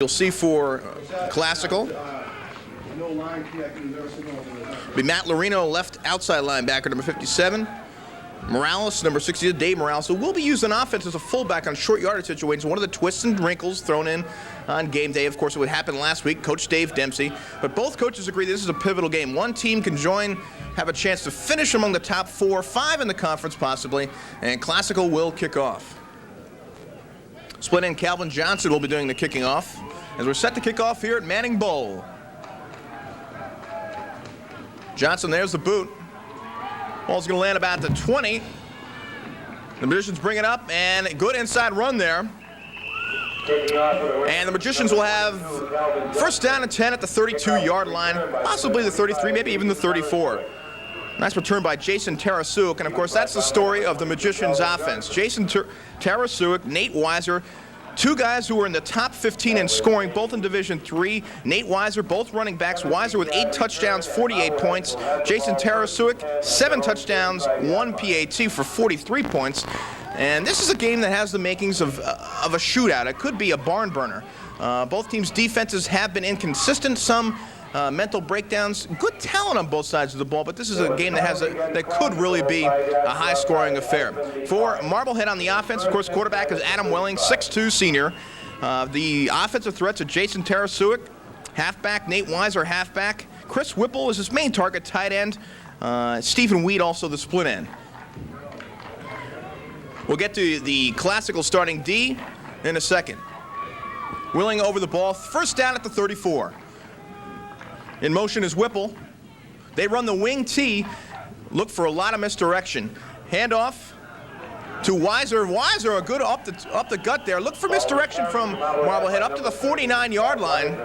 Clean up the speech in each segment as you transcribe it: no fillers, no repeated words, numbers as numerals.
You'll see for Classical, be Matt Lorino, left outside linebacker, number 57. Morales, number 60, Dave Morales, who will be used on offense as a fullback on short yardage situations. One of the twists and wrinkles thrown in on game day. Of course, it would happen last week, Coach Dave Dempsey. But both coaches agree this is a pivotal game. One team can have a chance to finish among the top 4 or 5 in the conference possibly, and Classical will kick off. Split end Calvin Johnson will be doing the kicking off as we're set to kick off here at Manning Bowl. Johnson, there's the boot. Ball's going to land about the 20. The Magicians bring it up, and a good inside run there. And the Magicians will have first down and 10 at the 32-yard line, possibly the 33, maybe even the 34. Nice return by Jason Tarasuik, and of course that's the story of the Magicians offense. Jason Tarasuik, Nate Weiser, two guys who were in the top 15 in scoring, both in Division III. Nate Weiser, both running backs. Weiser with 8 touchdowns, 48 points. Jason Tarasuik, 7 touchdowns, 1 PAT for 43 points. And this is a game that has the makings of a shootout. It could be a barn burner. Both teams' defenses have been inconsistent. Some mental breakdowns, good talent on both sides of the ball, but this is a game that could really be a high-scoring affair. For Marblehead on the offense, of course, quarterback is Adam Welling, 6'2", senior. The offensive threats are Jason Tarasuik, halfback, Nate Weiser, halfback. Chris Whipple is his main target, tight end. Stephen Weed, also the split end. We'll get to the Classical starting D in a second. Willing over the ball, first down at the 34. In motion is Whipple. They run the wing T, look for a lot of misdirection. Handoff to Weiser. Weiser, a good up the gut there. Look for misdirection from Marblehead up to the 49-yard line.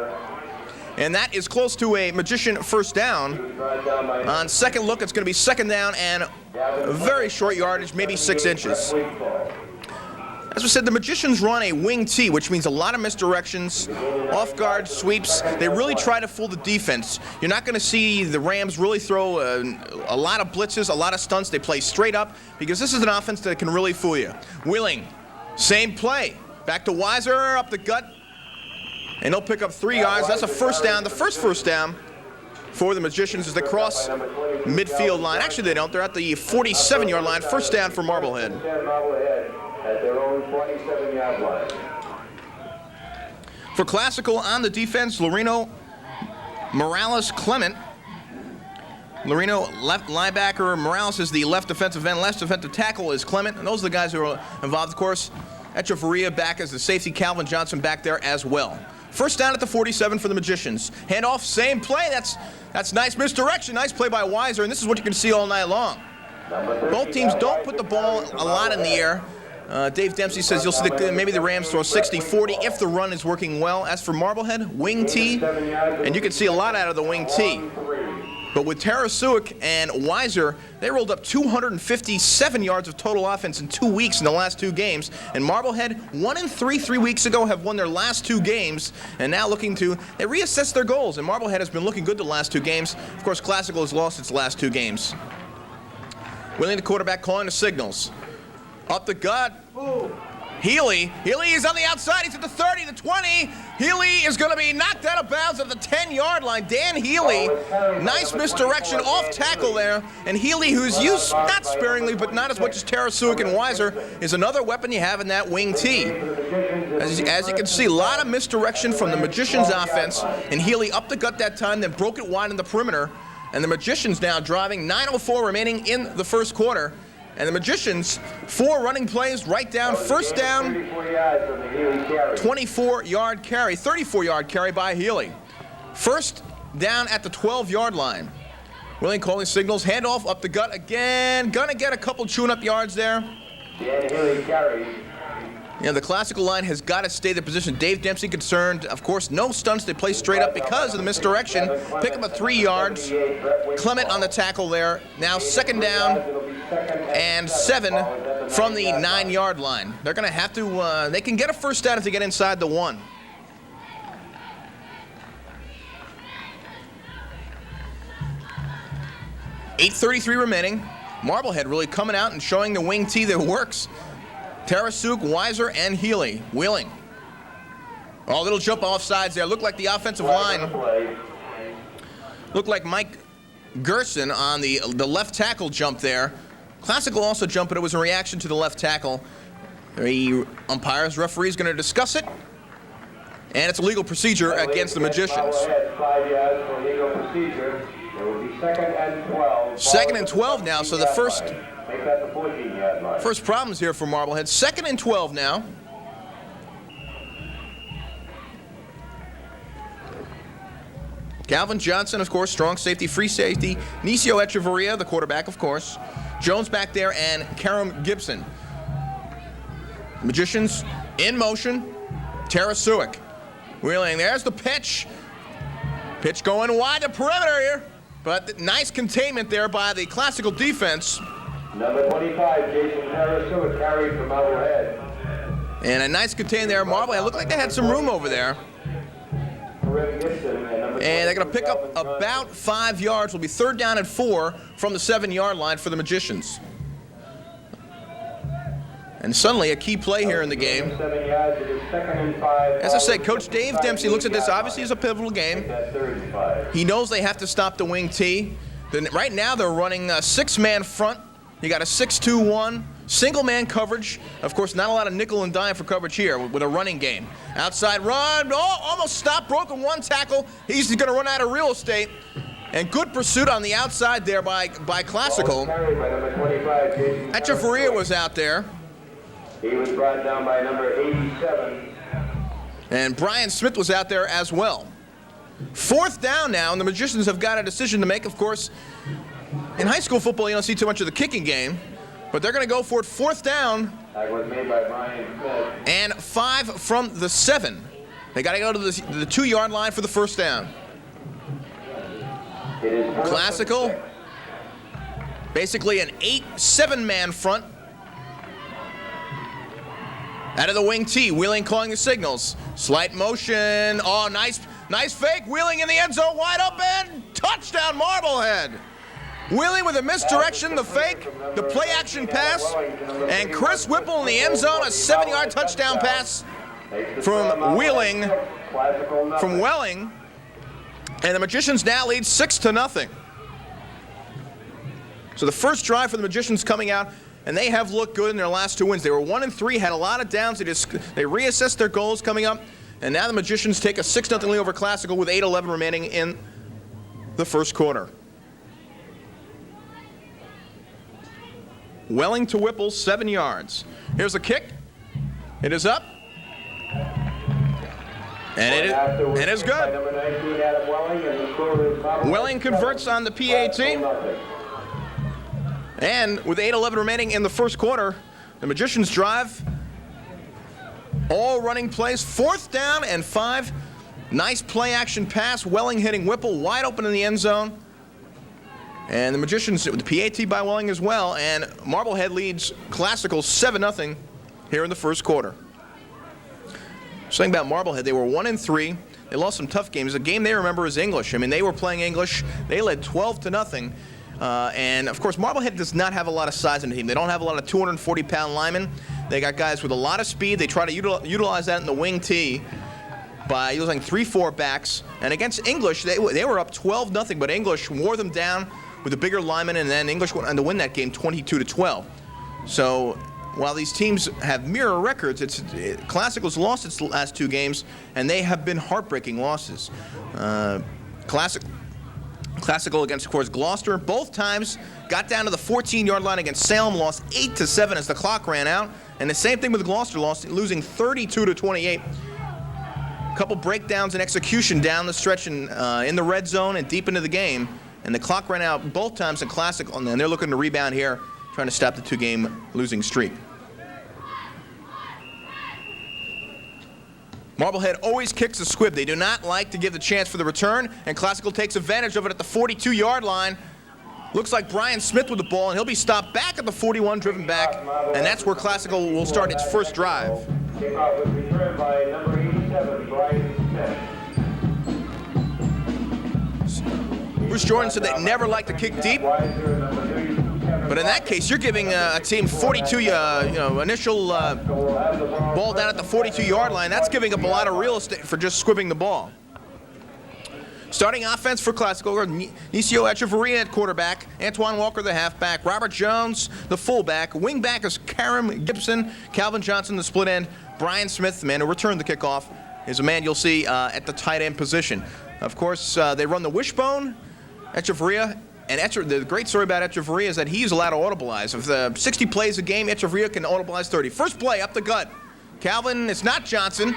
And that is close to a Magician first down. On second look, it's going to be second down and very short yardage, maybe 6 inches. As we said, the Magicians run a wing T, which means a lot of misdirections, off-guard sweeps. They really try to fool the defense. You're not going to see the Rams really throw a lot of blitzes, a lot of stunts. They play straight up because this is an offense that can really fool you. Willing, same play. Back to Weiser, up the gut, and they'll pick up 3 yards. That's a first down, the first down for the Magicians as they cross midfield line. Actually, they don't. They're at the 47-yard line. First down for Marblehead. At their own 27-yard line. For Classical on the defense, Lorino, Morales, Clement. Lorino, left linebacker. Morales is the left defensive end. Left defensive tackle is Clement. And those are the guys who are involved, of course. Echeverria back as the safety. Calvin Johnson back there as well. First down at the 47 for the Magicians. Handoff, same play. That's nice misdirection. Nice play by Weiser. And this is what you can see all night long. Both teams don't put the ball a lot in the air. Dave Dempsey says you'll see maybe the Rams throw 60-40 if the run is working well. As for Marblehead, wing T, and you can see a lot out of the wing T. But with Tarasuik and Weiser, they rolled up 257 yards of total offense in 2 weeks in the last 2 games. And Marblehead, 1-3 3 weeks ago, have won their last 2 games, and now they reassess their goals. And Marblehead has been looking good the last 2 games. Of course, Classical has lost its last 2 games. Willing, the quarterback, calling the signals. Up the gut. Healy is on the outside. He's at the 30, the 20. Healy is going to be knocked out of bounds at the 10-yard line. Dan Healy, nice misdirection off tackle there. And Healy, who's used not sparingly, but not as much as Tarasuik and Weiser, is another weapon you have in that wing T. As you can see, a lot of misdirection from the Magicians' offense. And Healy up the gut that time, then broke it wide in the perimeter. And the Magicians now driving, 9:04 remaining in the first quarter. And the Magicians, 4 running plays, right down, first down, 24-yard carry, 34-yard carry by Healy. First down at the 12-yard line. Willing calling signals, handoff up the gut again. Gonna get a couple chewing up yards there. Yeah, the Classical line has got to stay the position. Dave Dempsey concerned, of course, no stunts. They play straight up because of the misdirection. Pick up a 3 yards. Clement on the tackle there. Now second down and 7 from the 9-yard line. They're going to have to, they can get a first down if they get inside the 1. .8:33 remaining. Marblehead really coming out and showing the wing T that works. Tarasuik, Weiser, and Healy. Wheeling. Oh, little jump offsides there. Looked like the offensive line. Looked like Mike Gerson on the left tackle jump there. Classical also jumped, but it was a reaction to the left tackle. The umpire's referee is going to discuss it. And it's a legal procedure against the Magicians. 5 yards for legal procedure. It will be 2nd and 12. 2nd and 12 now, so the first Make that the 14-yard line. First problems here for Marblehead. 2nd and 12 now. Calvin Johnson, of course, strong safety, free safety. Nicio Echeverria, the quarterback, of course. Jones back there, and Karam Gibson. Magicians in motion. Tarasuic wheeling. There's the pitch. Pitch going wide to perimeter here. But nice containment there by the Classical defense. Number 25, Jason Tarasuic, carried from Marblehead. And a nice contain there. Marblehead looked like they had some room over there. And they're going to pick up about 5 yards. Will be 3rd down and 4 from the 7-yard line for the Magicians. And suddenly a key play here in the game. 7 yards, it is 2nd and 5. As I said, Coach Dave Dempsey looks at this obviously as a pivotal game. He knows they have to stop the wing T. Then right now they're running a 6-man front. You got a 6-2-1, single-man coverage. Of course, not a lot of nickel and dime for coverage here with a running game. Outside run, oh, almost stopped, broken 1 tackle. He's going to run out of real estate. And good pursuit on the outside there by Classical. Echeverria was out there. He was brought down by number 87. And Brian Smith was out there as well. 4th down now, and the Magicians have got a decision to make. Of course, in high school football, you don't see too much of the kicking game, but they're going to go for it. 4th down. That was made by Brian Smith. And 5 from the 7. They got to go to the 2-yard line for the 1st down. It is Classical. Basically an 7-man front. Out of the wing T, Wheeling calling the signals. Slight motion. Oh, nice fake. Wheeling in the end zone, wide open. Touchdown, Marblehead. Wheeling with a misdirection, the fake, the play action pass, and Chris Whipple in the end zone, a 7-yard touchdown pass from Wheeling, from Welling. And the Magicians now lead 6-0. So the first drive for the Magicians coming out. And they have looked good in their last 2 wins. They were 1-3, had a lot of downs. They reassessed their goals coming up. And now the Magicians take a 6-0 lead over Classical with 8:11 remaining in the first quarter. Welling to Whipple, 7 yards. Here's a kick. It is up. And it is good. Welling converts on the PAT. And with 8:11 remaining in the first quarter, the Magicians drive. All running plays. 4th down and 5. Nice play action pass. Welling hitting Whipple wide open in the end zone. And the Magicians with the PAT by Welling as well. And Marblehead leads Classical 7-0 here in the first quarter. Something about Marblehead, they were 1-3. They lost some tough games. The game they remember is English. I mean, they were playing English. They led 12-0. And, of course, Marblehead does not have a lot of size in the team. They don't have a lot of 240-pound linemen. They got guys with a lot of speed. They try to utilize that in the wing T by using 3-4 backs. And against English, they were up 12-0, but English wore them down with a bigger lineman, and then English went on to win that game 22-12. So while these teams have mirror records, Classical's lost its last 2 games, and they have been heartbreaking losses. Classical against, of course, Gloucester. Both times got down to the 14-yard line against Salem, lost 8-7 as the clock ran out. And the same thing with Gloucester, losing 32-28. A couple breakdowns and execution down the stretch in the red zone and deep into the game. And the clock ran out both times in Classical, and they're looking to rebound here, trying to stop the 2-game losing streak. Marblehead always kicks a squib. They do not like to give the chance for the return, and Classical takes advantage of it at the 42-yard line. Looks like Brian Smith with the ball, and he'll be stopped back at the 41, driven back, and that's where Classical will start its first drive. Kickoff was returned by number 87, Brian Smith. Bruce Jordan said they never like to kick deep. But in that case, you're giving a team 42, initial ball down at the 42-yard line. That's giving up a lot of real estate for just squibbing the ball. Starting offense for Classical, Nicio Echeverria at quarterback, Antoine Walker the halfback, Robert Jones the fullback, wingback is Karam Gibson, Calvin Johnson the split end, Brian Smith, the man who returned the kickoff, is a man you'll see at the tight end position. Of course, they run the wishbone, Echeverria. And the great story about Echeverria is that he's allowed to audibilize. If 60 plays a game, Echeverria can audibilize 30. First play, up the gut. Calvin, it's not Johnson.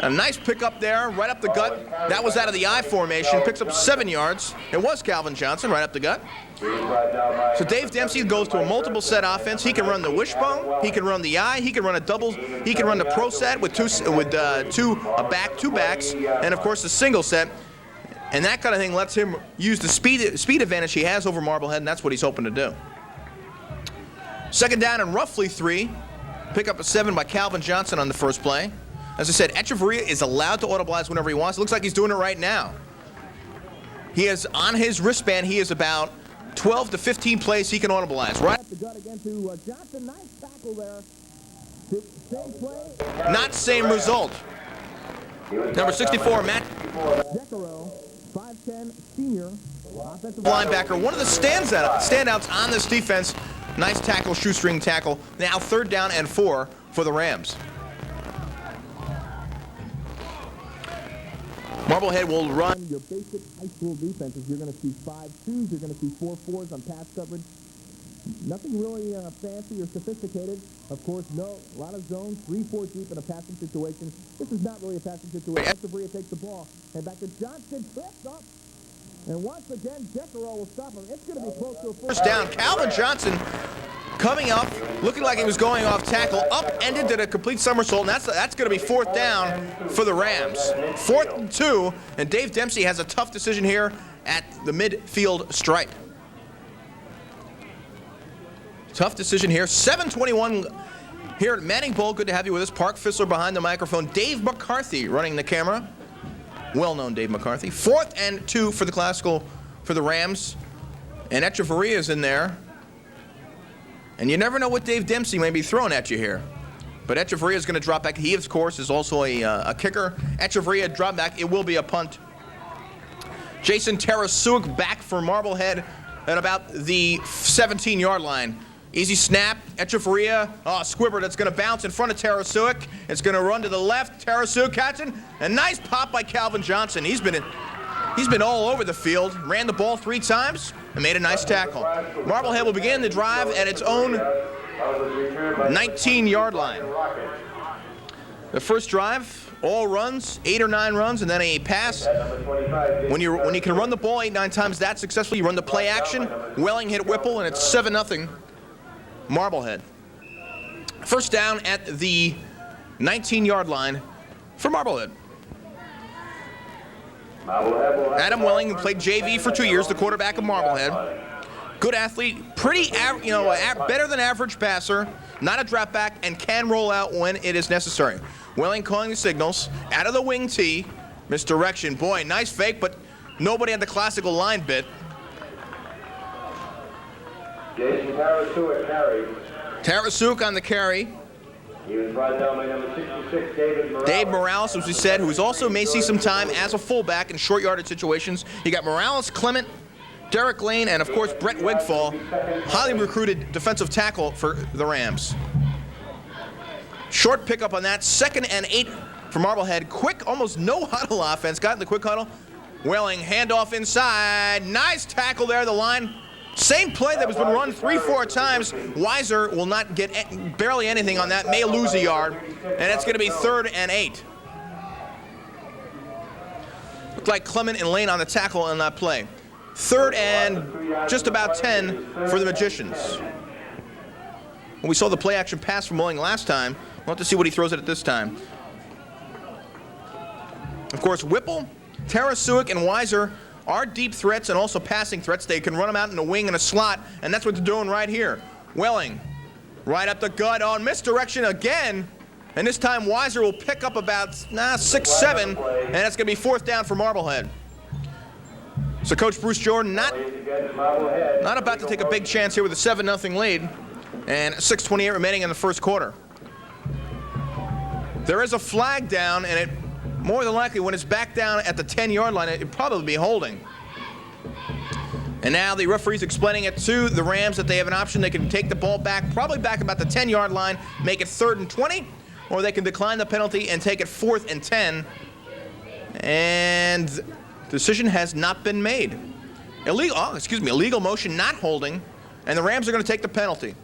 A nice pickup there, right up the gut. That was out of the I formation. Picks up 7 yards. It was Calvin Johnson, right up the gut. So Dave Dempsey goes to a multiple set offense. He can run the wishbone. He can run the I. He can run a double. He can run the pro set with two backs, and of course the single set. And that kind of thing lets him use the speed advantage he has over Marblehead, and that's what he's hoping to do. Second down and roughly 3. Pick up a 7 by Calvin Johnson on the first play. As I said, Echeverria is allowed to audibilize whenever he wants. It looks like he's doing it right now. He has on his wristband, he is about 12 to 15 plays he can audibilize. Right up the gut again to Johnson. Nice tackle there. Same play. Not same result. Number 64, Matt Decaro, 5'10", senior offensive linebacker. One of the standouts on this defense. Nice tackle, shoestring tackle. Now third down and 4 for the Rams. Marblehead will run your basic high school defenses. You're going to see 5-2s. You're going to see 4-4s on pass coverage. Nothing really fancy or sophisticated. Of course, a lot of zones, 3-4 deep in a passing situation. This is not really a passing situation. Echeverria takes the ball. And back to Johnson, trips up. And once again, Decaro will stop him. It's going to be close to a first down. Calvin Johnson coming up, looking like he was going off tackle, upended, did a complete somersault, and that's going to be fourth down for the Rams. 4th and 2, and Dave Dempsey has a tough decision here at the midfield stripe. Tough decision here. 7:21 here at Manning Bowl. Good to have you with us. Park Fissler behind the microphone. Dave McCarthy running the camera. Well-known Dave McCarthy. 4th and 2 for the Classical for the Rams. And Echeverria is in there. And you never know what Dave Dempsey may be throwing at you here. But Echeverria is going to drop back. He, of course, is also a kicker. Echeverria drop back. It will be a punt. Jason Tarasuk back for Marblehead at about the 17-yard line. Easy snap. Echeverria. Squibber that's going to bounce in front of Tarasuk. It's going to run to the left. Tarasuk catching. A nice pop by Calvin Johnson. He's been all over the field. Ran the ball 3 times and made a nice tackle. Marblehead will begin the drive at its own 19-yard line. The first drive, all runs, 8 or 9 runs, and then a pass. When you can run the ball 8-9 times that successfully, you run the play action. Welling hit Whipple, and it's 7-0 Marblehead. First down at the 19-yard line for Marblehead. Adam Welling played JV for 2 years, the quarterback of Marblehead. Good athlete, better than average passer, not a drop back, and can roll out when it is necessary. Welling calling the signals, out of the wing tee, misdirection. Boy, nice fake, but nobody had the Classical line bit. Jason Tarasuk at carry. Tarasuk on the carry. He was brought down by number 66, David Morales. Dave Morales, as we said, who also may see some time as a fullback in short yardage situations. You got Morales, Clement, Derek Lane, and of course Brett Wigfall, highly recruited defensive tackle for the Rams. Short pickup on that. 2nd and 8 for Marblehead. Quick, almost no huddle offense. Got in the quick huddle. Welling, handoff inside. Nice tackle there. The line. Same play that has been run 3-4 times. Weiser will not get barely anything on that. May lose a yard. And it's going to be 3rd and 8. Looked like Clement and Lane on the tackle on that play. 3rd and just about 10 for the Magicians. When we saw the play action pass from Welling last time, we'll have to see what he throws at this time. Of course, Whipple, Tarasuk, and Weiser are deep threats and also passing threats. They can run them out in a wing and a slot, and that's what they're doing right here. Welling, right up the gut on misdirection again, and this time Weiser will pick up about 6-7, and it's going to be 4th down for Marblehead. So Coach Bruce Jordan not about to take a big chance here with a 7-0 lead and 6:28 remaining in the first quarter. There is a flag down, and it more than likely, when it's back down at the 10-yard line, it'd probably be holding. And now the referee's explaining it to the Rams that they have an option. They can take the ball back, probably back about the 10-yard line, make it 3rd and 20, or they can decline the penalty and take it 4th and 10. And the decision has not been made. Illegal motion, not holding, and the Rams are going to take the penalty.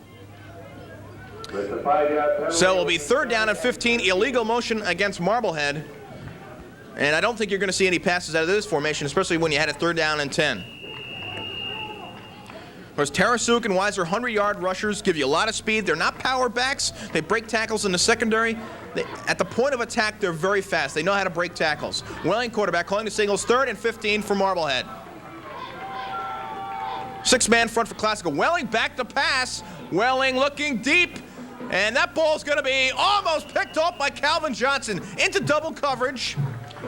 So it will be 3rd down and 15, illegal motion against Marblehead. And I don't think you're going to see any passes out of this formation, especially when you had a 3rd down and 10. Of course, Tarasuk and Weiser 100-yard rushers give you a lot of speed. They're not power backs. They break tackles in the secondary. At the point of attack, they're very fast. They know how to break tackles. Welling, quarterback, calling the signals, 3rd and 15 for Marblehead. 6-man front for Classical. Welling back to pass. Welling looking deep. And that ball's going to be almost picked off by Calvin Johnson into double coverage.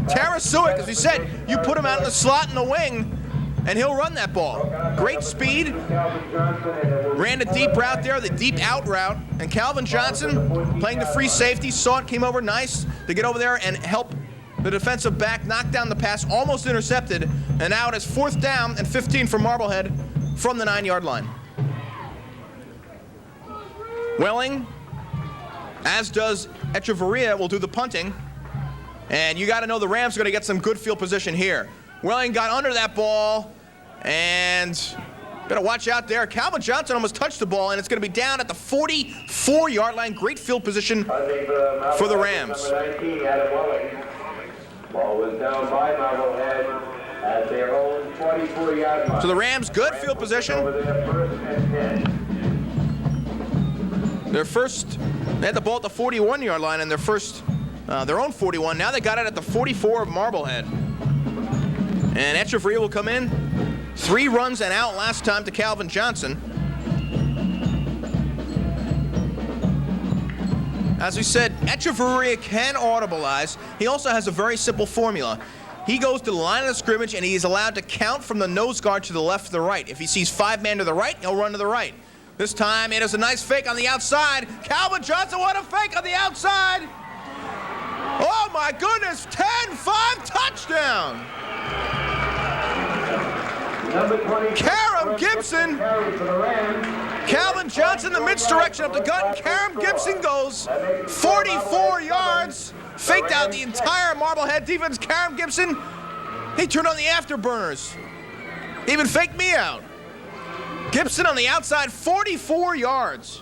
Tarasuk, as we said, you put him out in the slot in the wing, and he'll run that ball. Great speed. Ran a deep route there, the deep out route. And Calvin Johnson, playing the free safety, saw it, came over nice to get over there and help the defensive back knock down the pass, almost intercepted. And now it is 4th down and 15 for Marblehead from the 9-yard line. Welling, as does Echeverria, will do the punting. And you got to know the Rams are going to get some good field position here. Welling got under that ball, and got to watch out there. Calvin Johnson almost touched the ball, and it's going to be down at the 44-yard line. Great field position for the Rams. Ball was down by Marblehead at their own 44-yard line. So the Rams, good field position. They had the ball at the 41-yard line, and their own 41. Now they got it at the 44 of Marblehead. And Echeverria will come in. 3 runs and out last time to Calvin Johnson. As we said, Echeverria can audibilize. He also has a very simple formula. He goes to the line of the scrimmage, and he is allowed to count from the nose guard to the left to the right. If he sees 5-man to the right, he'll run to the right. This time, it is a nice fake on the outside. Calvin Johnson, what a fake on the outside! Oh my goodness, 10-5 touchdown! Karam Gibson, Calvin Johnson, the misdirection of the gun. Karam Gibson goes 44 yards, faked out the entire Marblehead defense. Karam Gibson, he turned on the afterburners. He even faked me out. Gibson on the outside, 44 yards.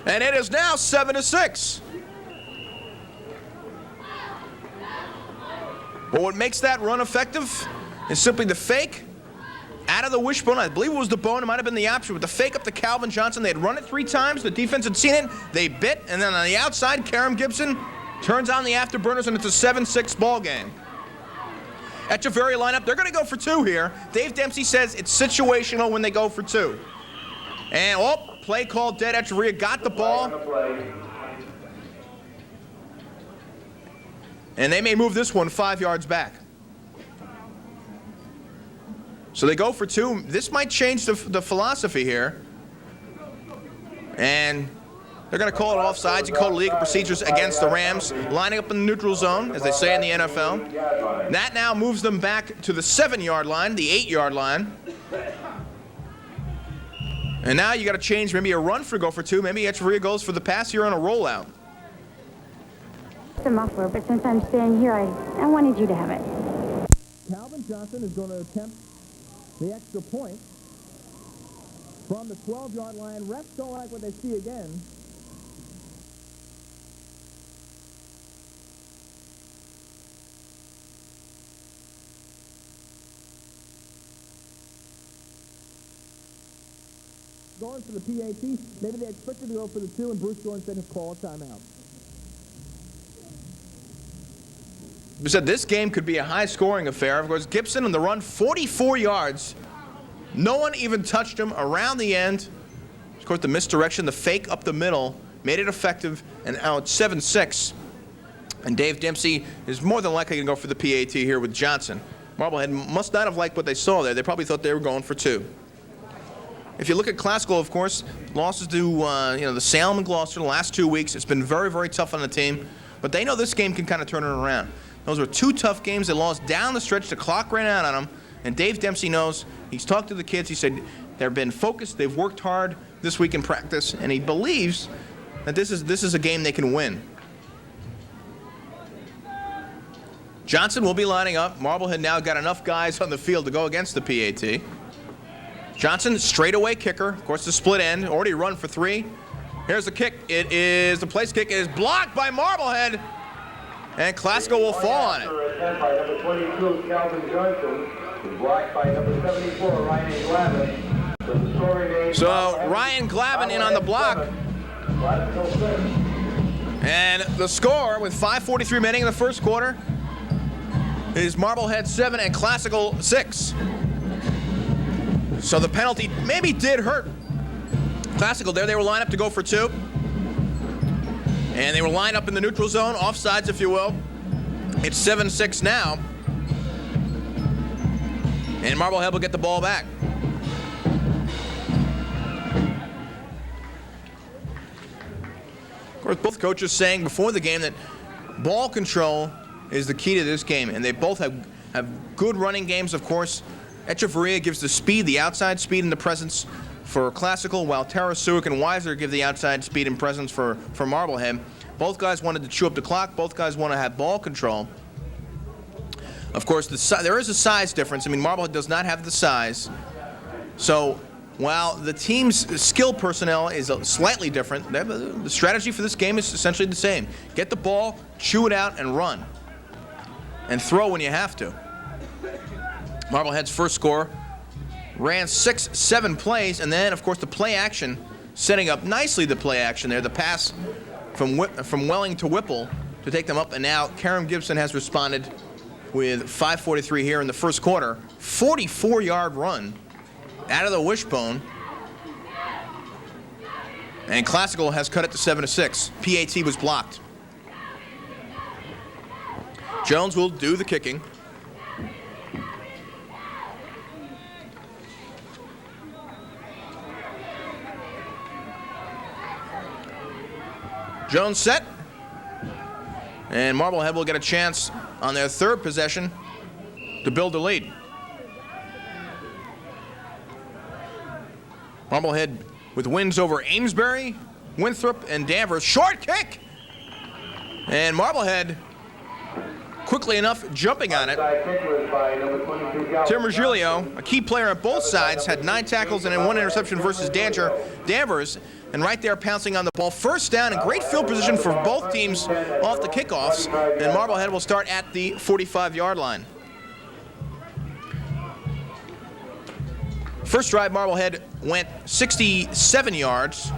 And it is now 7-6. But what makes that run effective is simply the fake out of the wishbone. I believe it was the bone. It might have been the option. But the fake up to Calvin Johnson. They had run it 3 times. The defense had seen it. They bit. And then on the outside, Karam Gibson turns on the afterburners, and it's a 7-6 ball game. Echeverria lineup. They're going to go for 2 here. Dave Dempsey says it's situational when they go for 2. And, play call dead. Echeverria got the ball. And they may move this one 5 yards back. So they go for 2. This might change the philosophy here. And they're going to call it offsides. You call it legal procedures against the Rams, lining up in the neutral zone, as they say in the NFL. That now moves them back to the 7-yard line, the 8-yard line. And now you got to change maybe a run for go for 2. Maybe Echeverria goes for the pass here on a rollout. It's a muffler, but since I'm staying here, I wanted you to have it. Calvin Johnson is going to attempt the extra point from the 12-yard line. Refs don't like what they see again. Going for the PAT. Maybe they expected to go for the 2, and Bruce Jordan said, call a timeout. We said this game could be a high-scoring affair. Of course, Gibson on the run, 44 yards. No one even touched him around the end. Of course, the misdirection, the fake up the middle, made it effective, and now it's 7-6. And Dave Dempsey is more than likely going to go for the PAT here with Johnson. Marblehead must not have liked what they saw there. They probably thought they were going for 2. If you look at Classical, of course, losses to the Salem and Gloucester the last 2 weeks. It's been very, very tough on the team. But they know this game can kind of turn it around. Those were 2 tough games. They lost down the stretch. The clock ran out on them. And Dave Dempsey knows. He's talked to the kids. He said they've been focused. They've worked hard this week in practice. And he believes that this is a game they can win. Johnson will be lining up. Marblehead now got enough guys on the field to go against the PAT. Johnson, straightaway kicker. Of course, the split end. Already run for 3. Here's the kick. It is the place kick. It is blocked by Marblehead. And Classical will fall on it. By number 22, Calvin Johnson, blocked by number 74, Ryan Glavin. So Ryan Glavin in on the block. And the score with 5:43 remaining in the first quarter is Marblehead 7 and Classical 6. So the penalty maybe did hurt Classical there. They were lined up to go for 2. And they were lined up in the neutral zone, offsides if you will. It's 7-6 now. And Marblehead will get the ball back. Of course, both coaches saying before the game that ball control is the key to this game. And they both have good running games, of course. Echeverria gives the speed, the outside speed and the presence for Classical, while Tarasuik and Weiser give the outside speed and presence for Marblehead. Both guys wanted to chew up the clock. Both guys want to have ball control. Of course, there is a size difference. I mean, Marblehead does not have the size. So while the team's skill personnel is slightly different, the strategy for this game is essentially the same. Get the ball, chew it out, and run. And throw when you have to. Marblehead's first score ran 6-7 plays, and then, of course, the play action, setting up nicely the play action there. The pass from Welling to Whipple to take them up, and now Karam Gibson has responded with 5:43 here in the first quarter. 44-yard run out of the wishbone. And Classical has cut it to 7-6. PAT was blocked. Jones will do the kicking. Jones set. And Marblehead will get a chance on their third possession to build a lead. Marblehead with wins over Amesbury, Winthrop, and Danvers. Short kick! And Marblehead quickly enough jumping on it. Tim Virgilio, a key player on both sides, had 9 tackles and 1 interception versus Danvers. And right there pouncing on the ball. First down and great field position for both teams off the kickoffs. And Marblehead will start at the 45-yard line. First drive, Marblehead went 67 yards.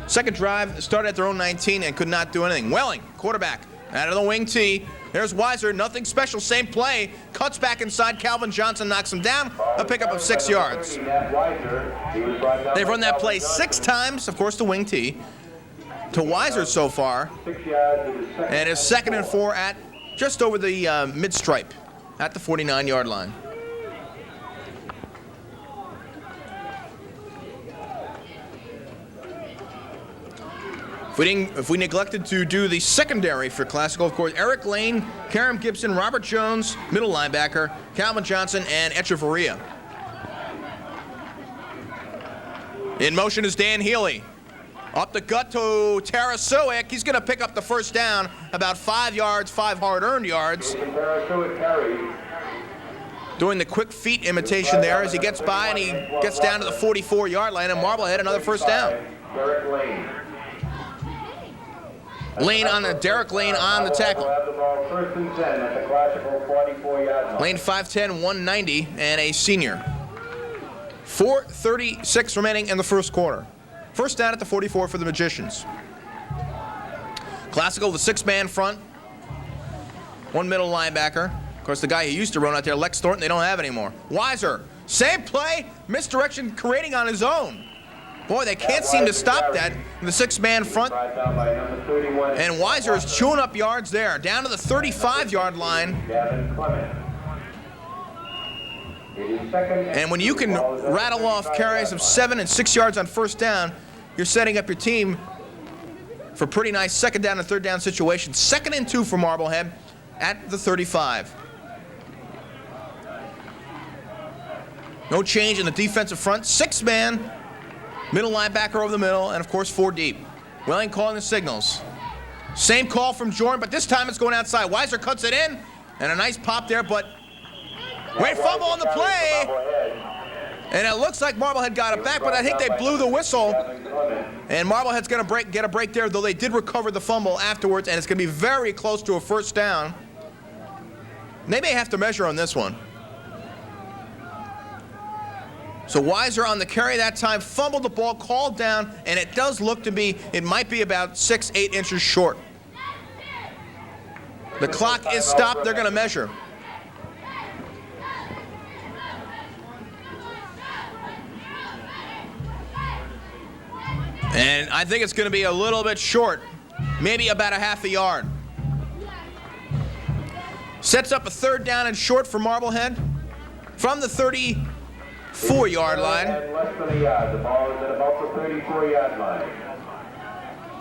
Second drive started at their own 19 and could not do anything. Welling, quarterback, out of the wing tee. There's Weiser, nothing special, same play. Cuts back inside, Calvin Johnson knocks him down. A pickup of 6 yards. They've run that play 6 times, of course, the wing tee, to Weiser so far. And it's 2nd and 4 at just over the mid-stripe at the 49-yard line. If we neglected to do the secondary for Classical, of course, Eric Lane, Karam Gibson, Robert Jones, middle linebacker, Calvin Johnson, and Echeverria. In motion is Dan Healy. Up the gut to Tarasuik. He's going to pick up the first down, about 5 yards, 5 hard-earned yards. Doing the quick feet imitation there as he gets by and he gets down to the 44-yard line, and Marblehead another first down. Derek Lane on the tackle. Lane 5'10", 190, and a senior. 4:36 remaining in the first quarter. First down at the 44 for the Magicians. Classical, the 6-man front. 1 middle linebacker. Of course, the guy who used to run out there, Lex Thornton, they don't have anymore. Weiser, same play, misdirection creating on his own. Boy, they can't seem to stop that. The 6-man front. And Weiser is chewing up yards there. Down to the 35-yard line. And when you can rattle off carries of 7 and 6 yards on first down, you're setting up your team for pretty nice second down and third down situations. 2nd and 2 for Marblehead at the 35. No change in the defensive front. 6-man, middle linebacker over the middle, and of course 4 deep. Welling calling the signals. Same call from Jordan, but this time it's going outside. Weiser cuts it in, and a nice pop there, but great fumble on the play. And it looks like Marblehead got it back, but I think they blew the whistle. And Marblehead's going to get a break there, though they did recover the fumble afterwards, and it's going to be very close to a first down. They may have to measure on this one. So Weiser on the carry that time, fumbled the ball, called down, and it does look to be, it might be about 6-8 inches short. The clock is stopped. They're going to measure. And I think it's going to be a little bit short, maybe about a half a yard. Sets up a third down and short for Marblehead from the 34-yard line. Less than a yard. The ball is at about the 34-yard line.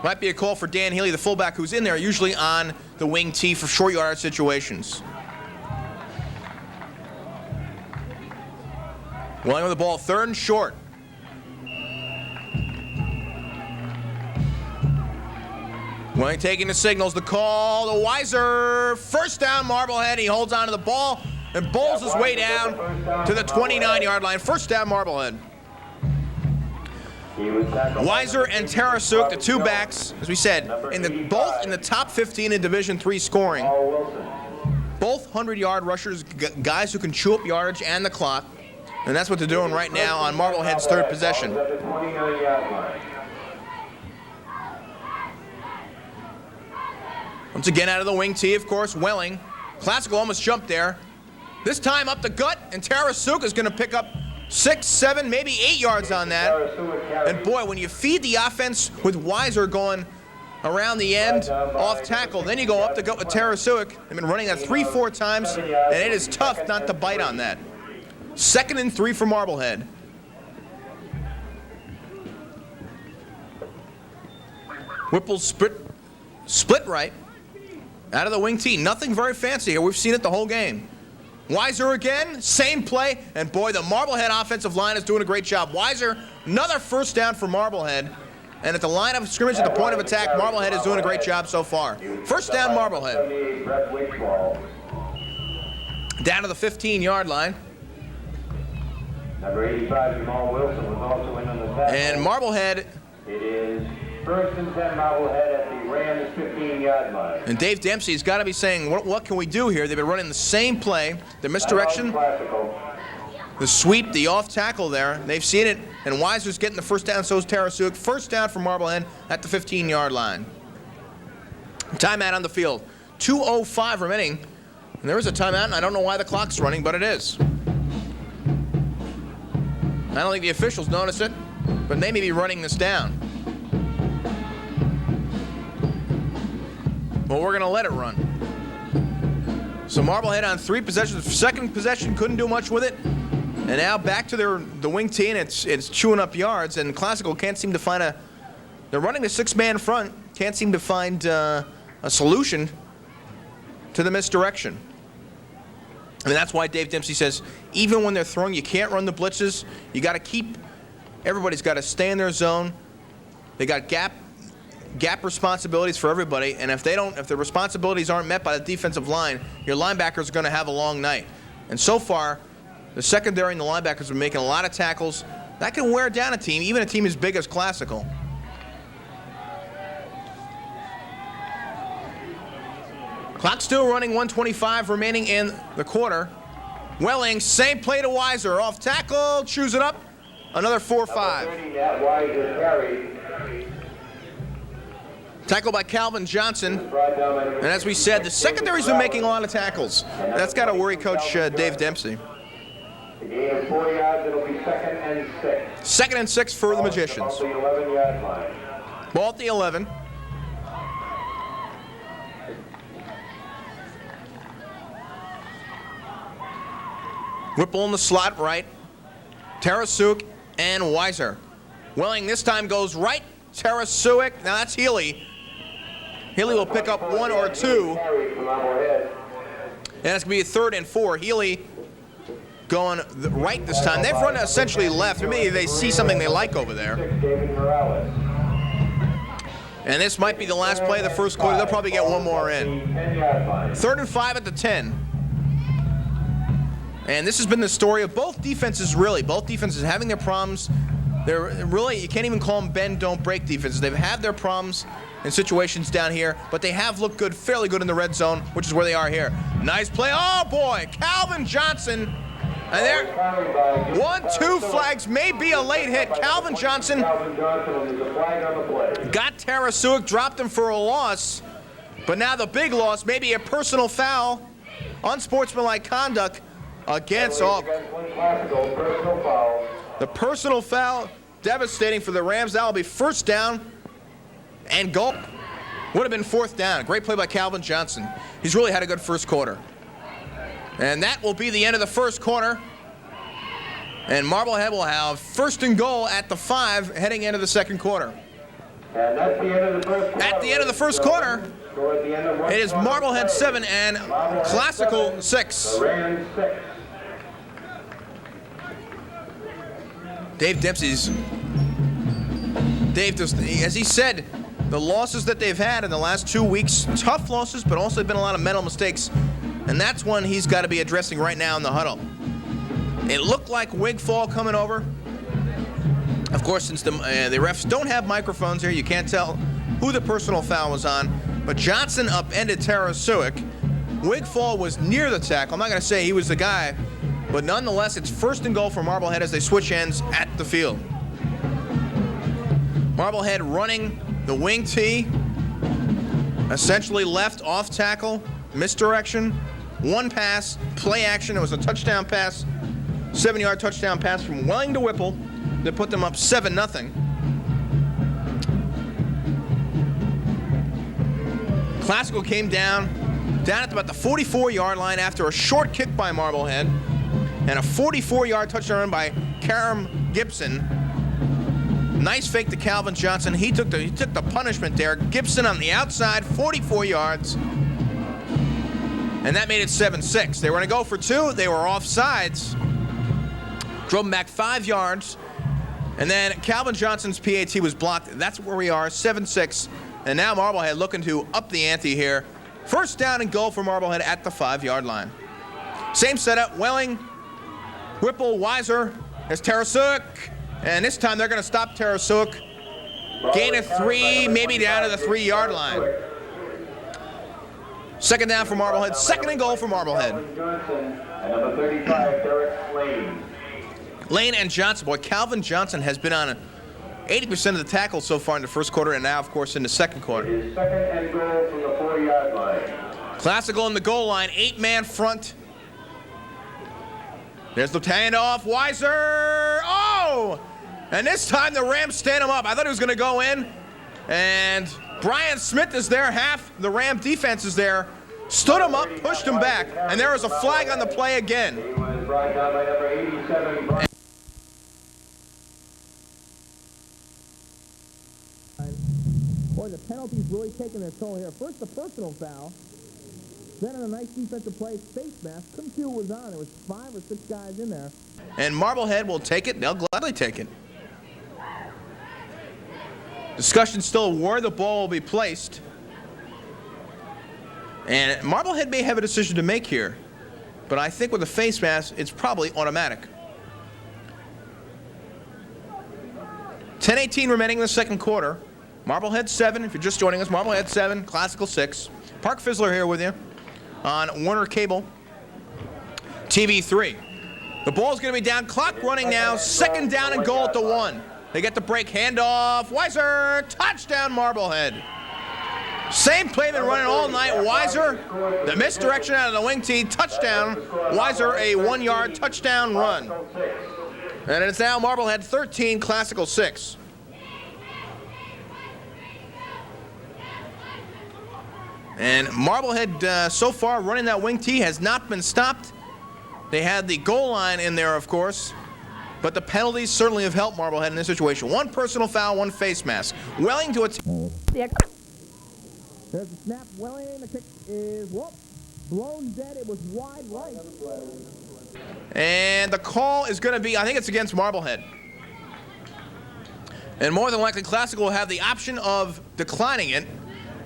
Might be a call for Dan Healy, the fullback, who's in there usually on the wing tee for short yard situations. Welling with the ball, 3rd and short. Welling taking the signals, the call, the Weiser, first down Marblehead. He holds on to the ball and bowls his way down to the 29-yard line. First down Marblehead. Weiser and Tarasuk, the 2 backs, as we said, both in the top 15 in Division III scoring. Both 100-yard rushers, guys who can chew up yardage and the clock. And that's what they're doing right now on Marblehead's 3rd possession. Once again out of the wing tee, of course, Welling. Classical almost jumped there. This time up the gut, and Tarasuk is going to pick up 6, 7, maybe 8 yards on that. And boy, when you feed the offense with Weiser going around the end, off tackle, then you go up the gut with Tarasuk. They've been running that 3-4 times, and it is tough not to bite on that. 2nd and 3 for Marblehead. Whipple's split right. Out of the wing tee. Nothing very fancy here. We've seen it the whole game. Weiser again, same play, and boy, the Marblehead offensive line is doing a great job. Weiser, another first down for Marblehead, and at the line of scrimmage, at the point of attack, Marblehead is doing a great job so far. First down, Marblehead. Down to the 15-yard line. Number 85, Jamal Wilson, was also in on the tackle. And Marblehead. It is 1st and 10 Marblehead at the Rams 15-yard line. And Dave Dempsey's got to be saying, what can we do here? They've been running the same play, the misdirection, the sweep, the off tackle there. They've seen it, and Weiser's getting the first down, so is Tarasuk. First down for Marblehead at the 15-yard line. Timeout on the field. 2:05 remaining. And there is a timeout, and I don't know why the clock's running, but it is. I don't think the officials notice it, but they may be running this down. Well, we're going to let it run. So Marblehead on 3 possessions. 2nd possession couldn't do much with it. And now back to the wing tee, and it's chewing up yards. And Classical can't seem to find they're running the 6-man front, can't seem to find a solution to the misdirection. And that's why Dave Dempsey says, even when they're throwing, you can't run the blitzes. You got to everybody's got to stay in their zone. They got gap responsibilities for everybody, and if the responsibilities aren't met by the defensive line, your linebackers are going to have a long night. And so far, the secondary and the linebackers have been making a lot of tackles. That can wear down a team, even a team as big as Classical. Clock still running, 1:25 remaining in the quarter. Welling, same play to Weiser, off tackle, chews it up, another 4-5. Tackle by Calvin Johnson. And as we said, the secondary's been making a lot of tackles. That's got to worry Coach Dave Dempsey. The gain of 4 yards, it'll be 2nd and 6. 2nd and 6 for the Magicians. The 11-yard line. Ball at the 11. Whipple in the slot right. Tarasuk and Weiser. Welling this time goes right. Tarasuk. Now that's Healy. Healy will pick up 1 or 2. And it's going to be a 3rd and 4. Healy going right this time. They've run essentially left. Maybe they see something they like over there. And this might be the last play of the first quarter. They'll probably get one more in. 3rd and 5 at the 10. And this has been the story of both defenses, really. Both defenses having their problems. They're really, you can't even call them bend, don't break defenses. They've had their problems in situations down here, but they have looked good, fairly good in the red zone, which is where they are here. Nice play. Oh, boy. Calvin Johnson. And there, 1-2 flags, may be a late hit. Calvin Johnson got Tarasuk, dropped him for a loss, but now the big loss, maybe a personal foul, unsportsmanlike conduct against all. The personal foul, devastating for the Rams. That will be 1st down and goal. Would have been 4th down. Great play by Calvin Johnson. He's really had a good first quarter. And that will be the end of the first quarter. And Marblehead will have 1st and goal at the 5 heading into the second quarter. And that's the end of the first quarter. At the end of the first quarter, it is Marblehead 7 and Classical 6. Rams 6. Dave, just, as he said, the losses that they've had in the last 2 weeks, tough losses, but also been a lot of mental mistakes. And that's one he's got to be addressing right now in the huddle. It looked like Wigfall coming over. Of course, since the refs don't have microphones here, you can't tell who the personal foul was on. But Johnson upended Tarasuk. Wigfall was near the tackle. I'm not going to say he was the guy, but nonetheless, it's 1st and goal for Marblehead as they switch ends at the field. Marblehead running the wing tee, essentially left off tackle, misdirection, 1 pass, play action. It was a touchdown pass, 7-yard touchdown pass from Welling to Whipple that put them up 7-0. Classical came down at about the 44-yard line after a short kick by Marblehead and a 44-yard touchdown run by Karam Gibson. Nice fake to Calvin Johnson. He took the punishment there. Gibson on the outside, 44 yards. And that made it 7-6. They were going to go for 2. They were offsides. Drove them back 5 yards. And then Calvin Johnson's PAT was blocked. That's where we are, 7-6. And now Marblehead looking to up the ante here. 1st down and goal for Marblehead at the 5-yard line. Same setup, Welling, Whipple, Weiser. There's Tarasuk. And this time they're going to stop Tarasuk. Gain of 3, maybe down to the 3-yard line. 2nd down for Marblehead. 2nd and goal for Marblehead. And number 35, Derek Lane. Lane and Johnson. Boy, Calvin Johnson has been on 80% of the tackles so far in the first quarter, and now, of course, in the second quarter. It is 2nd and goal from the 4-yard line. Classical in the goal line, 8-man front. There's the handoff. Weiser. Oh! And this time the Rams stand him up. I thought he was going to go in. And Brian Smith is there. Half the Ram defense is there. Stood him up, pushed him back. And there was a flag on the play again. He was brought down by number 87, Brian. Boy, the penalty's really taking their toll here. First, the personal foul. Then on a nice defensive play, face mask. Couldn't see who was on. There was 5 or 6 guys in there. And Marblehead will take it. They'll gladly take it. Discussion still where the ball will be placed. And Marblehead may have a decision to make here. But I think with the face mask, it's probably automatic. 10:18 remaining in the second quarter. Marblehead 7, if you're just joining us, Marblehead 7, Classical 6. Park Fizzler here with you on Warner Cable TV 3. The ball's going to be down. Clock running now. 2nd down and goal at the 1. They get the break. Handoff. Weiser. Touchdown, Marblehead. Same play been running all night. Weiser, the misdirection out of the wing tee. Touchdown. Weiser, a 1-yard touchdown run. And it's now Marblehead 13, Classical 6. And Marblehead so far running that wing tee has not been stopped. They had the goal line in there, of course, but the penalties certainly have helped Marblehead in this situation. 1 personal foul, 1 face mask. Welling to a There's a snap. Welling, the kick is, blown dead. It was wide right. And the call is going to be, I think it's against Marblehead. And more than likely, Classical will have the option of declining it.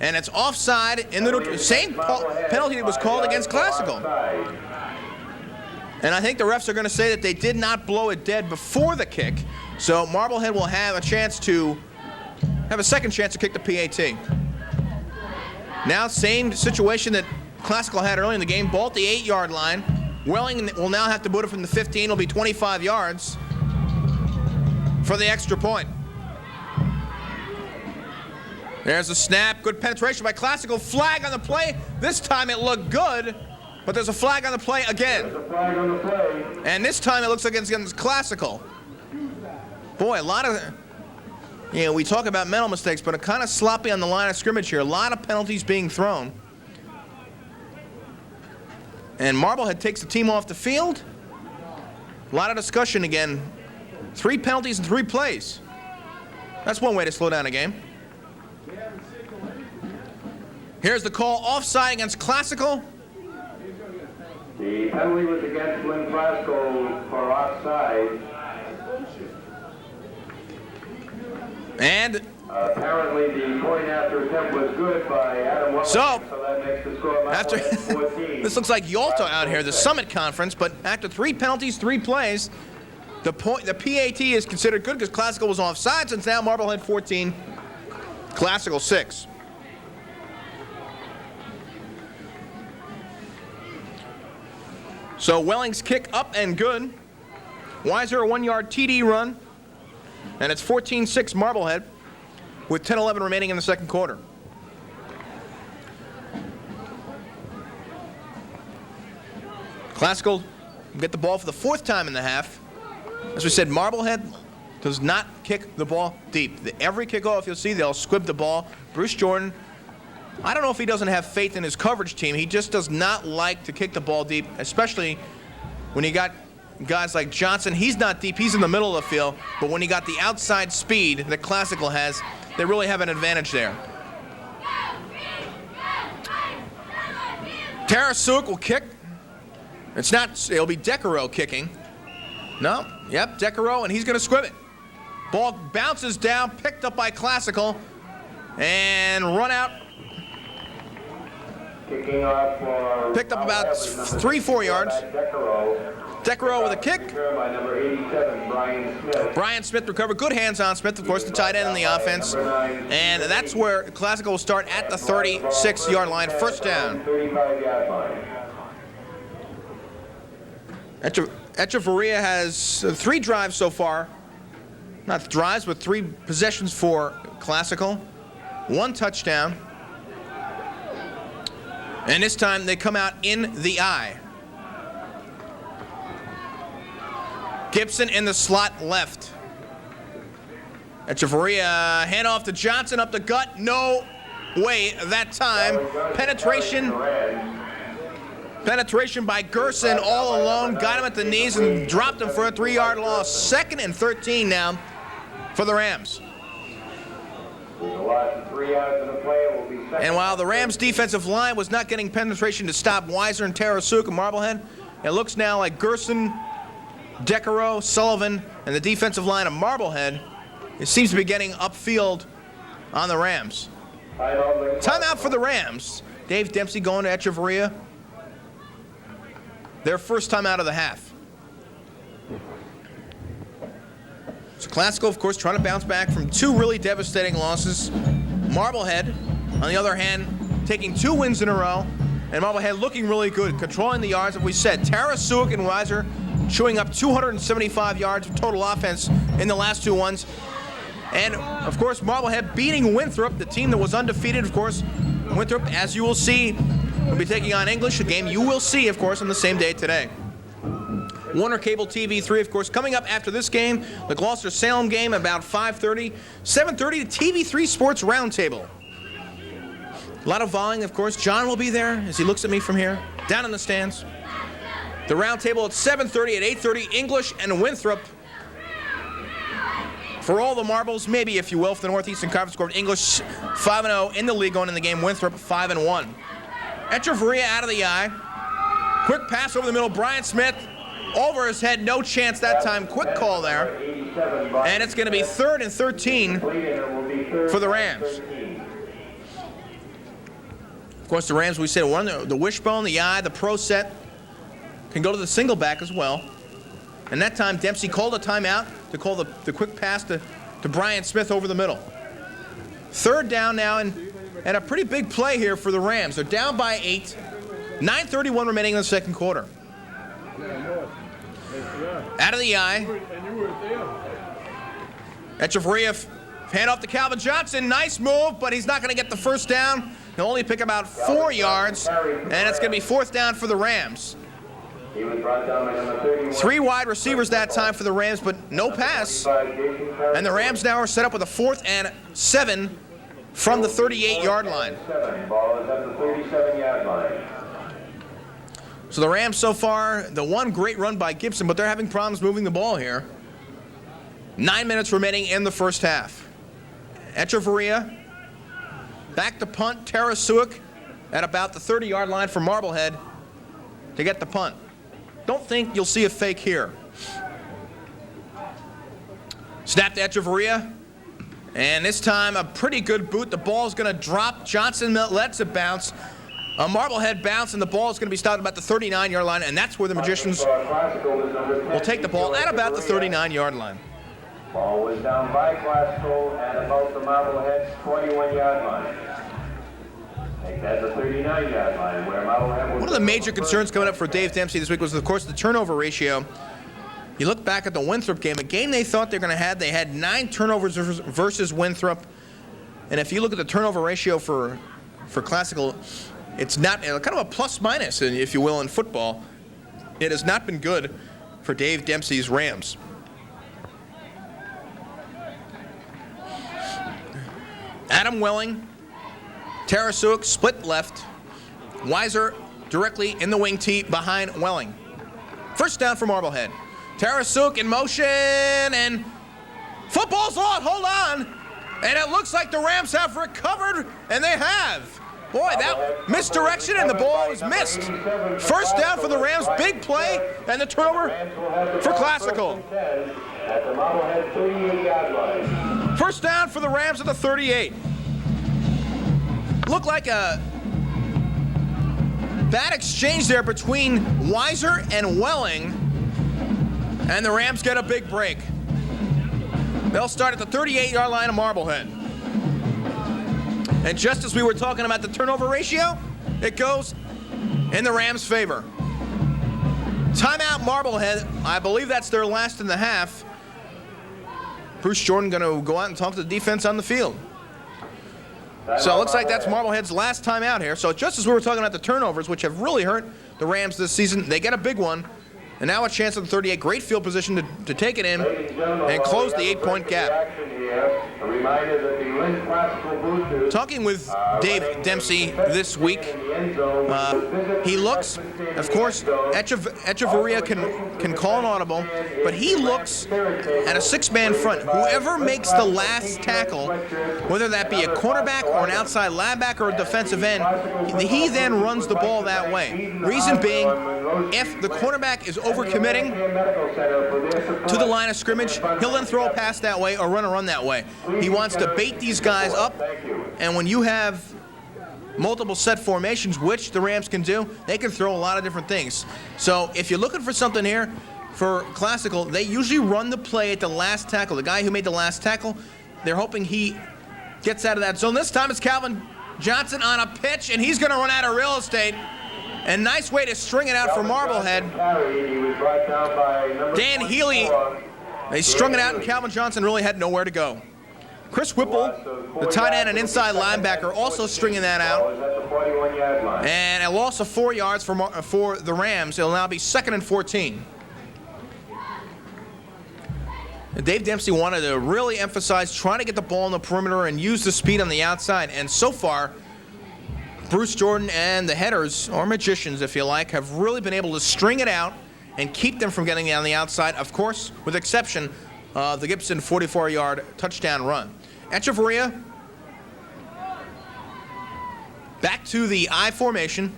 And it's offside in the same penalty that was called against Classical. And I think the refs are going to say that they did not blow it dead before the kick. So Marblehead will have a second chance to kick the PAT. Now, same situation that Classical had early in the game. Ball at the 8-yard line. Welling will now have to boot it from the 15. It'll be 25 yards for the extra point. There's a snap. Good penetration by Classical. Flag on the play. This time it looked good, but there's a flag on the play again. There's a flag on the play. And this time it looks like it's against Classical. Boy, a lot of, we talk about mental mistakes, but kind of sloppy on the line of scrimmage here. A lot of penalties being thrown. And Marblehead takes the team off the field. A lot of discussion again. 3 penalties in 3 plays. That's one way to slow down a game. Here's the call, offside against Classical. The penalty was against Lynn Classical for offside. And apparently the point after attempt was good by Adam Welling, so that makes the score after 14. this looks like Yalta out here, the Summit Conference, but after 3 penalties, 3 plays, the PAT is considered good because Classical was offside, since now Marblehead 14, Classical 6. So Welling's kick up and good. Weiser a 1-yard TD run. And it's 14-6 Marblehead with 10-11 remaining in the second quarter. Classical get the ball for the 4th time in the half. As we said, Marblehead does not kick the ball deep. Every kickoff you'll see, they'll squib the ball. Bruce Jordan, I don't know if he doesn't have faith in his coverage team. He just does not like to kick the ball deep, especially when you got guys like Johnson. He's not deep, he's in the middle of the field, but when you got the outside speed that Classical has, they really have an advantage there. Tarasuk will kick. It'll be Decaro kicking. No, yep, Decaro, and he's going to squib it. Ball bounces down, picked up by Classical, and run out. Kicking off for picked up about 3-4 yards. Decaro with a kick. By number 87, Brian Smith. Brian Smith recovered. Good hands on Smith, of course, the tight end in the offense. And that's where Classical will start at the 36-yard line. First down. 35-yard line. Echeverria has 3 drives so far. Not drives, but 3 possessions for Classical. 1 touchdown. And this time they come out in the eye. Gibson in the slot left. Echeverria handoff to Johnson up the gut. No way that time. Penetration by Gerson all alone. Got him at the knees and dropped him for a 3-yard loss. 2nd and 13 now for the Rams. And while the Rams' defensive line was not getting penetration to stop Weiser and Tarasuk and Marblehead, it looks now like Gerson, Decaro, Sullivan, and the defensive line of Marblehead, it seems to be getting upfield on the Rams. Timeout for the Rams. Dave Dempsey going to Echeverria. Their first time out of the half. So Classical, of course, trying to bounce back from 2 really devastating losses. Marblehead, on the other hand, taking 2 wins in a row. And Marblehead looking really good, controlling the yards. As we said, Tarasuk and Weiser chewing up 275 yards of total offense in the last 2 ones. And, of course, Marblehead beating Winthrop, the team that was undefeated, of course. Winthrop, as you will see, will be taking on English, a game you will see, of course, on the same day today. Warner Cable TV 3, of course, coming up after this game, the Gloucester-Salem game about 5:30. 7:30, the TV3 Sports Roundtable. A lot of volume, of course. John will be there as he looks at me from here, down in the stands. The round table at 7:30, at 8:30, English and Winthrop. For all the marbles, maybe if you will, for the Northeastern Conference scored English 5-0 in the league going in the game. Winthrop 5-1. Echeverria out of the eye. Quick pass over the middle. Brian Smith over his head. No chance that time. Quick call there. And it's going to be 3rd and 13 for the Rams. Of course, the Rams, we said, one, the wishbone, the eye, the pro set, can go to the single back as well. And that time, Dempsey called a timeout to call the quick pass to Brian Smith over the middle. 3rd down now, and a pretty big play here for the Rams. They're down by 8. 9:31 remaining in the second quarter. Out of the eye. Echeverria hand off to Calvin Johnson. Nice move, but he's not going to get the first down. He'll only pick about 4 yards, and it's going to be 4th down for the Rams. 3 wide receivers that time for the Rams, but no pass. And the Rams now are set up with a 4th and 7 from the 38-yard line. Ball is at the 37-yard line. So the Rams so far, the one great run by Gibson, but they're having problems moving the ball here. 9 minutes remaining in the first half. Echeverria back to punt. Tarasuik at about the 30-yard line for Marblehead to get the punt. Don't think you'll see a fake here. Snap to Echeverria. And this time a pretty good boot. The ball's going to drop. Johnson lets it bounce. A Marblehead bounce, and the ball is going to be stopped about the 39-yard line, and that's where the Magicians will take the ball at about the 39-yard line. Ball was down by Classical at about the Marblehead 21-yard line. Make that the 39-yard line where Marblehead was. One of the major concerns coming up for Dave Dempsey this week was, of course, the turnover ratio. You look back at the Winthrop game, a game they thought they were going to have. They had 9 turnovers versus Winthrop. And if you look at the turnover ratio for Classical, it's not kind of a plus-minus, if you will, in football. It has not been good for Dave Dempsey's Rams. Adam Welling, Tarasuik split left. Weiser directly in the wing tee behind Welling. First down for Marblehead. Tarasuik in motion, and football's on. Hold on. And it looks like the Rams have recovered, and they have. Boy, that misdirection, and the ball was missed. First down for the Rams, big play, and the turnover for Classical. At the Marblehead 38-yard line. First down for the Rams at the 38. Looked like a bad exchange there between Weiser and Welling, and the Rams get a big break. They'll start at the 38-yard line of Marblehead. And just as we were talking about the turnover ratio, it goes in the Rams' favor. Timeout Marblehead. I believe that's their last in the half. Bruce Jordan going to go out and talk to the defense on the field. So it looks like that's Marblehead's last time out here. So just as we were talking about the turnovers, which have really hurt the Rams this season, they get a big one. And now a chance at the 38. Great field position to take it in and close the 8-point gap. A reminder that the Lynn Classical boosters. Talking with Dave Dempsey this week, he looks, of course, Echeverria can call an audible, but he looks at a 6-man front. Whoever makes the last tackle, whether that be a cornerback or an outside linebacker or a defensive end, he then runs the ball that way. Reason being, if the cornerback is overcommitting to the line of scrimmage, he'll then throw a pass that way or run a run that way. He wants to bait these guys up, and when you have multiple set formations, which the Rams can do, they can throw a lot of different things. So if you're looking for something here for Classical, they usually run the play at the last tackle. The guy who made the last tackle, they're hoping he gets out of that zone. This time it's Calvin Johnson on a pitch, and he's going to run out of real estate. And nice way to string it out for Marblehead. Dan Healy, they strung it out, and Calvin Johnson really had nowhere to go. Chris Whipple, the tight end and inside linebacker, also stringing that out. And a loss of 4 yards for the Rams. It'll now be 2nd and 14. And Dave Dempsey wanted to really emphasize trying to get the ball on the perimeter and use the speed on the outside. And so far, Bruce Jordan and the headers, or magicians if you like, have really been able to string it out and keep them from getting on the outside, of course, with the exception of the Gibson 44-yard touchdown run. Echeverria back to the I formation.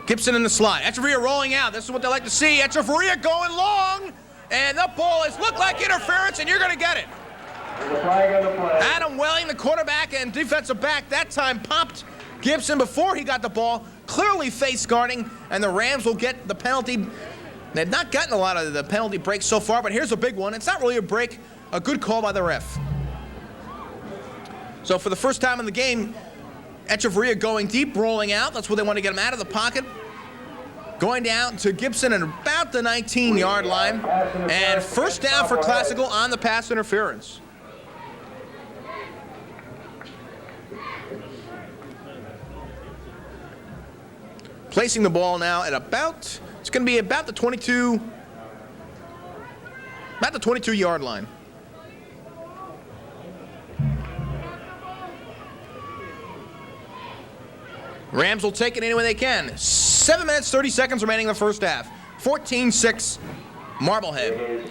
Gibson in the slot. Echeverria rolling out. This is what they like to see. Echeverria going long, and the ball has looked like interference, and you're going to get it. Adam Welling, the quarterback and defensive back, that time popped Gibson before he got the ball, clearly face guarding, and the Rams will get the penalty. They've not gotten a lot of the penalty breaks so far, but here's a big one. It's not really a break, a good call by the ref. So for the first time in the game, Echeverria going deep, rolling out. That's where they want to get him out of the pocket. Going down to Gibson at about the 19-yard line. And first down for Classical on the pass interference. Placing the ball now at about, it's going to be about the 22-yard line. Rams will take it any way they can. 7 minutes, 30 seconds remaining in the first half. 14-6, Marblehead.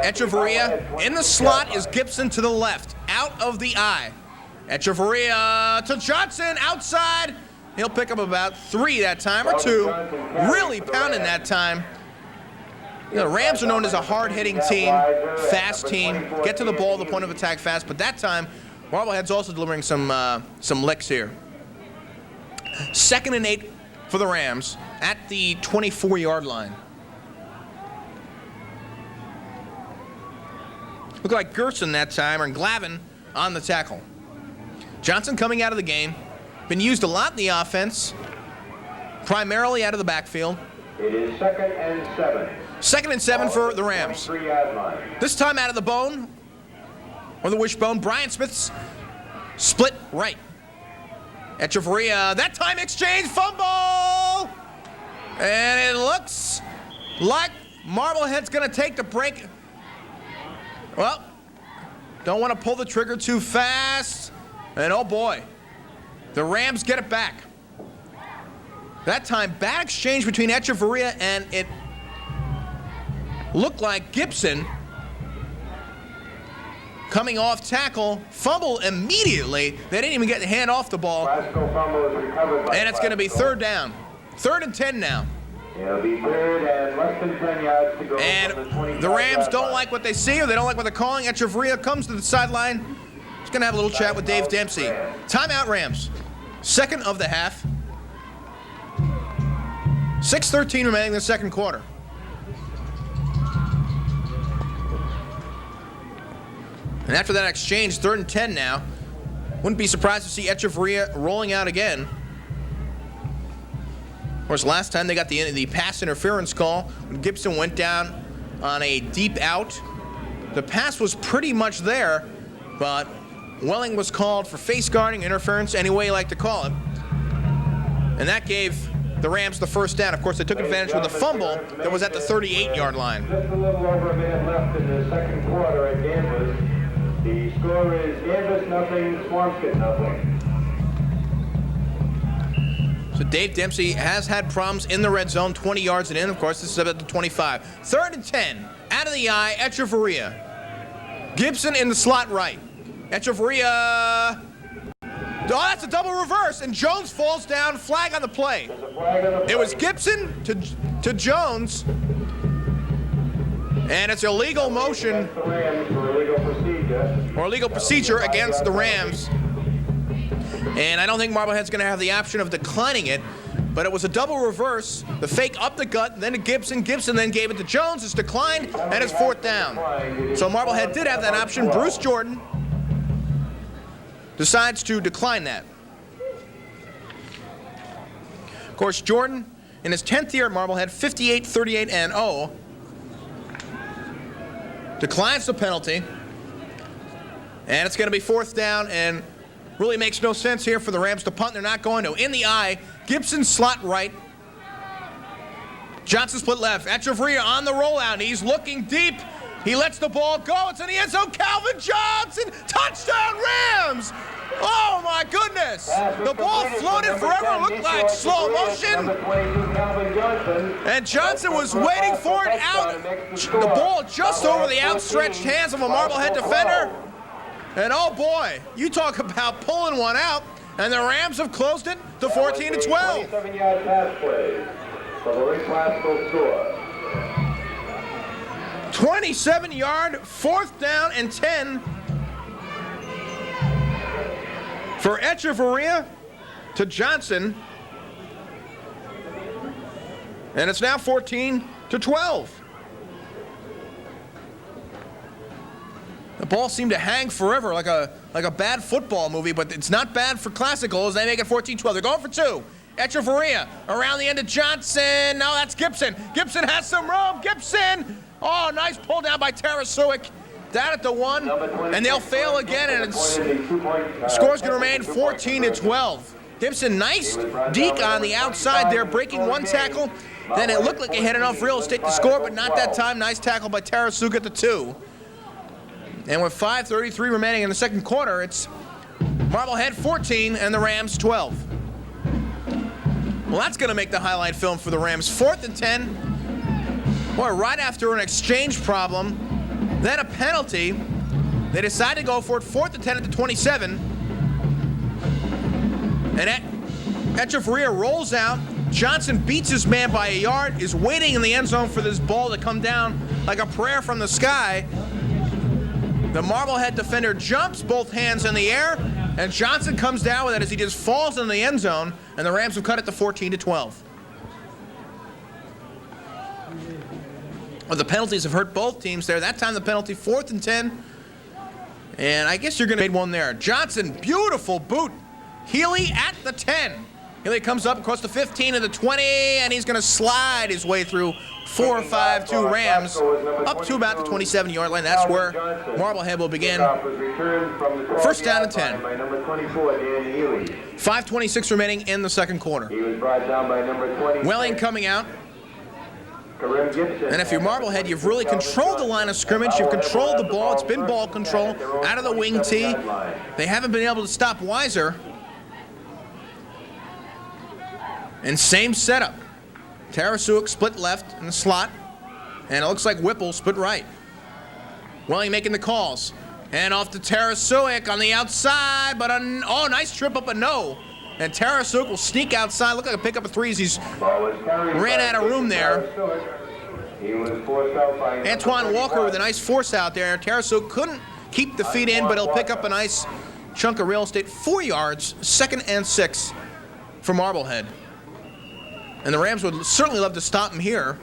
Echeverria in the slot is Gibson to the left, out of the eye. Echeverria to Johnson, outside. He'll pick up about 3 that time, or 2. Really pounding that time. You know, the Rams are known as a hard-hitting team, fast team, get to the ball, the point of attack fast, but that time, Marblehead's also delivering some licks here. 2nd and 8 for the Rams at the 24-yard line. Looked like Gerson that time, or Glavin on the tackle. Johnson coming out of the game. Been used a lot in the offense, primarily out of the backfield. It is 2nd and 7. 2nd and 7 for the Rams. This time out of the bone, or the wishbone, Brian Smith's split right. Echeverria, that time exchange, fumble! And it looks like Marblehead's going to take the break. Well, don't want to pull the trigger too fast. And oh boy, the Rams get it back. That time, bad exchange between Echeverria, and it looked like Gibson coming off tackle, fumble immediately. They didn't even get the hand off the ball. And it's going to be 3rd down. 3rd and 10 now. It'll be 3rd and less than 10 yards to go. And the Rams don't like what they see, or they don't like what they're calling. Echeverria comes to the sideline. He's going to have a little chat with Dave Dempsey. Timeout, Rams. 2nd of the half. 6:13 remaining in the second quarter. And after that exchange, 3rd and 10 now. Wouldn't be surprised to see Echeverria rolling out again. Of course, last time they got the pass interference call when Gibson went down on a deep out. The pass was pretty much there, but Welling was called for face guarding, interference, any way you like to call it. And that gave the Rams the first down. Of course, they took advantage with a fumble that was at the 38-yard line. Just a little over a minute left in the second quarter at Danvers. The score is Danvers nothing, Swampscott nothing. So Dave Dempsey has had problems in the red zone, 20 yards and in. Of course, this is at the 25. 3rd and 10, out of the eye, Echeverria. Gibson in the slot right. Echeverria. Oh, that's a double reverse, and Jones falls down. Flag on the play. It was Gibson to Jones, and it's illegal motion or illegal procedure against the Rams. And I don't think Marblehead's going to have the option of declining it, but it was a double reverse. The fake up the gut, then to Gibson. Gibson then gave it to Jones. It's declined, and it's 4th down. So Marblehead did have that option. Bruce Jordan decides to decline that. Of course, Jordan, in his 10th year at Marblehead, 58, 38, and 0, declines the penalty. And it's going to be 4th down, and really makes no sense here for the Rams to punt. They're not going to. In the eye, Gibson slot right. Johnson split left. Echeverria on the rollout, and he's looking deep. He lets the ball go. It's in the end zone. Calvin Johnson. Touchdown, Rams. Oh, my goodness. The ball floated forever. Looked like slow motion. And Johnson was waiting for it out. The ball just over the outstretched hands of a Marblehead defender. And oh, boy, you talk about pulling one out. And the Rams have closed it to 14-12. 27-yard pass play. So the Rick Glasgow score. 27-yard, 4th down and 10 for Echeverria to Johnson. And it's now 14-12. The ball seemed to hang forever like a bad football movie, but it's not bad for Classical as they make it 14-12. They're going for two. Echeverria around the end of Johnson. No, that's Gibson. Gibson has some room. Gibson. Oh, nice pull down by Tarasuik. Down at the 1, and they'll fail again, and it's score's going to remain 14-12. Gibson, nice deke on the outside there, breaking one tackle. Then it looked like he had enough real estate to score, but not that time. Nice tackle by Tarasuik at the 2. And with 5:33 remaining in the second quarter, it's Marblehead 14 and the Rams 12. Well, that's going to make the highlight film for the Rams. 4th and 10. Boy, right after an exchange problem, then a penalty, they decide to go for it. 4th and 10 at the 27. And Echeverria rolls out. Johnson beats his man by a yard, is waiting in the end zone for this ball to come down like a prayer from the sky. The Marblehead defender jumps, both hands in the air, and Johnson comes down with it as he just falls in the end zone, and the Rams have cut it to 14-12. Well, the penalties have hurt both teams there. That time the penalty, 4th and 10. And I guess you're going to make one there. Johnson, beautiful boot. Healy at the 10. Healy comes up across the 15 and the 20, and he's going to slide his way through 4-5-2 Rams up to about the 27-yard line. That's where Marblehead will begin. 1st down and 10. 5:26 remaining in the second quarter. Welling coming out. And if you're Marblehead, you've really controlled the line of scrimmage. You've controlled the ball. It's been ball control out of the wing tee. They haven't been able to stop Weiser. And same setup. Tarasuik split left in the slot. And it looks like Whipple split right. Welling making the calls. And off to Tarasuik on the outside. But oh, nice trip up a no. And Tarasuik will sneak outside. Look like a pickup of threes. He's ran out of room there. Antoine Walker with a nice force out there. Tarasuik couldn't keep the feet in, but he'll pick up a nice chunk of real estate. 4 yards, 2nd and 6 for Marblehead. And the Rams would certainly love to stop him here,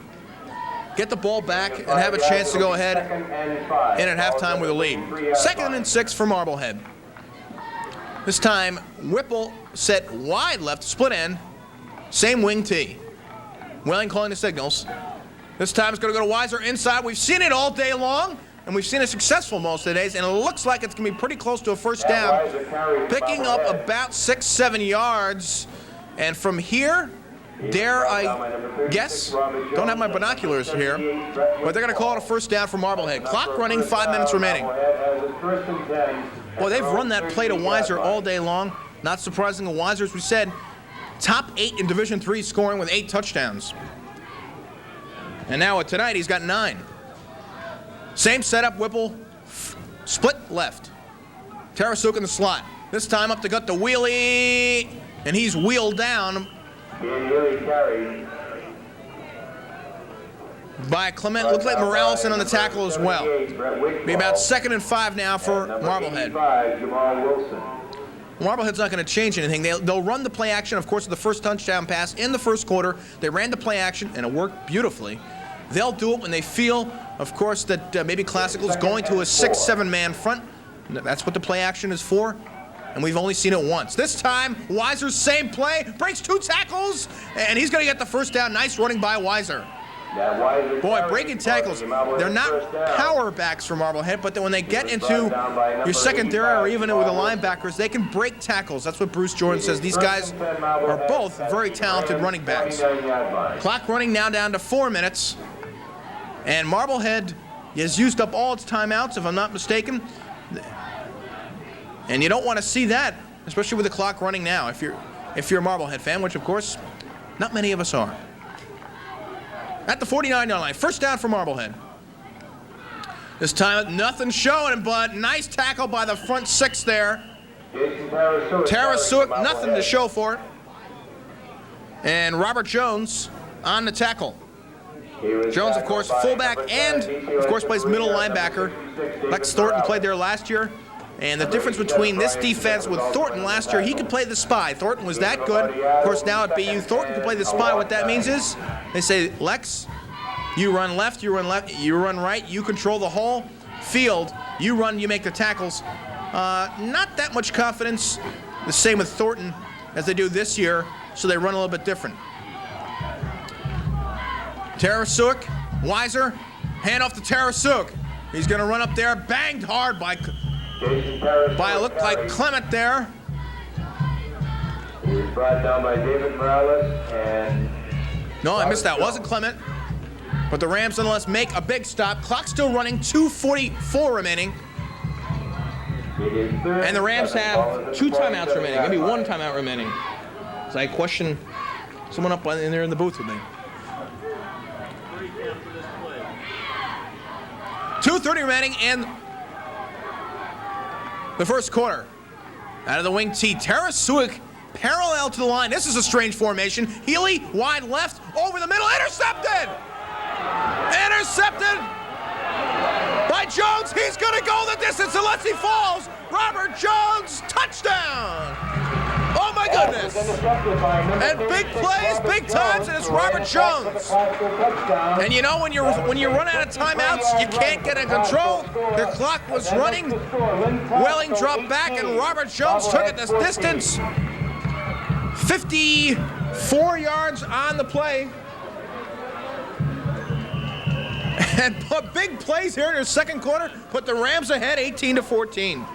get the ball back, and have a chance to go ahead in at halftime with a lead. 2nd and 6 for Marblehead. This time, Whipple set wide left, split end, same wing tee. Welling calling the signals. This time it's going to go to Weiser inside. We've seen it all day long, and we've seen it successful most of the days, and it looks like it's going to be pretty close to a 1st down. Picking up about 6-7 yards. And from here, dare I guess, don't have my binoculars here, but they're going to call it a 1st down for Marblehead. Clock running, 5 minutes remaining. Well, they've run that play to Weiser all day long. Not surprising, Weiser, as we said, top 8 in Division III scoring with 8 touchdowns. And now tonight he's got 9. Same setup, Whipple, split left. Tarasuik in the slot. This time up to gut the wheelie, and he's wheeled down by Clement. Looks like Moralison on the tackle as well. Be about 2nd and 5 now for Marblehead. Marblehead's not going to change anything. They'll run the play action, of course, the first touchdown pass in the first quarter. They ran the play action, and it worked beautifully. They'll do it when they feel, of course, that maybe Classical's going to a 6-7 man front. That's what the play action is for. And we've only seen it once. This time, Weiser's same play, breaks 2 tackles, and he's going to get the 1st down. Nice running by Weiser. Boy, breaking tackles, they're not power backs for Marblehead, but then when they get into your secondary or even with the linebackers, they can break tackles. That's what Bruce Jordan says. These guys are both very talented running backs. Clock running now down to 4 minutes. And Marblehead, has used up all its timeouts, if I'm not mistaken. And you don't want to see that, especially with the clock running now, if you're a Marblehead fan, which of course, not many of us are. At the 49-yard line, first down for Marblehead. This time, nothing showing, but nice tackle by the front six there. Tarasuk, nothing to show for it. And Robert Jones on the tackle. Jones, of course, fullback and, of course, plays middle linebacker. Lex Thornton played there last year. And the difference between this defense with Thornton last year, he could play the spy. Thornton was that good. Of course, now at BU, Thornton can play the spy. What that means is they say, Lex, you run left, you run right, you control the whole field. You run, you make the tackles. Not that much confidence. The same with Thornton as they do this year, so they run a little bit different. Tarasuk, Weiser, hand off to Tarasuk. He's going to run up there, banged hard by a look like Clement there. He was brought down by David Morales and... No, I missed that. Wasn't Clement. But the Rams nonetheless make a big stop. Clock still running, 2:44 remaining. And the Rams have 2 timeouts remaining, maybe 1 timeout remaining. So I question someone up in there in the booth with me. 2:30 remaining in the first quarter. Out of the wing tee, Tarasuk parallel to the line. This is a strange formation. Healy, wide left, over the middle, intercepted! Intercepted by Jones. He's going to go the distance unless he falls. Robert Jones, touchdown! Oh my goodness! And big plays, big times, and it's Robert Jones. And you know when you run out of timeouts, you can't get in control. The clock was running. Welling dropped back, and Robert Jones took it this distance. 54 yards on the play. And big plays here in the second quarter put the Rams ahead 18-14.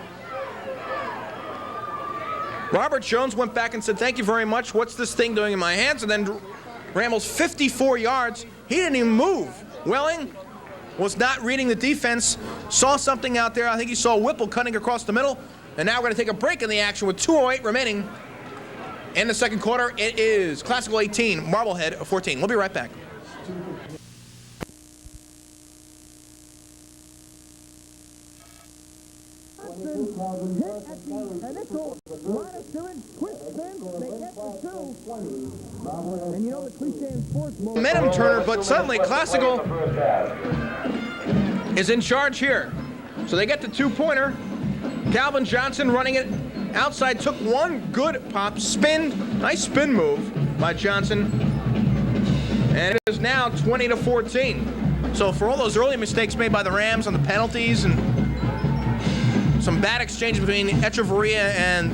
Robert Jones went back and said, thank you very much. What's this thing doing in my hands? And then rambles 54 yards. He didn't even move. Welling was not reading the defense, saw something out there. I think he saw Whipple cutting across the middle. And now we're going to take a break in the action with 2:08 remaining in the second quarter. It is Classical 18, Marblehead 14. We'll be right back. Hit at the initial line of scrimmage, quick spin, they get the 2. And you know the cliche in sports... Momentum turner, but suddenly Classical is in charge here. So they get the 2-pointer. Calvin Johnson running it outside, took one good pop, spin, nice spin move by Johnson. And it is now 20-14. So for all those early mistakes made by the Rams on the penalties and some bad exchanges between Echeverria and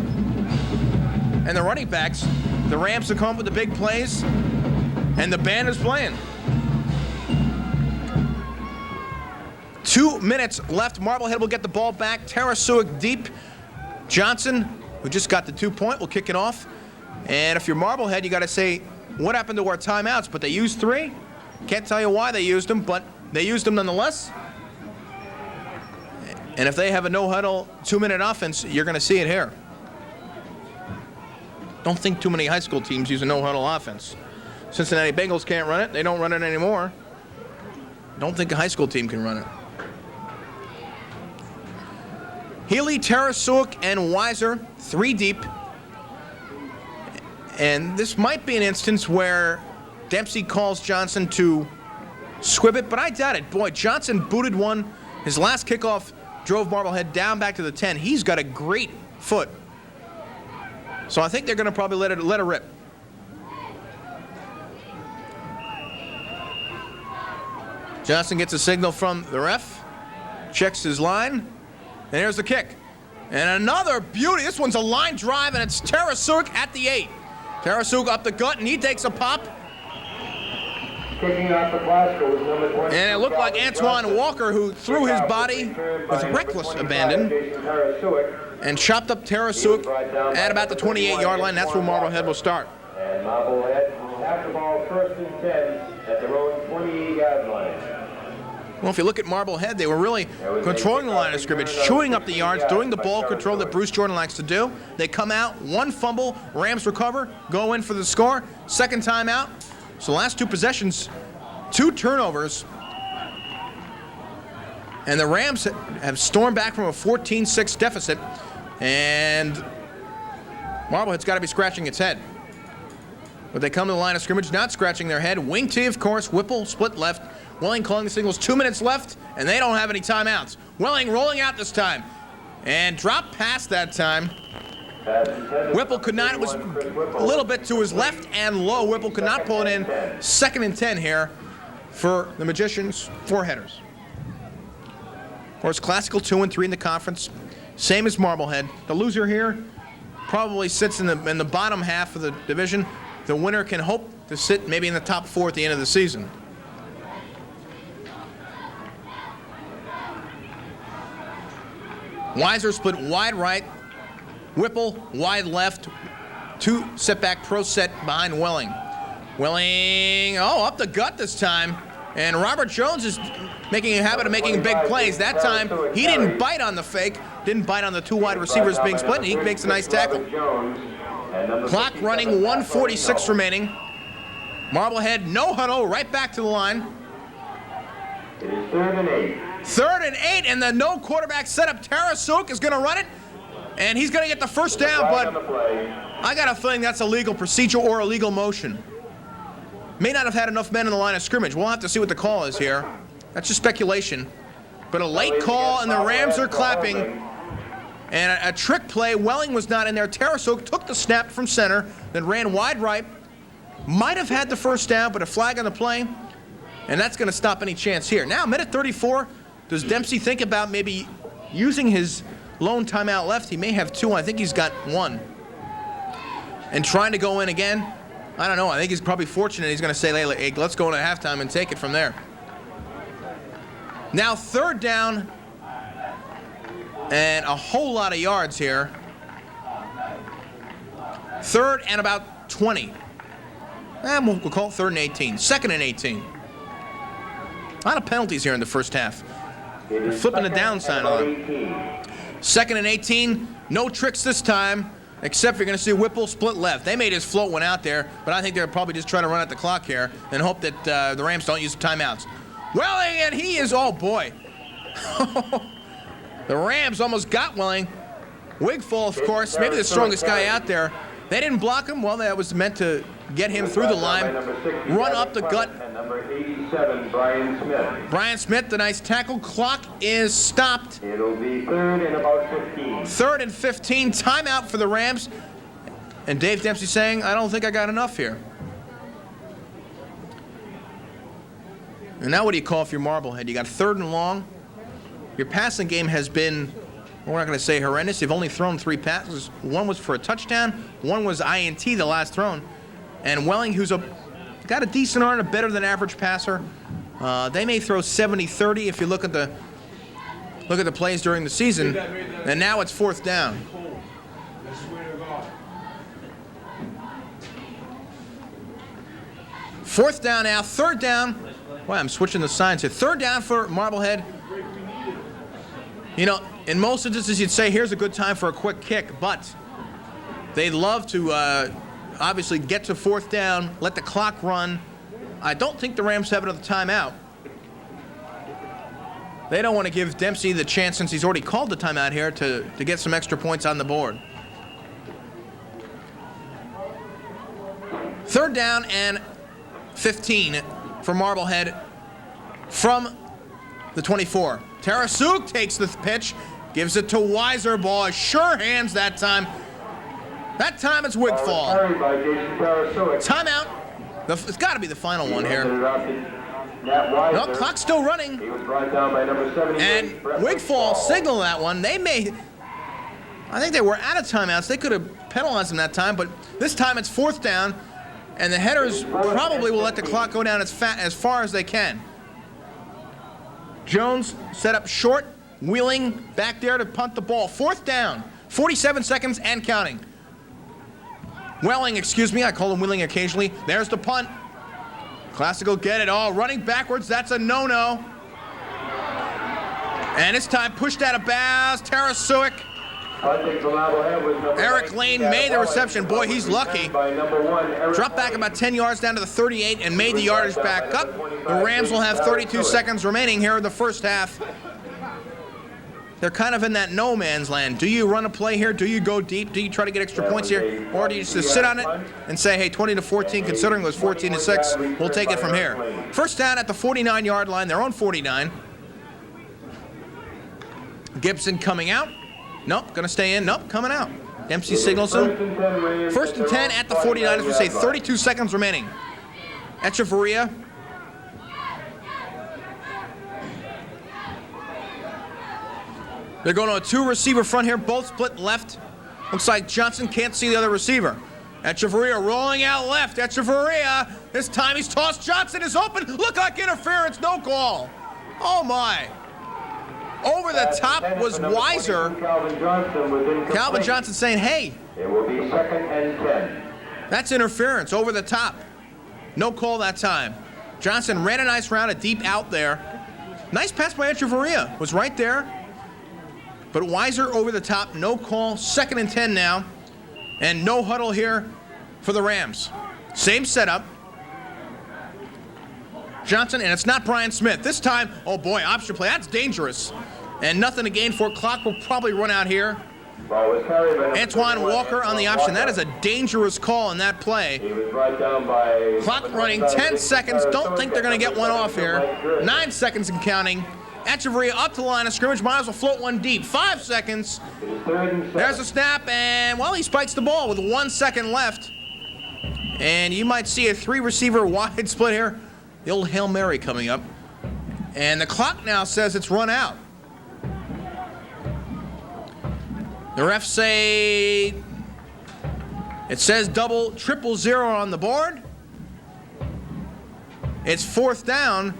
the running backs, the Rams have come up with the big plays, and the band is playing. 2 minutes left. Marblehead will get the ball back. Tarasuk deep. Johnson, who just got the 2-point, will kick it off. And if you're Marblehead, you got to say, what happened to our timeouts? But they used 3. Can't tell you why they used them, but they used them nonetheless. And if they have a no-huddle 2-minute offense, you're going to see it here. Don't think too many high school teams use a no-huddle offense. Cincinnati Bengals can't run it. They don't run it anymore. Don't think a high school team can run it. Healy, Tarasuk, and Weiser, 3 deep. And this might be an instance where Dempsey calls Johnson to squib it, but I doubt it. Boy, Johnson booted one. His last kickoff drove Marblehead down back to the 10. He's got a great foot. So I think they're going to probably let it rip. Johnson gets a signal from the ref, checks his line, and here's the kick. And another beauty. This one's a line drive, and it's Tarasuk at the 8. Tarasuk up the gut, and he takes a pop. Kicking off the Glasgow was number 20. And it looked like Antoine Walker, who threw his body with reckless abandon and chopped up Tarasuk at about the 28-yard line. That's where Marblehead will start. And Marblehead have the ball 1st and 10 at their own 28-yard line. Well, if you look at Marblehead, they were really controlling the line of scrimmage, chewing up the yards, doing the ball control that Bruce Jordan likes to do. They come out, one fumble, Rams recover, go in for the score, second time out. So the last two possessions, 2 turnovers. And the Rams have stormed back from a 14-6 deficit, and Marblehead's got to be scratching its head. But they come to the line of scrimmage, not scratching their head. Wing T, of course, Whipple, split left. Welling calling the signals, 2 minutes left, and they don't have any timeouts. Welling rolling out this time, and drop past that time. Whipple could not, it was a little bit to his left and low. Whipple could not pull it in. 2nd and 10 here for the Magicians, 4 headers. Of course, classical 2 and 3 in the conference, same as Marblehead. The loser here probably sits in the bottom half of the division. The winner can hope to sit maybe in the top 4 at the end of the season. Weiser split wide right, Whipple wide left, 2 setback pro set behind Welling. Welling, up the gut this time, and Robert Jones is making a habit of making big plays. That time, he didn't bite on the fake, didn't bite on the 2 wide receivers being split, and he makes a nice tackle. Clock running, 1:46 remaining. Marblehead, no huddle, right back to the line. It is 3rd and 8. 3rd and 8, and the no quarterback setup. Tarasuk is going to run it, and he's going to get the first down, but I got a feeling that's a legal procedure or a legal motion. May not have had enough men in the line of scrimmage. We'll have to see what the call is here. That's just speculation. But a late call, and the Rams are clapping. And a trick play. Welling was not in there. Tarasuk took the snap from center, then ran wide right. Might have had the first down, but a flag on the play. And that's going to stop any chance here. Now, minute 34. Does Dempsey think about maybe using his lone timeout left? He may have 2. I think he's got 1. And trying to go in again? I don't know. I think he's probably fortunate. He's going to say, hey, let's go into halftime and take it from there. Now 3rd down and a whole lot of yards here. 3rd and about 20. We'll call it 3rd and 18. 2nd and 18. A lot of penalties here in the first half. They're flipping the down sign on. 2nd and 18. No tricks this time, except you're going to see Whipple split left. They made his float one out there, but I think they're probably just trying to run out the clock here and hope that the Rams don't use timeouts. Welling, and he is, oh boy. The Rams almost got Welling. Wigfall, of course, maybe the strongest guy out there. They didn't block him. Well, that was meant to get him through the line. Run up the gut. And number 87, Brian Smith. Brian Smith, the nice tackle. Clock is stopped. It'll be 3rd and about 15. 3rd and 15. Timeout for the Rams. And Dave Dempsey saying, I don't think I got enough here. And now what do you call if you're Marblehead? You got 3rd and long. Your passing game has been, we're not going to say horrendous. You've only thrown 3 passes. 1 was for a touchdown. 1 was INT, the last thrown. And Welling, who's got a decent arm, a better than average passer. They may throw 70-30 if you look at the plays during the season. And now it's 4th down. Fourth down now, 3rd down. Well, I'm switching the signs here. 3rd down for Marblehead. You know, in most instances, you'd say here's a good time for a quick kick, but they'd love to obviously get to 4th down, let the clock run. I don't think the Rams have another timeout. They don't want to give Dempsey the chance, since he's already called the timeout here, to get some extra points on the board. 3rd down and 15 for Marblehead from the 24. Tarasuk takes the pitch, gives it to Weiser. Ball, sure hands that time. That time it's Wigfall. Timeout. It's got to be the final one here. No, clock's still running. And Wigfall signaled that one. I think they were out of timeouts. They could have penalized them that time, but this time it's 4th down, and the headers probably will let the clock go down as far as they can. Jones set up short, Wheeling back there to punt the ball. 4th down, 47 seconds and counting. Welling, excuse me, I call him Wheeling occasionally. There's the punt. Classical get it all. Running backwards, that's a no-no. And this time pushed out of bounds. Tarasuic. Eric Lane made the reception. Boy, he's lucky. Dropped back about 10 yards down to the 38 and made the yardage back up. The Rams will have 32 seconds remaining here in the first half. They're kind of in that no man's land. Do you run a play here? Do you go deep? Do you try to get extra points here? Or do you just sit on it and say, hey, 20-14, considering it was 14-6, we'll take it from here. First down at the 49-yard line, their own 49. Gibson coming out. Nope, gonna stay in. Nope, coming out. Dempsey signals him. First and 10 at the 49, as we say, 32 seconds remaining. Echeverria. They're going to a two-receiver front here, both split left. Looks like Johnson can't see the other receiver. Echeverria rolling out left. Echeverria, this time he's tossed. Johnson is open. Look like interference, no call. Oh my. Over the top was Weiser. Calvin Johnson saying, hey. It will be 2nd and 10. That's interference, over the top. No call that time. Johnson ran a nice route, a deep out there. Nice pass by Echeverria, was right there. But Weiser over the top, no call, 2nd and 10 now. And no huddle here for the Rams. Same setup. Johnson, and it's not Brian Smith. This time, oh boy, option play, that's dangerous. And nothing to gain for it. Clock will probably run out here. Antoine Walker on the option. That is a dangerous call in that play. Clock running 10 seconds. Don't think they're going to get one off here. 9 seconds and counting. Echeverria up to the line of scrimmage. Might as well float one deep. 5 seconds. There's a snap, and, well, he spikes the ball with 1 second left. And you might see a 3-receiver wide split here. The old Hail Mary coming up. And the clock now says it's run out. The refs say it says double, 000 on the board. It's 4th down.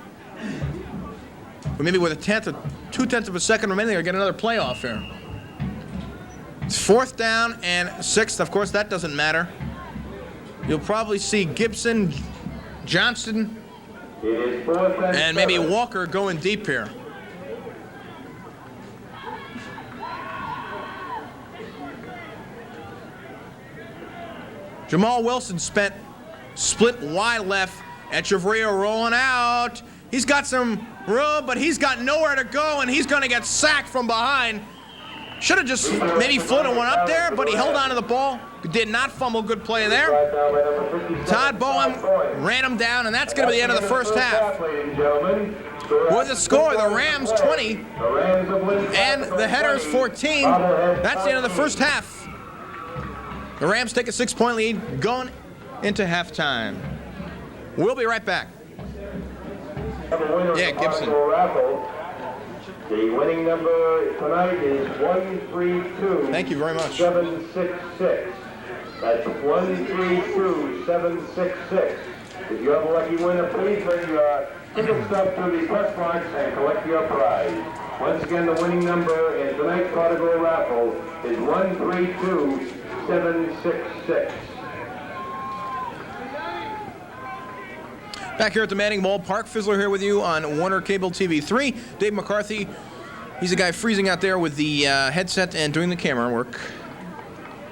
But maybe with a 2/10 of a second remaining, they'll get another playoff here. It's 4th down and 6th. Of course, that doesn't matter. You'll probably see Gibson, Johnson, and maybe Walker going deep here. Jamal Wilson split wide left. Echeverria rolling out. He's got some room, but he's got nowhere to go, and he's going to get sacked from behind. Should have just maybe floated one up there, but he held on to the ball. Did not fumble. Good play there. Todd Bowen ran him down, and that's going to be the end of the first half. With the score, the Rams 20 and the Headers 14. That's the end of the first half. The Rams take a 6-point lead going into halftime. We'll be right back. Yeah, Gibson. The winning number tonight is 132. Thank you very much. 766. That's 132-766. If you have a lucky winner, please bring your ticket stub to the press box and collect your prize. Once again, the winning number in tonight's Prodigal Raffle is 132-766. Back here at the Manning Ballpark, Fizzler here with you on Warner Cable TV 3. Dave McCarthy, he's a guy freezing out there with the headset and doing the camera work.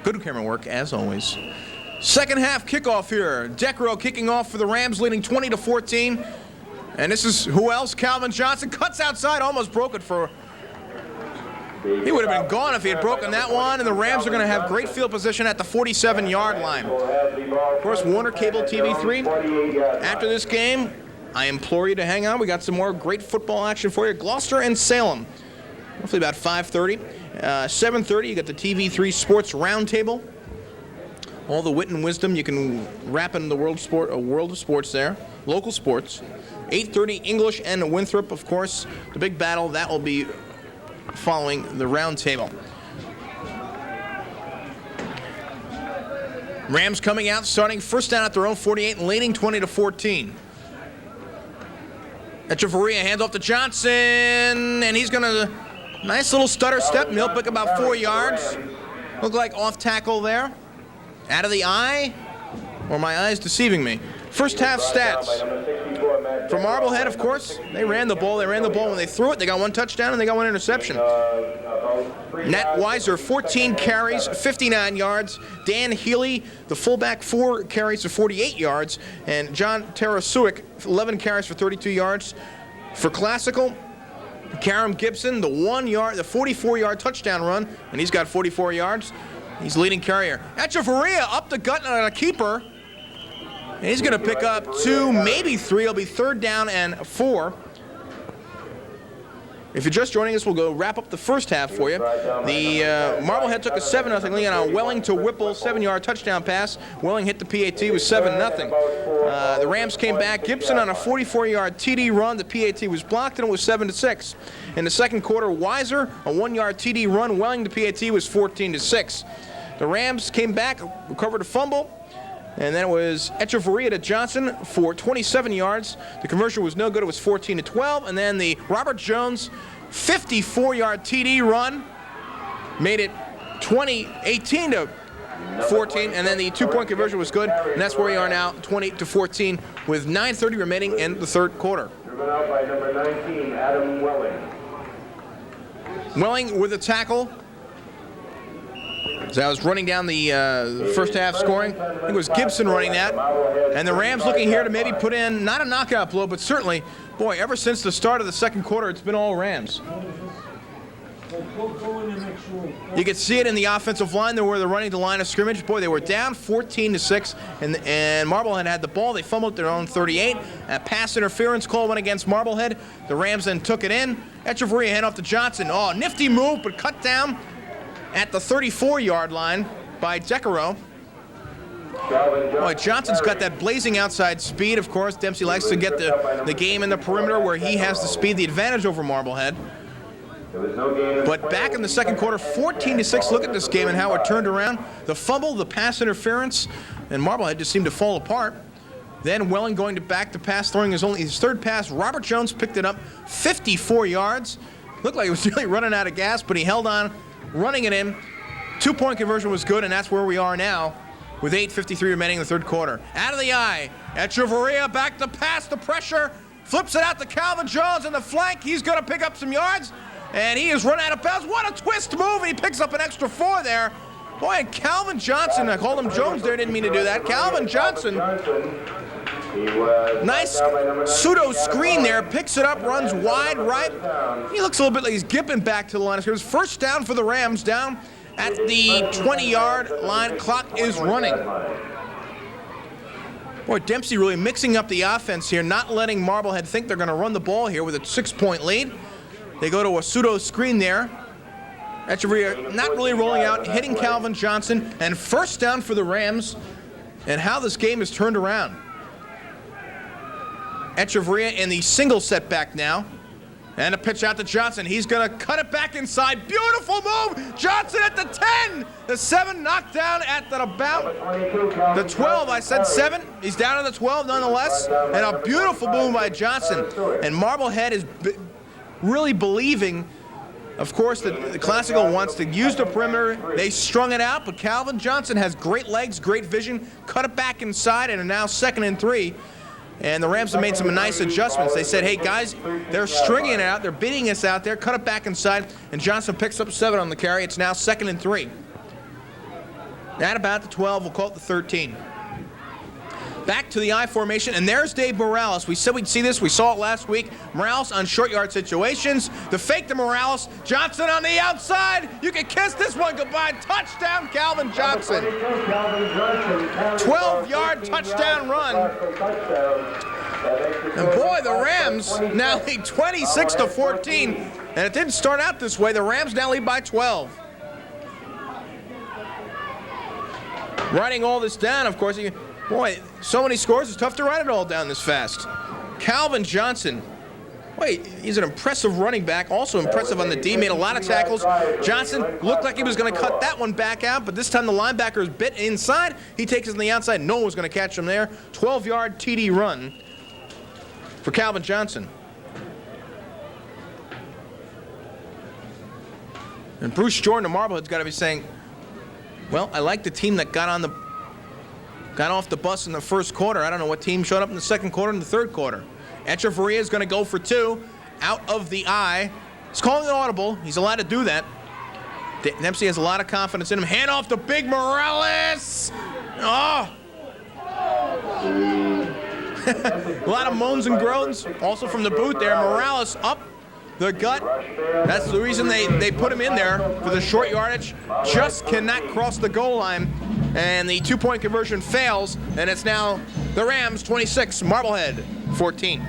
Good camera work, as always. Second half kickoff here. Decro kicking off for the Rams, leading 20-14. And this is who else? Calvin Johnson cuts outside, almost broke it for... He would have been gone if he had broken that one, and the Rams are going to have great field position at the 47-yard line. Of course, Warner Cable TV 3. After this game, I implore you to hang on. We got some more great football action for you. Gloucester and Salem, roughly about 5:30. 7:30, you got the TV3 Sports Roundtable. All the wit and wisdom you can wrap in the world of sports there. Local sports. 8:30, English and Winthrop, of course. The big battle, that will be following the roundtable. Rams coming out, starting first down at their own 48 and leading 20-14. Echeverria hands off to Johnson, and he's going to nice little stutter step, and he'll pick about 4 yards. Look like off tackle there. Out of the eye, or my eye's deceiving me. First half stats. For Marblehead, of course, they ran the ball. They ran the ball when they threw it. They got 1 touchdown and they got 1 interception. Nat Weiser, 14 carries, 59 yards. Dan Healy, the fullback, 4 carries for 48 yards. And John Tarasuic, 11 carries for 32 yards. For Classical, Karam Gibson, the 44-yard touchdown run, and he's got 44 yards. He's leading carrier. Echeverria up the gut on a keeper. And he's going to pick up 2, maybe 3. It'll be 3rd down and 4. If you're just joining us, we'll go wrap up the first half for you. The Marblehead took a 7-0 lead on a Welling to Whipple 7-yard touchdown pass. Welling hit the PAT with 7-0. The Rams came back. Gibson on a 44-yard TD run. The PAT was blocked, and it was 7-6. In the second quarter, Weiser, a 1-yard TD run. Welling to PAT was 14-6. The Rams came back, recovered a fumble. And then it was Echeverria to Johnson for 27 yards. The conversion was no good. It was 14-12. And then the Robert Jones 54-yard TD run made it 18-14. And then the 2-point conversion was good. And that's where we are now, 20-14, with 9:30 remaining in the third quarter. Driven out by number 19, Adam Welling. Welling with a tackle. As I was running down the first half scoring, I think it was Gibson running that. And the Rams looking here to maybe put in, not a knockout blow, but certainly, boy, ever since the start of the second quarter, it's been all Rams. You could see it in the offensive line there where they're running the line of scrimmage. Boy, they were down 14-6, and Marblehead had the ball. They fumbled at their own 38. A pass interference call went against Marblehead. The Rams then took it in. Echeverria hand off to Johnson. Oh, nifty move, but cut down at the 34-yard line by Decaro. Boy, Johnson's got that blazing outside speed, of course. Dempsey likes to get the game in the perimeter where he has the speed, the advantage over Marblehead. But back in the second quarter, 14-6. Look at this game and how it turned around. The fumble, the pass interference, and Marblehead just seemed to fall apart. Then Welling going back to pass, throwing his third pass. Robert Jones picked it up 54 yards. Looked like he was really running out of gas, but he held on, running it in. 2-point conversion was good, and that's where we are now with 8:53 remaining in the third quarter. Out of the eye, Echeverria back to pass, the pressure, flips it out to Calvin Jones in the flank. He's going to pick up some yards, and he has run out of bounds. What a twist move, and he picks up an extra 4 there. Boy, and Calvin Johnson, I called him Jones there, didn't mean to do that. Calvin Johnson, nice pseudo screen there, picks it up, runs wide right. He looks a little bit like he's gipping back to the line of scrimmage. First down for the Rams, down at the 20-yard line. Clock is running. Boy, Dempsey really mixing up the offense here, not letting Marblehead think they're going to run the ball here with a 6-point lead. They go to a pseudo screen there. Echeverria not really rolling out, hitting Calvin Johnson, and first down for the Rams, and how this game has turned around. Echeverria in the single setback now. And a pitch out to Johnson. He's going to cut it back inside. Beautiful move. Johnson at the 10. The 7 knocked down at about the 12. I said 7. He's down to the 12 nonetheless. And a beautiful move by Johnson. And Marblehead is really believing, of course, that the Classical wants to use the perimeter. They strung it out, but Calvin Johnson has great legs, great vision. Cut it back inside and are now 2nd and 3. And the Rams have made some nice adjustments. They said, hey, guys, they're stringing it out. They're beating us out there. Cut it back inside. And Johnson picks up 7 on the carry. It's now 2nd and 3. At about the 12, we'll call it the 13. Back to the I formation, and there's Dave Morales. We said we'd see this. We saw it last week. Morales on short yard situations. The fake to Morales. Johnson on the outside. You can kiss this one goodbye. Touchdown, Calvin Johnson. 12-yard touchdown run. And boy, the Rams now lead 26-14. And it didn't start out this way. The Rams now lead by 12. Writing all this down, of course. Boy, so many scores, it's tough to write it all down this fast. Calvin Johnson, wait, he's an impressive running back, also impressive on the D, made a lot of tackles. Johnson looked like he was going to cut that one back out, but this time the linebacker is bit inside. He takes it on the outside. No one was going to catch him there. 12-yard TD run for Calvin Johnson. And Bruce Jordan of Marblehead's got to be saying, well, I like the team that got off the bus in the first quarter. I don't know what team showed up in the second quarter and the third quarter. Echeverria is going to go for 2 out of the eye. He's calling an audible. He's allowed to do that. Dempsey has a lot of confidence in him. Hand off to Big Morales. Oh. A lot of moans and groans. Also from the boot there. Morales up the gut. That's the reason they put him in there for the short yardage. Just cannot cross the goal line. And the 2-point conversion fails. And it's now the Rams 26, Marblehead 14.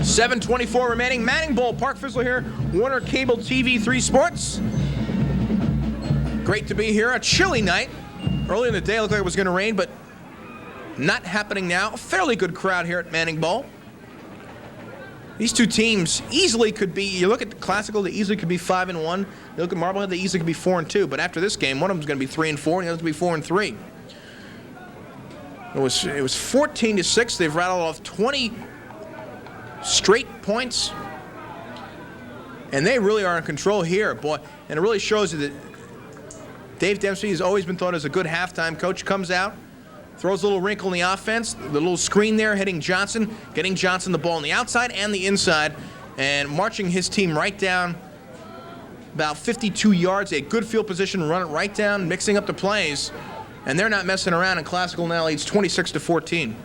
.7:24 remaining. Manning Bowl, Park Fizzler here. Warner Cable TV 3 Sports. Great to be here. A chilly night. Early in the day, it looked like it was going to rain, but not happening now. A fairly good crowd here at Manning Bowl. These two teams easily could be, you look at the Classical, they easily could be 5-1. You look at Marblehead, they easily could be 4-2. But after this game, one of them is going to be 3-4, and the other is going to be 4-3. It was 14-6. They've rattled off 20 straight points, and they really are in control here, boy. And it really shows you that Dave Dempsey has always been thought as a good halftime coach. Comes out, throws a little wrinkle in the offense, the little screen there hitting Johnson, getting Johnson the ball on the outside and the inside, and marching his team right down about 52 yards. A good field position, run it right down, mixing up the plays, and they're not messing around, and Classical now leads 26-14.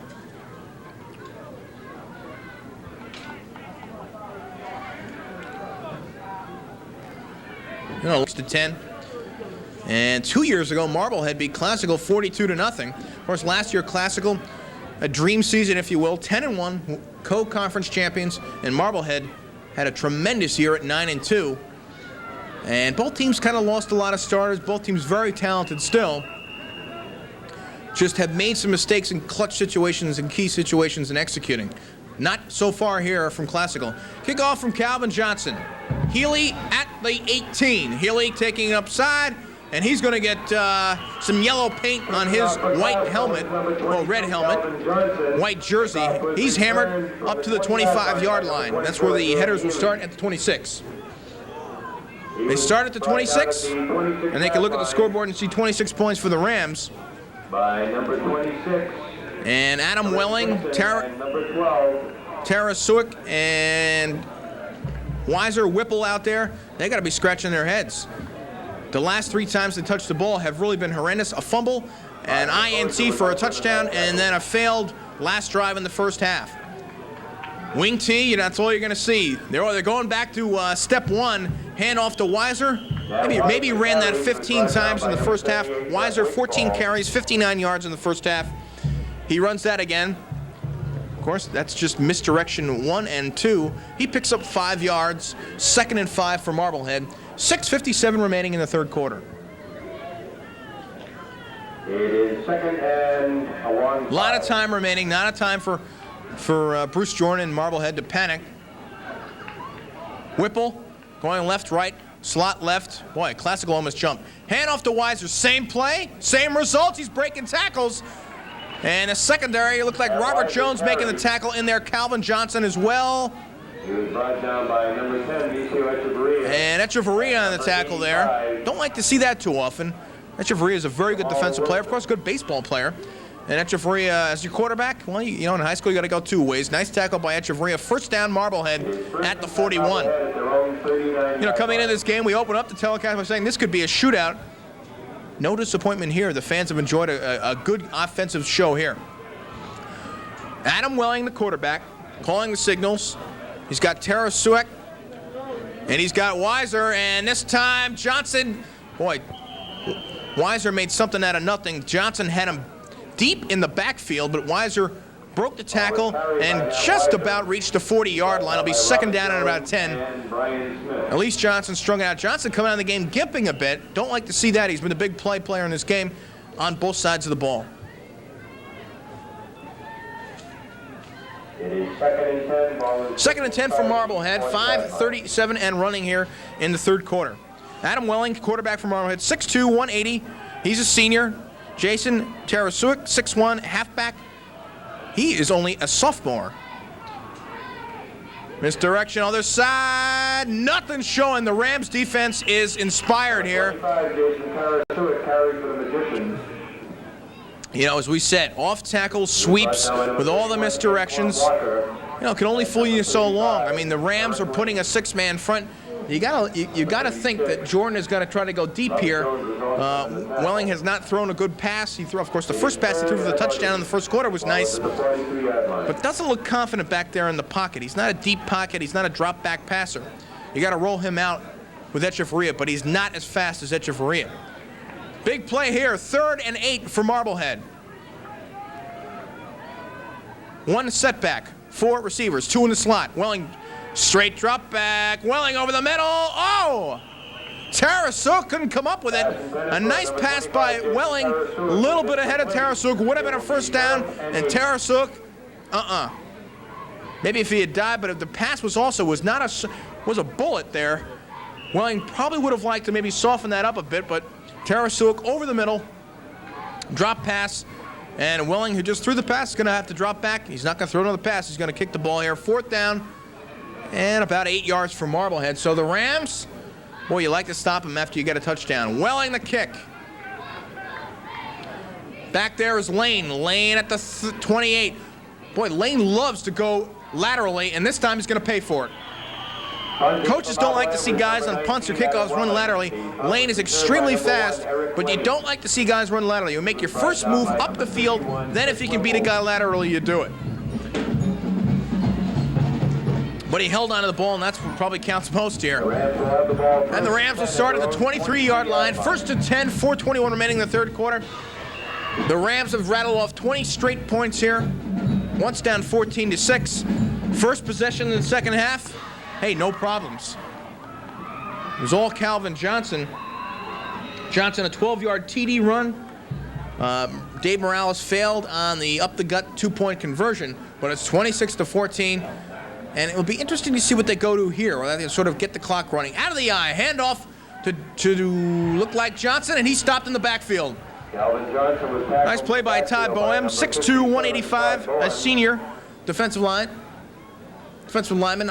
Looks to 10. And 2 years ago, Marblehead beat Classical 42-0. Of course, last year, Classical, a dream season, if you will, 10-1, co-conference champions, and Marblehead had a tremendous year at 9-2. And both teams kind of lost a lot of starters. Both teams very talented still. Just have made some mistakes in clutch situations and key situations in executing. Not so far here from Classical. Kickoff from Calvin Johnson. Healy at the 18. Healy taking it upside, and he's going to get some yellow paint on his white helmet, well, red helmet, white jersey. He's hammered up to the 25-yard line. That's where the headers will start, at the 26. They start at the 26, and they can look at the scoreboard and see 26 points for the Rams. By number 26. And Adam Welling, Tara Suick, and Weiser Whipple out there, they got to be scratching their heads. The last 3 times they touched the ball have really been horrendous. A fumble, an INT for a touchdown, and then a failed last drive in the first half. Wing T, that's all you're going to see. They're going back to step 1, hand off to Weiser. Maybe ran that 15 times in the first half. Weiser, 14 carries, 59 yards in the first half. He runs that again. Of course, that's just misdirection 1 and 2. He picks up 5 yards, 2nd and 5 for Marblehead. 6:57 remaining in the third quarter. It is 2nd and 1. A lot of time remaining, not a time for Bruce Jordan and Marblehead to panic. Whipple going left, right, slot left. Boy, Classical almost jumped. Hand off to Weiser. Same play, same results. He's breaking tackles. And a secondary, it looked like Robert Jones making the tackle in there. Calvin Johnson as well. He was brought down by number 10, Echeverria. And Echeverria on the tackle there. Don't like to see that too often. Echeverria is a very good defensive player. Of course, a good baseball player. And Echeverria as your quarterback, well, in high school you got to go 2 ways. Nice tackle by Echeverria. First down, Marblehead at the 41. Coming into this game, we open up the telecast by saying this could be a shootout. No disappointment here. The fans have enjoyed a good offensive show here. Adam Welling, the quarterback, calling the signals. He's got Tara Suick, and he's got Weiser, and this time Johnson, boy, Weiser made something out of nothing. Johnson had him deep in the backfield, but Weiser broke the tackle and just about reached the 40-yard line. It'll be 2nd down and about 10. At least Johnson strung out. Johnson coming out of the game gimping a bit. Don't like to see that. He's been a big player in this game on both sides of the ball. It is 2nd and 10. 2nd and 10 for Marblehead. 5:37 and running here in the third quarter. Adam Welling, quarterback for Marblehead, 6'2", 180. He's a senior. Jason Tarasuik, 6'1", halfback. He is only a sophomore. Misdirection, other side. Nothing showing. The Rams defense is inspired here. 25, Jason Karasuik carried for the Magicians. You know, as we said, off tackle sweeps with all the misdirections. You know, can only fool you so long. I mean, the Rams are putting a six-man front. You gotta think that Jordan is gonna try to go deep here. Welling has not thrown a good pass. He threw, of course, the first pass he threw for the touchdown in the first quarter was nice, but doesn't look confident back there in the pocket. He's not a deep pocket. He's not a drop back passer. You got to roll him out with Echeverria, but he's not as fast as Echeverria. Big play here, 3rd and 8 for Marblehead. 1 setback, 4 receivers, 2 in the slot. Welling, straight drop back. Welling over the middle. Oh! Tarasuk couldn't come up with it. A nice pass by Welling. A little bit ahead of Tarasuk. Would have been a first down. And Tarasuk, maybe if he had died, but if the pass was a bullet there, Welling probably would have liked to maybe soften that up a bit, but Tarasuk over the middle. Drop pass. And Welling, who just threw the pass, is going to have to drop back. He's not going to throw another pass. He's going to kick the ball here. 4th down. And about 8 yards for Marblehead. So the Rams, boy, you like to stop them after you get a touchdown. Welling the kick. Back there is Lane. Lane at the 28. Boy, Lane loves to go laterally, and this time he's going to pay for it. Coaches don't like to see guys on punts or kickoffs run laterally. Lane is extremely fast, but you don't like to see guys run laterally. You make your first move up the field, then if you can beat a guy laterally, you do it. But he held onto the ball, and that's what probably counts most here. And the Rams will start at the 23-yard line. 1st and 10, 4:21 remaining in the third quarter. The Rams have rattled off 20 straight points here. Once down 14-6. First possession in the second half. Hey, no problems. It was all Calvin Johnson. Johnson, a 12-yard TD run. Dave Morales failed on the up-the-gut 2-point conversion, but it's 26-14. And it will be interesting to see what they go to here, where they sort of get the clock running. Out of the eye, handoff to look like Johnson, and he stopped in the backfield. Nice play by Todd Boehm, 6'2", 185, a senior defensive lineman,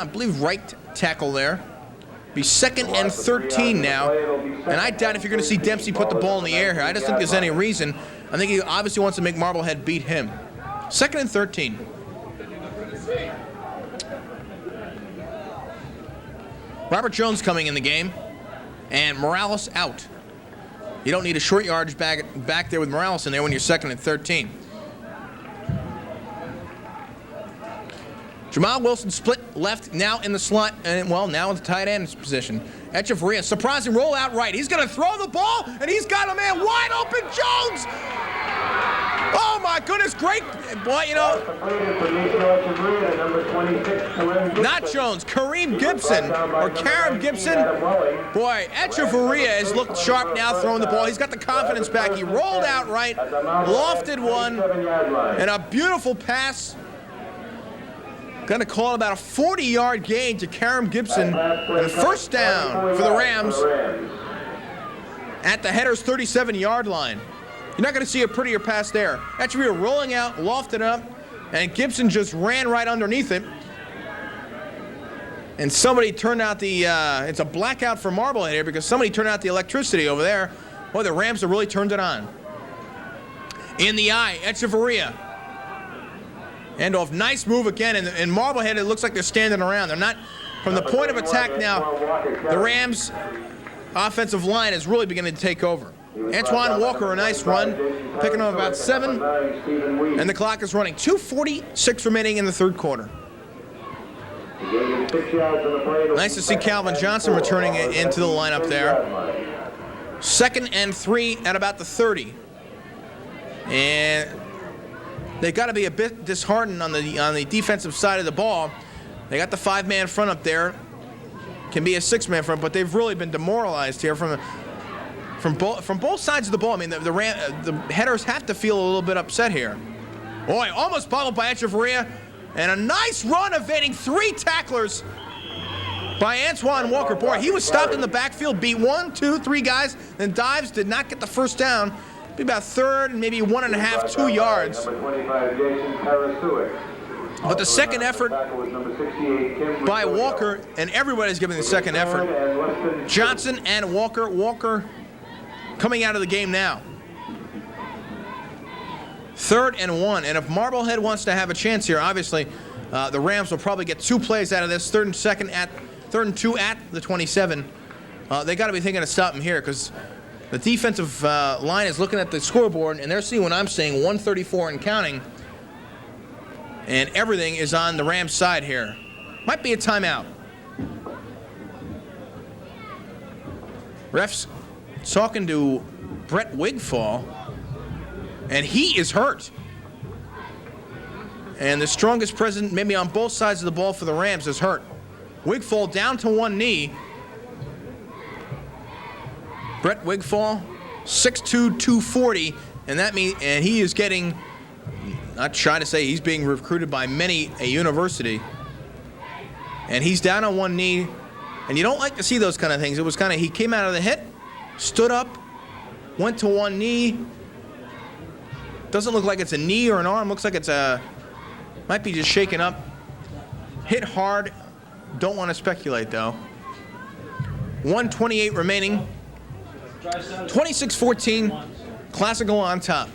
I believe right tackle there. Be 2nd and 13 now. And I doubt if you're going to see Dempsey put the ball in the air here. I just think there's any reason. I think he obviously wants to make Marblehead beat him. 2nd and 13. Robert Jones coming in the game, and Morales out. You don't need a short yardage back there with Morales in there when you're 2nd and 13. Jamal Wilson split left, now in the slot, and well, now in the tight end position. Echeverria, surprising rollout right. He's going to throw the ball, and he's got a man wide open, Jones! Oh my goodness, great, boy, you know. Not Jones, Kareem Gibson, or Kareem Gibson. Boy, Echeverria has looked sharp now throwing the ball. He's got the confidence back. He rolled out right, lofted one, and a beautiful pass. Going to call about a 40-yard gain to Kareem Gibson, and first down for the Rams at the header's 37-yard line. You're not going to see a prettier pass there. Echeverria rolling out, lofted up, and Gibson just ran right underneath it. And somebody turned out the, it's a blackout for Marblehead here because somebody turned out the electricity over there. Boy, the Rams have really turned it on. In the eye, Echeverria. End off, nice move again, and in Marblehead it looks like they're standing around. They're not, from the point of attack now, the Rams' offensive line is really beginning to take over. Antoine Walker, a nice run, picking up about 7, and the clock is running. 2:46 remaining in the third quarter. Nice to see Calvin Johnson returning into the lineup there. 2nd and 3 at about the 30. And they've got to be a bit disheartened on the defensive side of the ball. They got the 5-man front up there. Can be a 6-man front, but they've really been demoralized here from both sides of the ball. I mean, the headers have to feel a little bit upset here. Boy, almost bobbled by Echeverria, and a nice run evading 3 tacklers by Antoine Walker. Boy, he was stopped in the backfield, beat 1, 2, 3 guys, then dives, did not get the first down. Be about 3rd and maybe 1.5, 2 yards. But the second effort by Walker, and everybody's giving the second effort. Johnson and Walker. Walker coming out of the game now. 3rd and 1. And if Marblehead wants to have a chance here, obviously, the Rams will probably get 2 plays out of this. 3rd and 2 at the 27. They got to be thinking of stopping here because the defensive line is looking at the scoreboard and they're seeing what I'm saying, 134 and counting. And everything is on the Rams' side here. Might be a timeout. Refs talking to Brett Wigfall, and he is hurt. And the strongest presence, maybe on both sides of the ball for the Rams, is hurt. Wigfall down to one knee. Brett Wigfall, 6'2", 240, and he is getting, not shy to say, he's being recruited by many a university. And he's down on one knee, and you don't like to see those kind of things. It was kind of, he came out of the hit, stood up, went to one knee. Doesn't look like it's a knee or an arm. Looks like it's might be just shaken up. Hit hard. Don't want to speculate, though. 1:28 remaining. 26-14. Classical on top.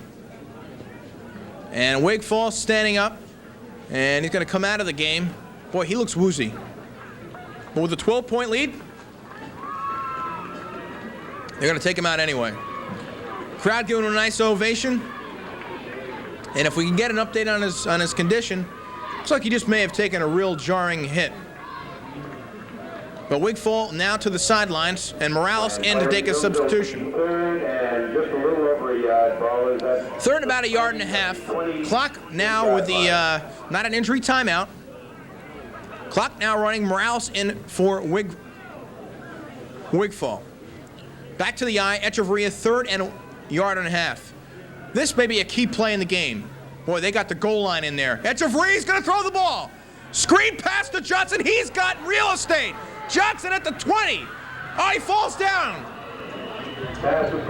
And Wigfall standing up. And he's going to come out of the game. Boy, he looks woozy. But with a 12-point lead, they're going to take him out anyway. Crowd giving him a nice ovation. And if we can get an update on his condition, looks like he just may have taken a real jarring hit. But Wigfall now to the sidelines, and Morales in to take a substitution. 3rd about 1.5 yards. Clock now with the not an injury timeout. Clock now running. Morales in for Wigfall. Back to the eye. Echeverria, 3rd and 1.5 yards. This may be a key play in the game. Boy, they got the goal line in there. Echeverria's going to throw the ball. Screen pass to Johnson. He's got real estate. Johnson at the 20. Oh, he falls down.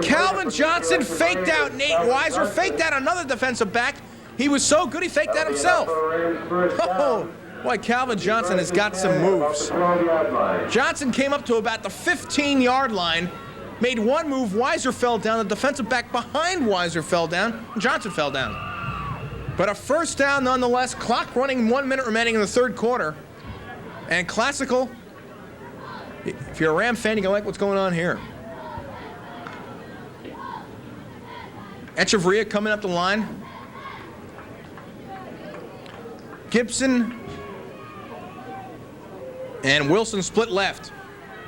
Calvin Johnson faked out Nate Weiser, faked out another defensive back. He was so good he faked out himself. Oh, boy, Calvin Johnson has got some moves. Johnson came up to about the 15-yard line. Made one move, Weiser fell down, the defensive back behind Weiser fell down, Johnson fell down. But a first down nonetheless, clock running, 1 minute remaining in the 3rd quarter. And Classical, if you're a Ram fan, you can like what's going on here. Echeverria coming up the line. Gibson and Wilson split left.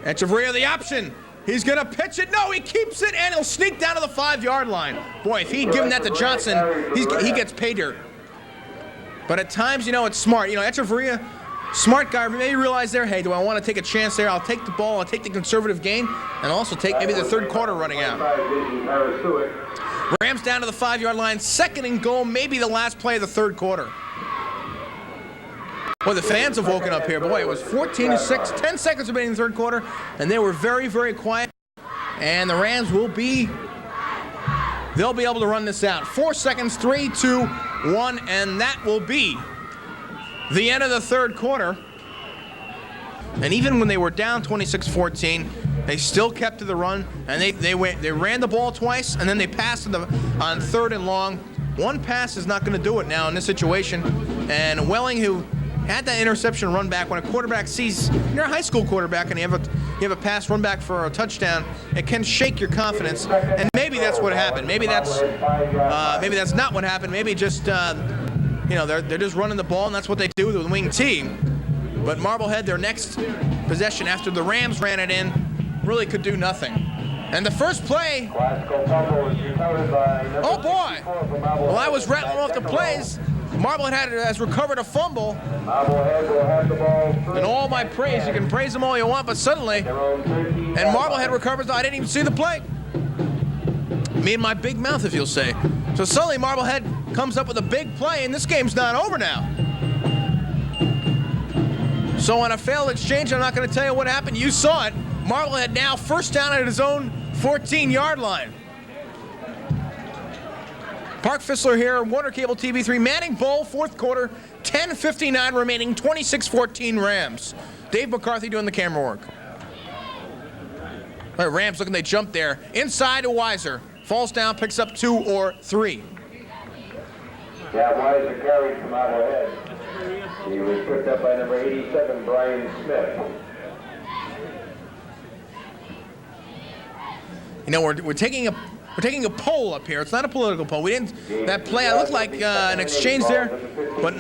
Echeverria the option. He's going to pitch it. No, he keeps it, and he'll sneak down to the 5-yard line. Boy, if he'd given that to Johnson, he gets paid here. But at times, it's smart. Echeverria, smart guy, maybe realize there, hey, do I want to take a chance there? I'll take the ball, I'll take the conservative gain, and also take maybe the 3rd quarter running out. Rams down to the 5-yard line, 2nd and goal, maybe the last play of the 3rd quarter. Boy, the fans have woken up here. Boy, it was 14-6, 10 seconds remaining in the 3rd quarter, and they were very, very quiet. And the Rams they'll be able to run this out. 4 seconds, 3, 2, 1, and that will be the end of the 3rd quarter. And even when they were down 26-14, they still kept to the run, and they ran the ball twice, and then they passed on 3rd and long. One pass is not going to do it now in this situation. And Welling, who had that interception run back, when a quarterback sees, you're a high school quarterback and you have a pass run back for a touchdown, it can shake your confidence. And maybe that's what happened. Maybe that's not what happened. Maybe just they're just running the ball, and that's what they do with the wing team. But Marblehead, their next possession after the Rams ran it in, really could do nothing. And the first play, oh boy! Well, I was rattling off the plays. Marblehead has recovered a fumble. And all my praise, you can praise them all you want, but suddenly, and Marblehead recovers, I didn't even see the play. Me and my big mouth, if you'll say. So suddenly Marblehead comes up with a big play, and this game's not over now. So on a failed exchange, I'm not going to tell you what happened. You saw it. Marblehead now first down at his own 14-yard line. Park Fissler here, Warner Cable TV3, Manning Bowl, fourth quarter, 10:59 remaining, 26-14 Rams. Dave McCarthy doing the camera work. All right, Rams looking, they jump there. Inside to Weiser. Falls down, picks up 2 or 3. Yeah, Weiser carried from Marblehead. He was picked up by number 87, Brian Smith. You know, we're taking a poll up here. It's not a political poll. We didn't. That play, I looked like an exchange there, but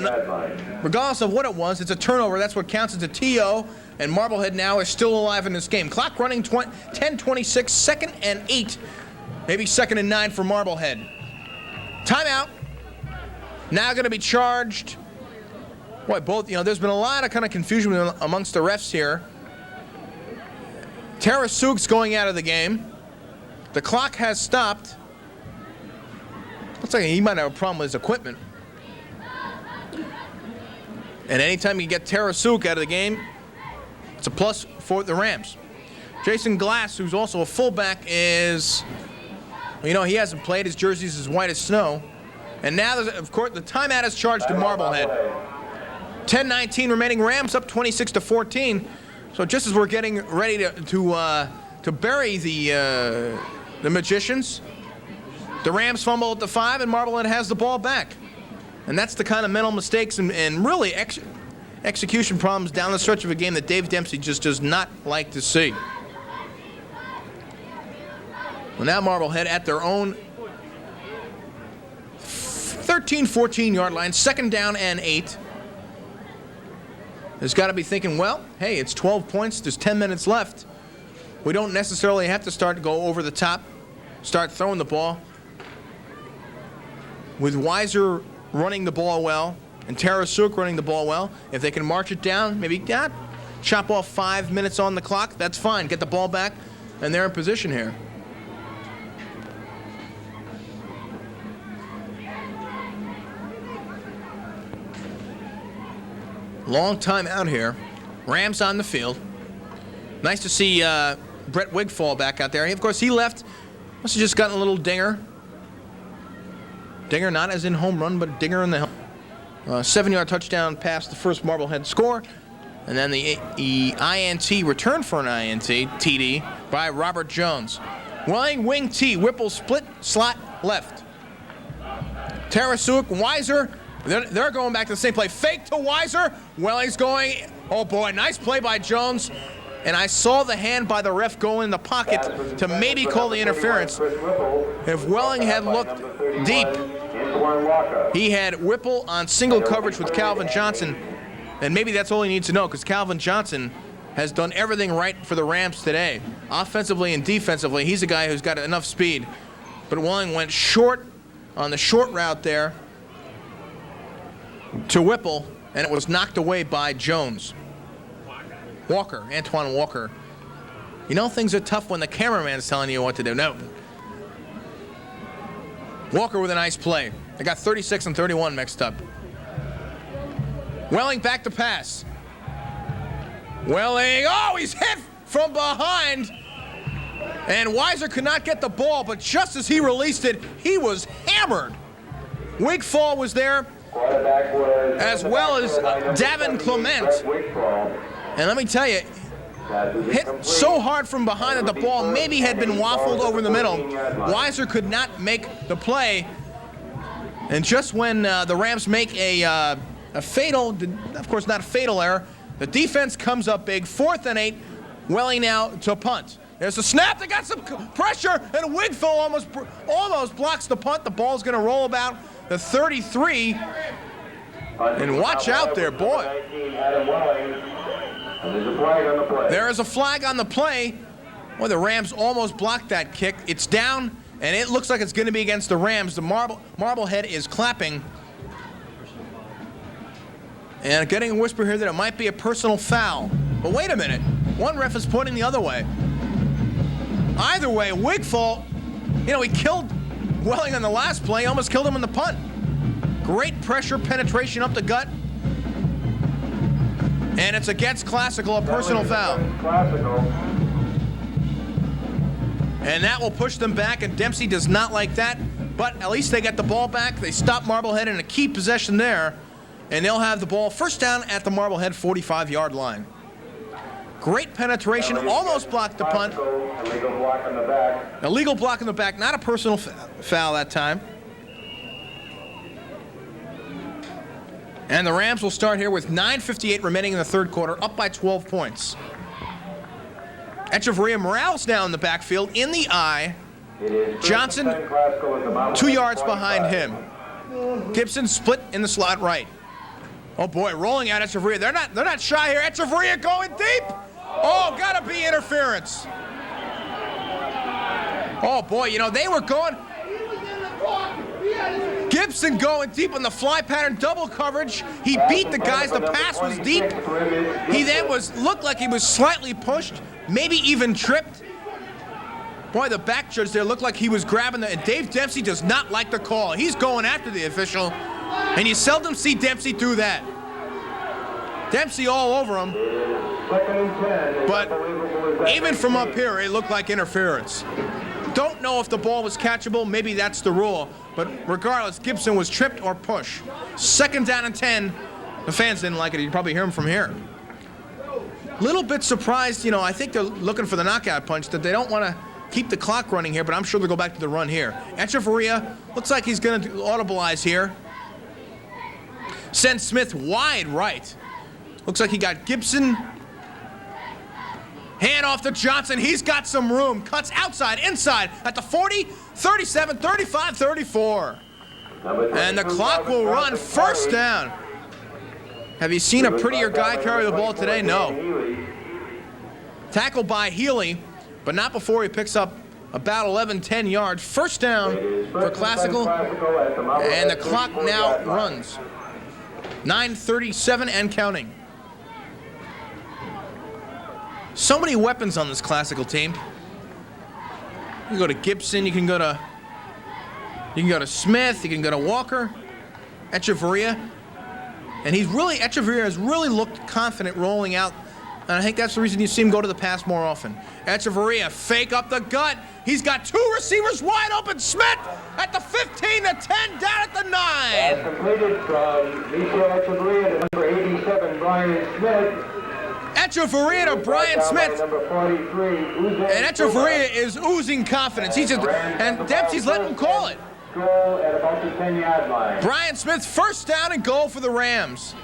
regardless of what it was, it's a turnover. That's what counts as a TO. And Marblehead now is still alive in this game. Clock running 10:26, 2nd and 8, maybe 2nd and 9 for Marblehead. Timeout. Now going to be charged. Boy, both. You know, there's been a lot of kind of confusion amongst the refs here. Tarasuk's going out of the game. The clock has stopped. Looks like he might have a problem with his equipment. And anytime you get Tarasuk out of the game, it's a plus for the Rams. Jason Glass, who's also a fullback, is, you know, he hasn't played. His jersey's as white as snow. And now, of course, the timeout is charged to Marblehead. 10:19 remaining. Rams up 26-14. So just as we're getting ready to bury the Magicians, the Rams fumble at the 5, and Marblehead has the ball back. And that's the kind of mental mistakes and really execution problems down the stretch of a game that Dave Dempsey just does not like to see. Well, now Marblehead at their own 13-14 yard line, 2nd down and 8. Has got to be thinking, well, hey, it's 12 points, there's 10 minutes left. We don't necessarily have to go over the top, start throwing the ball. With Weiser running the ball well and Tarasuk running the ball well, if they can march it down, maybe chop off 5 minutes on the clock, that's fine. Get the ball back, and they're in position here. Long time out here. Rams on the field. Nice to see Brett Wigfall back out there. Of course, he left. Must have just gotten a little dinger. Dinger, not as in home run, but dinger in the 7-yard touchdown pass, the first Marblehead score. And then the INT, return for an INT, TD, by Robert Jones. Welling, wing T, Whipple, split, slot, left. Tarasuk, Weiser, they're going back to the same play. Fake to Weiser. Welling's going. Oh, boy, nice play by Jones. And I saw the hand by the ref go in the pocket to maybe call the interference. If Welling had looked deep, he had Whipple on single coverage with Calvin Johnson. And maybe that's all he needs to know, because Calvin Johnson has done everything right for the Rams today. Offensively and defensively, he's a guy who's got enough speed. But Welling went short on the short route there to Whipple, and it was knocked away by Jones. Antoine Walker. You know things are tough when the cameraman's telling you what to do. No. Walker with a nice play. They got 36 and 31 mixed up. Welling back to pass. Welling, oh, he's hit from behind. And Weiser could not get the ball, but just as he released it, he was hammered. Wigfall was there, as well as Davin Clement. And let me tell you, hit so hard from behind that the ball maybe had been waffled over the middle. Weiser could not make the play. And just when the Rams make a fatal, of course not a fatal error, the defense comes up big, 4th and 8, Welling now to punt. There's a snap, they got some pressure, and Wigfall almost blocks the punt. The ball's gonna roll about the 33. And watch out there, boy. There is a flag on the play. Well, the Rams almost blocked that kick. It's down, and it looks like it's going to be against the Rams. The Marblehead is clapping. And getting a whisper here that it might be a personal foul. But wait a minute. One ref is pointing the other way. Either way, Wigfall, you know, he killed Welling on the last play, almost killed him on the punt. Great pressure, penetration up the gut. And it's against Classical, a personal foul. And that will push them back, and Dempsey does not like that. But at least they get the ball back. They stop Marblehead in a key possession there, and they'll have the ball first down at the Marblehead 45-yard line. Great penetration, almost blocked the punt. Illegal block in the back. Illegal block in the back, not a personal foul that time. And the Rams will start here with 9:58 remaining in the third quarter, up by 12 points. Echeverria Morales now in the backfield, in the eye. Johnson, 2 yards behind him. Gibson split in the slot right. Oh boy, rolling out Echeverria. They're not shy here. Echeverria going deep. Oh, gotta be interference. Oh boy, you know, they were going. Gibson going deep on the fly pattern, double coverage. He beat the guys. The pass was deep. He then looked like he was slightly pushed, maybe even tripped. Boy, the back judge there looked like he was grabbing the. And Dave Dempsey does not like the call. He's going after the official, and you seldom see Dempsey do that. Dempsey all over him. But even from up here, it looked like interference. Don't know if the ball was catchable. Maybe that's the rule. But regardless, Gibson was tripped or pushed. Second down and 10. The fans didn't like it. You probably hear them from here. Little bit surprised, you know, I think they're looking for the knockout punch, that they don't want to keep the clock running here, but I'm sure they'll go back to the run here. Echeverria looks like he's going to audibilize here. Sends Smith wide right. Looks like he got Gibson. Hand off to Johnson. He's got some room. Cuts outside, inside, at the 40, 37, 35, 34. And the clock will run. First down. Have you seen a prettier guy carry the ball today? No. Tackled by Healy, but not before he picks up about 11, 10 yards. First down for Classical. And the clock now runs. 9:37 and counting. So many weapons on this Classical team. You can go to Gibson, you can go to Smith, you can go to Walker, Echeverria. And Echeverria has really looked confident rolling out. And I think that's the reason you see him go to the pass more often. Echeverria, fake up the gut. He's got two receivers wide open. Smith at the 15 to 10, down at the 9. Completed from Michel Echeverria to number 87, Brian Smith. Echeverria to Brian Smith. And Echeverria is oozing confidence. And Dempsey's letting him call it. Goal at about the 10-yard line. Brian Smith, first down and goal for the Rams.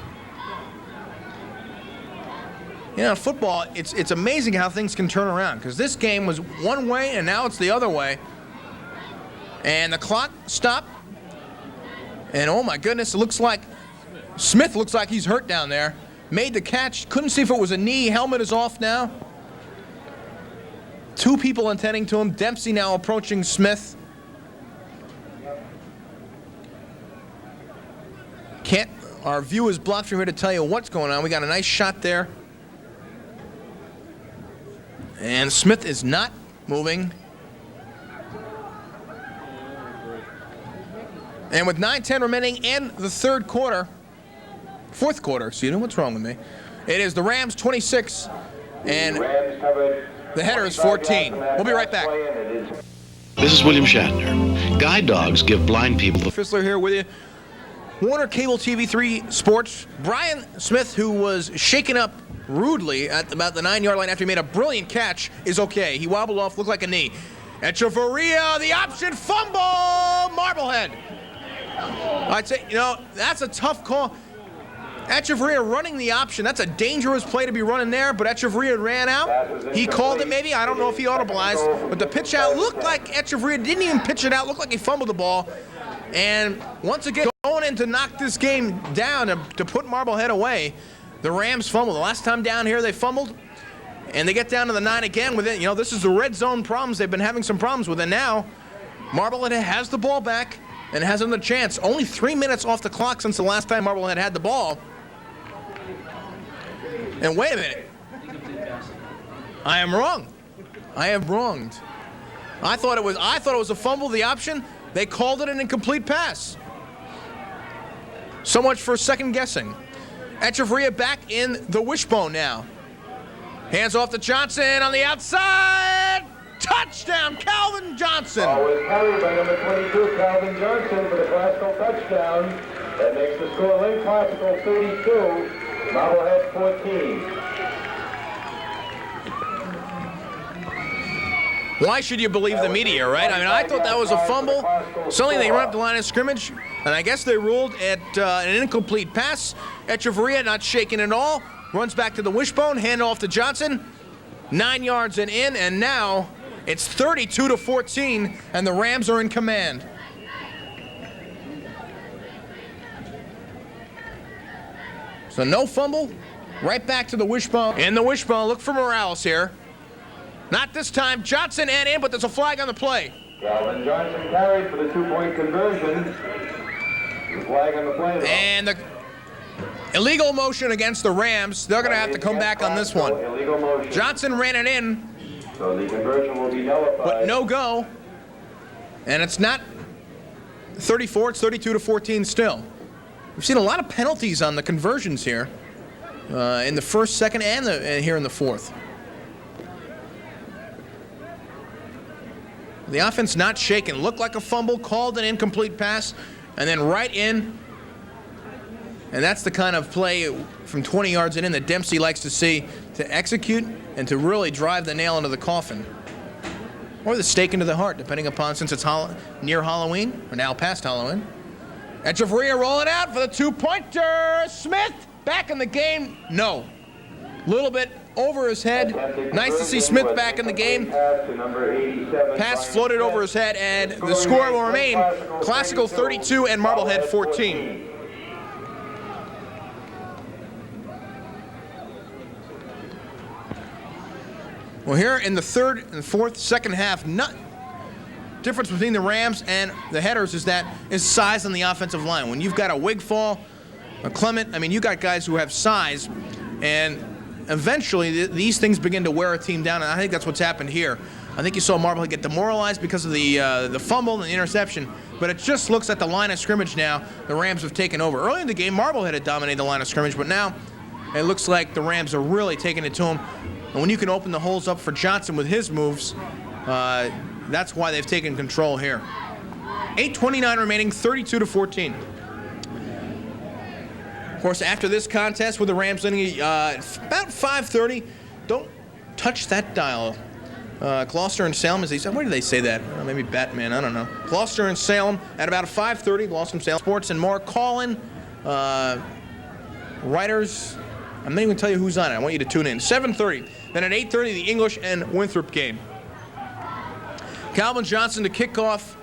You know, football, it's amazing how things can turn around, because this game was one way and now it's the other way. And the clock stopped. And oh my goodness, it looks like Smith looks like he's hurt down there. Made the catch, couldn't see if it was a knee. Helmet is off now. Two people attending to him. Dempsey now approaching Smith. Our view is blocked from here to tell you what's going on. We got a nice shot there. And Smith is not moving. And with 9:10 remaining in the fourth quarter, excuse me, what's wrong with me? It is the Rams 26 and the header is 14. We'll be right back. This is William Shatner. Guide dogs give blind people the... Fissler here with you. Warner Cable TV 3 Sports. Brian Smith, who was shaken up rudely at about the 9-yard line after he made a brilliant catch, is okay. He wobbled off, looked like a knee. Echeverria, the option, fumble, Marblehead. I'd say, you know, that's a tough call. Echeverria running the option, that's a dangerous play to be running there, but Echeverria ran out. He called it maybe, I don't know if he audibilized, but the pitch out looked like Echeverria didn't even pitch it out, looked like he fumbled the ball. And once again, going in to knock this game down, to put Marblehead away, the Rams fumbled. The last time down here they fumbled, and they get down to the 9 again with it. You know, this is the red zone problems. They've been having some problems with it. Now, Marblehead has the ball back and has another chance. Only 3 minutes off the clock since the last time Marblehead had the ball. And wait a minute. I am wrong. I am wronged. I thought it was a fumble, the option. They called it an incomplete pass. So much for second guessing. Echeverria back in the wishbone now. Hands off to Johnson on the outside. touchdown, Calvin Johnson. Ball was carried by number 22, Calvin Johnson, for the Classical touchdown. That makes the score Lynn Classical 32, Marblehead 14. Why should you believe the media, right? I mean, I thought that was a fumble. Suddenly they run up the line of scrimmage, and I guess they ruled it an incomplete pass. Echeverria, not shaking at all, runs back to the wishbone, hand off to Johnson. 9 yards and in, and now it's 32-14, and the Rams are in command. So no fumble, right back to the wishbone. In the wishbone, look for Morales here. Not this time, Johnson and in, but there's a flag on the play. Calvin Johnson carried for the 2-point conversion. The flag on the play, though. And the illegal motion against the Rams. They're going to have to come back on this one. Illegal motion. Johnson ran it in, So the conversion will be nullified. but no go. And it's not 34, it's 32-14 still. We've seen a lot of penalties on the conversions here in the first, second, and here in the fourth. The offense not shaken. Looked like a fumble, called an incomplete pass, and then right in. And that's the kind of play from 20 yards and in that Dempsey likes to see, to execute and to really drive the nail into the coffin. Or the stake into the heart, depending upon, since it's near Halloween, or now past Halloween. Echeverria rolling out for the 2-pointer. Smith back in the game. No. Little bit over his head. Nice to see Smith back in the game. Pass floated over his head, and the score will remain Classical 32 and Marblehead 14. Well, here in the third and fourth, second half, difference between the Rams and the Headers is size on the offensive line. When you've got a Wigfall, a Clement, I mean, you got guys who have size, and eventually these things begin to wear a team down, and I think that's what's happened here. I think you saw Marblehead get demoralized because of the fumble and the interception, but it just looks at the line of scrimmage now. The Rams have taken over. Early in the game, Marblehead had dominated the line of scrimmage, but now it looks like the Rams are really taking it to them. And when you can open the holes up for Johnson with his moves, that's why they've taken control here. 8:29 remaining, 32-14. Of course, after this contest with the Rams leading about 5:30, don't touch that dial. Gloucester and Salem, as they said, where did they say that? Maybe Batman, I don't know. Gloucester and Salem at about 5:30, Gloucester and Salem Sports and more. Call-in, writers, I'm not even going to tell you who's on it. I want you to tune in. 7:30. Then at 8:30, the English and Winthrop game. Calvin Johnson to kick off,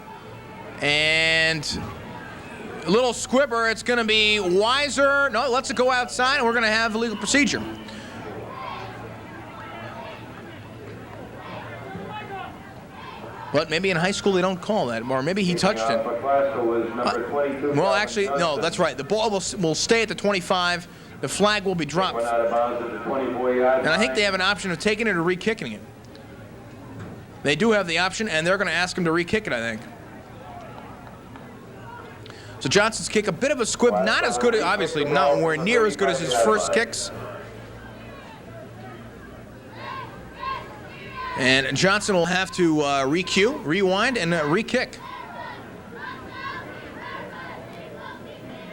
and a little squibber. It's going to be Weiser. No, lets it go outside, and we're going to have a legal procedure. But maybe in high school they don't call that, or maybe he touched it. Well, actually, no, that's right. The ball will stay at the 25. The flag will be dropped. And I think they have an option of taking it or re-kicking it. They do have the option, and they're going to ask him to re-kick it, I think. So Johnson's kick, a bit of a squib, not as good, obviously not nowhere near as good as his first kicks. And Johnson will have to re-cue, rewind, and re-kick.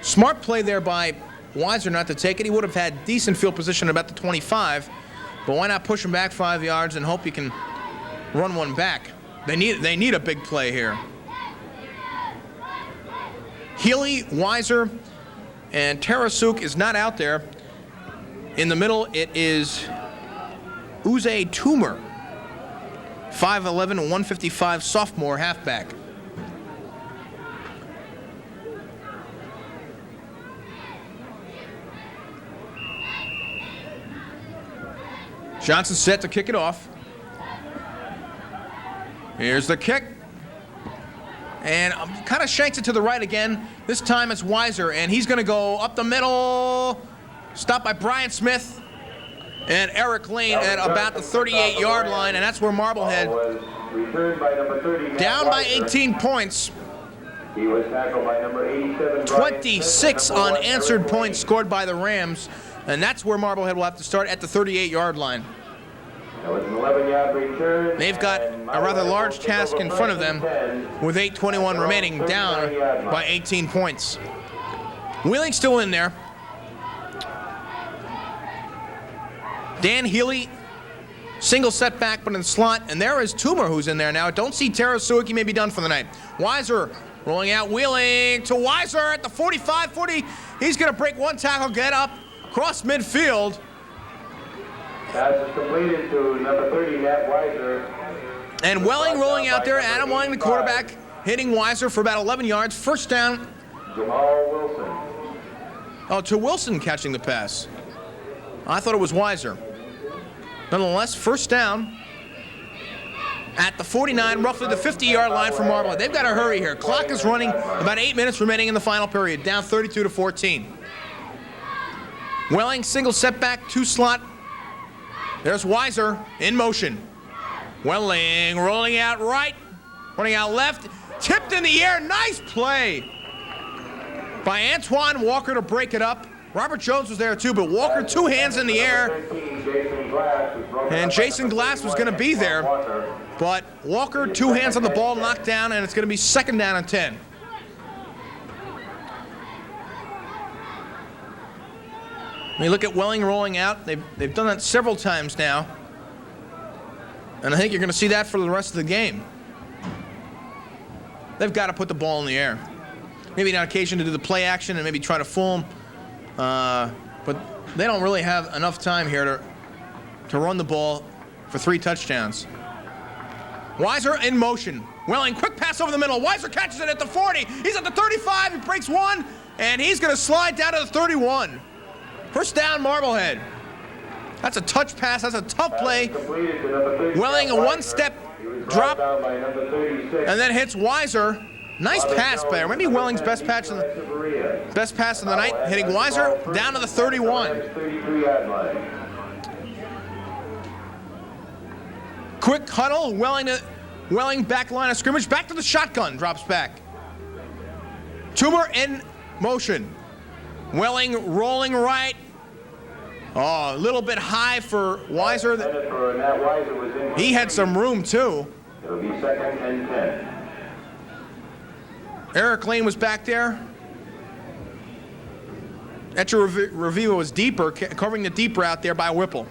Smart play there by Weiser not to take it. He would have had decent field position at about the 25, but why not push him back 5 yards and hope you can run one back? They need a big play here. Healy, Weiser, and Tarasuk is not out there. In the middle, it is Uze Toomer, 5'11", 155 sophomore halfback. Johnson set to kick it off. Here's the kick. And kind of shanks it to the right again. This time it's Weiser, and he's going to go up the middle. Stopped by Brian Smith and Eric Lane at about the 38-yard line, and that's where Marblehead, down by 18 points. He was tackled by number 87. 26 unanswered points scored by the Rams, and that's where Marblehead will have to start at the 38-yard line. That was an 11-yard return. They've got a rather large task in front of them with 8:21 remaining, down by 18 points. Wheeling still in there. Dan Healy, single setback, but in the slot. And there is Toomer, who's in there now. Don't see Terasuki may be done for the night. Weiser rolling out, Wheeling to Weiser at the 45, 40. He's going to break one tackle, get up, cross midfield. Pass is completed to number 30, Nat Weiser. And Welling rolling out there. Adam Welling, the quarterback, hitting Weiser for about 11 yards. First down. Jamal Wilson. Oh, to Wilson catching the pass. I thought it was Weiser. Nonetheless, first down at the 49, roughly the 50-yard line for Marblehead. They've got to hurry here. Clock is running, about 8 minutes remaining in the final period, down 32-14. Welling, single setback, two slot. There's Weiser in motion. Welling rolling out right, running out left, tipped in the air. Nice play by Antoine Walker to break it up. Robert Jones was there too, but Walker, two hands in the air. And Jason Glass was going to be there, but Walker, two hands on the ball, knocked down, and it's going to be second down and 10. When you look at Welling rolling out, they've done that several times now. And I think you're going to see that for the rest of the game. They've got to put the ball in the air. Maybe on occasion to do the play action and maybe try to fool them. But they don't really have enough time here to run the ball for 3 touchdowns. Weiser in motion. Welling, quick pass over the middle. Weiser catches it at the 40. He's at the 35. He breaks one, and he's going to slide down to the 31. First down, Marblehead. That's a touch pass. That's a tough play. Welling, a one-step drop, and then hits Weiser. Nice pass there. Maybe Welling's best pass of the night, hitting Weiser down to the 31. Quick huddle. Welling back line of scrimmage. Back to the shotgun. Drops back. Toomer in motion. Welling rolling right. Oh, a little bit high for Weiser. He had some room too. It'll be second and 10. Eric Lane was back there. Echeverria was deeper, covering the deep route there by Whipple.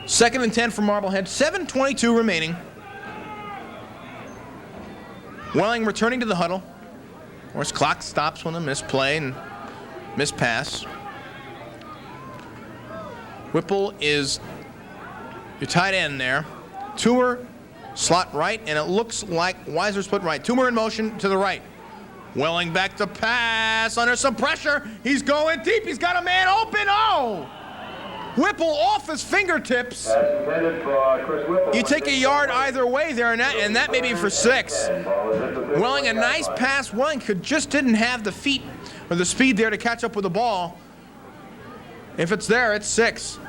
Second and 10 for Marblehead. 7:22 remaining. Welling returning to the huddle. Of course, clock stops when a misplay and mispass. Whipple is your tight end there. Toomer slot right, and it looks like Weiser's put right. Toomer in motion to the right. Welling back to pass under some pressure. He's going deep. He's got a man open. Oh! Whipple off his fingertips. You take a yard either way there, and that may be for 6. Welling, a nice pass. Welling didn't have the feet or the speed there to catch up with the ball. If it's there, it's 6.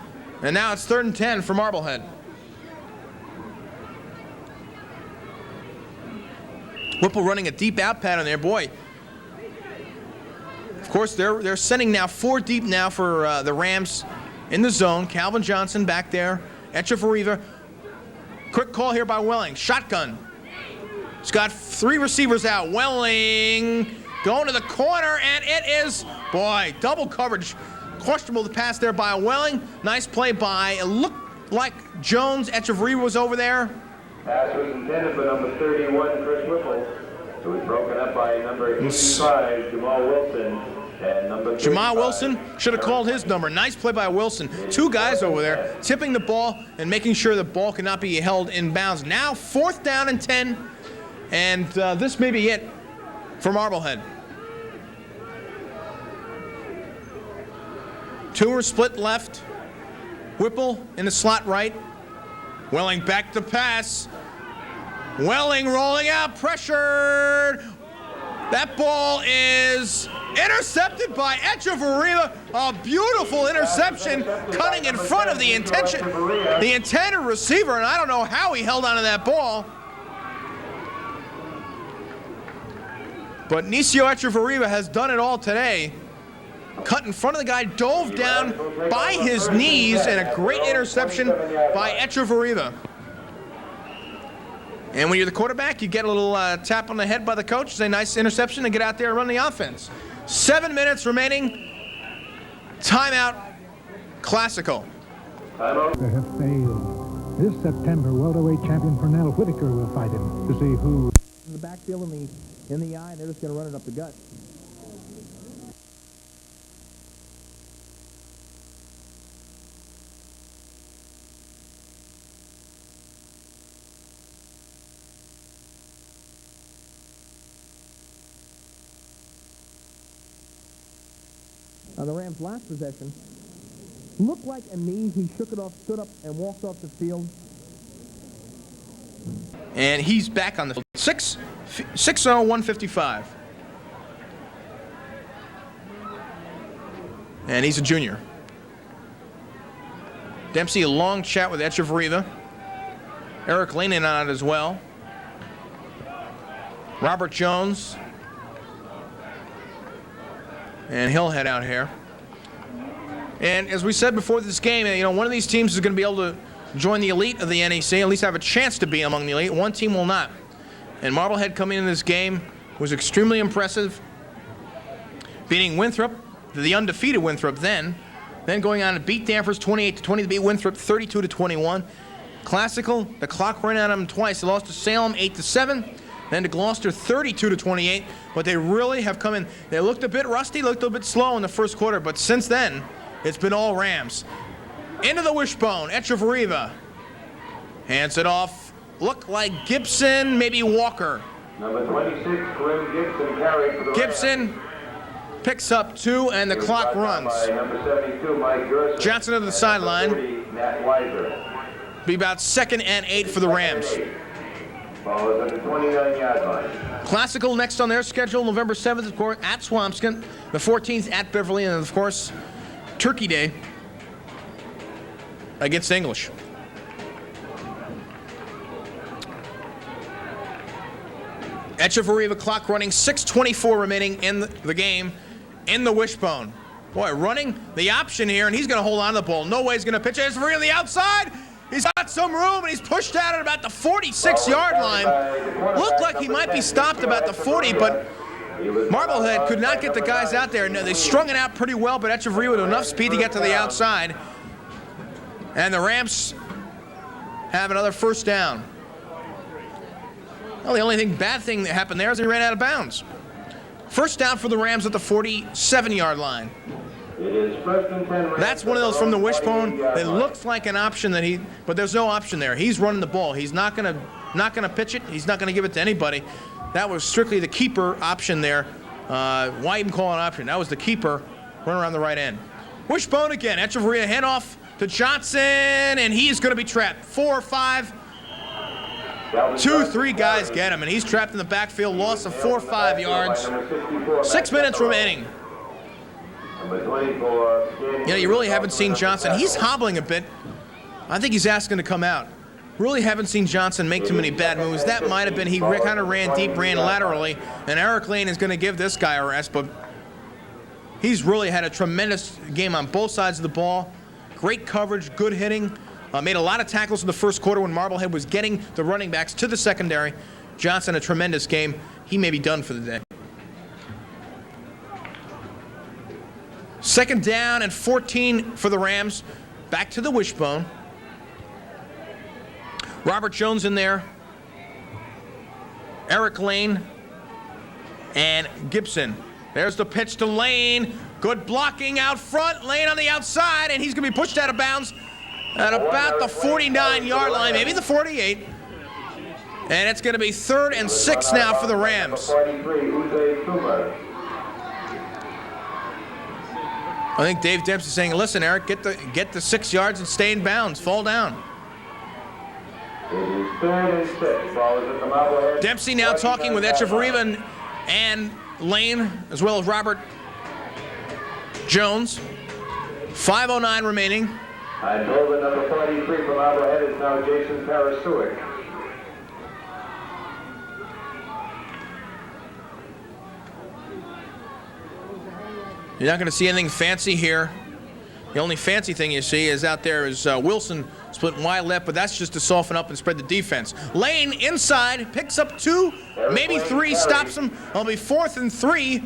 And now it's 3rd and 10 for Marblehead. Whipple running a deep out pattern there, boy. Of course, they're sending now 4 deep now for the Rams in the zone. Calvin Johnson back there. Echeverria. Quick call here by Welling. Shotgun. He's got 3 receivers out. Welling going to the corner, and it is, boy, double coverage. Questionable the pass there by Welling. Nice play by, it looked like Jones. Echeverria was over there. Pass was intended for number 31, Chris Whipple. It was broken up by number 85, Jamal Wilson. And number Jamal Wilson should have called his number. Nice play by Wilson. 2 guys over there tipping the ball and making sure the ball cannot be held in bounds. Now 4th down and 10, and this may be it for Marblehead. Toomer split left. Whipple in the slot right. Welling back to pass. Welling rolling out, pressured. That ball is intercepted by Echeverria. A beautiful interception, cutting in front of the intended receiver, and I don't know how he held onto that ball. But Nicio Echeverria has done it all today. cut in front of the guy, dove down by his knees, and a great interception by Echeverria. And when you're the quarterback, you get a little tap on the head by the coach, say nice interception, and get out there and run the offense. 7 minutes remaining. Timeout. Classical. They have failed. This September, welterweight champion Pernell Whitaker will fight him to see who. In the backfield, in the eye, and they're just going to run it up the gut. On the Rams' last possession, looked like a knee. He shook it off, stood up, and walked off the field. And he's back on the field. 6-0, 155. And he's a junior. Dempsey, a long chat with Echeverria. Eric Lynn in on it as well. Robert Jones. And he'll head out here. And as we said before this game, you know, one of these teams is going to be able to join the elite of the NEC, at least have a chance to be among the elite. One team will not. And Marblehead coming in this game was extremely impressive, beating Winthrop, the undefeated Winthrop then going on to beat Danvers 28-20, to beat Winthrop 32-21. Classical, the clock ran out on them twice. They lost to Salem 8-7, then to Gloucester 32-28. But they really have come in. They looked a bit rusty, looked a bit slow in the first quarter, but since then, it's been all Rams. Into the wishbone, Echeverria hands it off. Looked like Gibson, maybe Walker. Number 26, Glenn Gibson carried for the Gibson picks up 2, and the clock runs. Number 72, Mike Gerson. Johnson to the sideline. 40, Matt Weiser. Be about 2nd and 8 for the Rams. Ball is at the 29-yard line. Classical next on their schedule, November 7th, of course, at Swampscott. The 14th at Beverly, and of course, Turkey Day against English. Echeverria, the clock running, 6:24 remaining in the game, in the wishbone. Boy, running the option here, and he's going to hold on to the ball. No way he's going to pitch it. Echeverria on the outside. He's got some room, and he's pushed out at about the 46-yard line. Looked like he might be stopped about the 40, but Marblehead could not get the guys out there. No, they strung it out pretty well, but Echeverria with enough speed to get to the outside. And the Rams have another first down. Well, the only bad thing that happened there is he ran out of bounds. First down for the Rams at the 47-yard line. It is first and 10. That's one of those from the wishbone. It looks like an option but there's no option there. He's running the ball. He's not gonna pitch it. He's not gonna give it to anybody. That was strictly the keeper option there. Why even call it an option? That was the keeper running around the right end. Wishbone again. Echeverria handoff to Johnson, and he's gonna be trapped. 4 or 5. 2, 3 guys get him, and he's trapped in the backfield. Loss of 4 or 5 yards. 6 minutes remaining. You know, you really haven't seen Johnson. He's hobbling a bit. I think he's asking to come out. Really haven't seen Johnson make too many bad moves. That might have been he kind of ran deep, ran laterally, and Eric Lane is going to give this guy a rest, but he's really had a tremendous game on both sides of the ball. Great coverage, good hitting. Made a lot of tackles in the first quarter when Marblehead was getting the running backs to the secondary. Johnson, a tremendous game. He may be done for the day. 2nd down and 14 for the Rams. Back to the wishbone. Robert Jones in there. Eric Lane and Gibson. There's the pitch to Lane. Good blocking out front. Lane on the outside, and he's going to be pushed out of bounds at about the 49-yard line, maybe the 48. And it's going to be 3rd and 6 now for the Rams. I think Dave Dempsey saying, listen, Eric, get the 6 yards and stay in bounds. Fall down. Dempsey now talking with Echeverria and Lane, as well as Robert Jones. 5:09 remaining. I know the number 43 from Marblehead is now Jason Parasuic. You're not going to see anything fancy here. The only fancy thing you see is out there is Wilson splitting wide left, but that's just to soften up and spread the defense. Lane inside, picks up 2, maybe 3, stops him. It'll be 4th and 3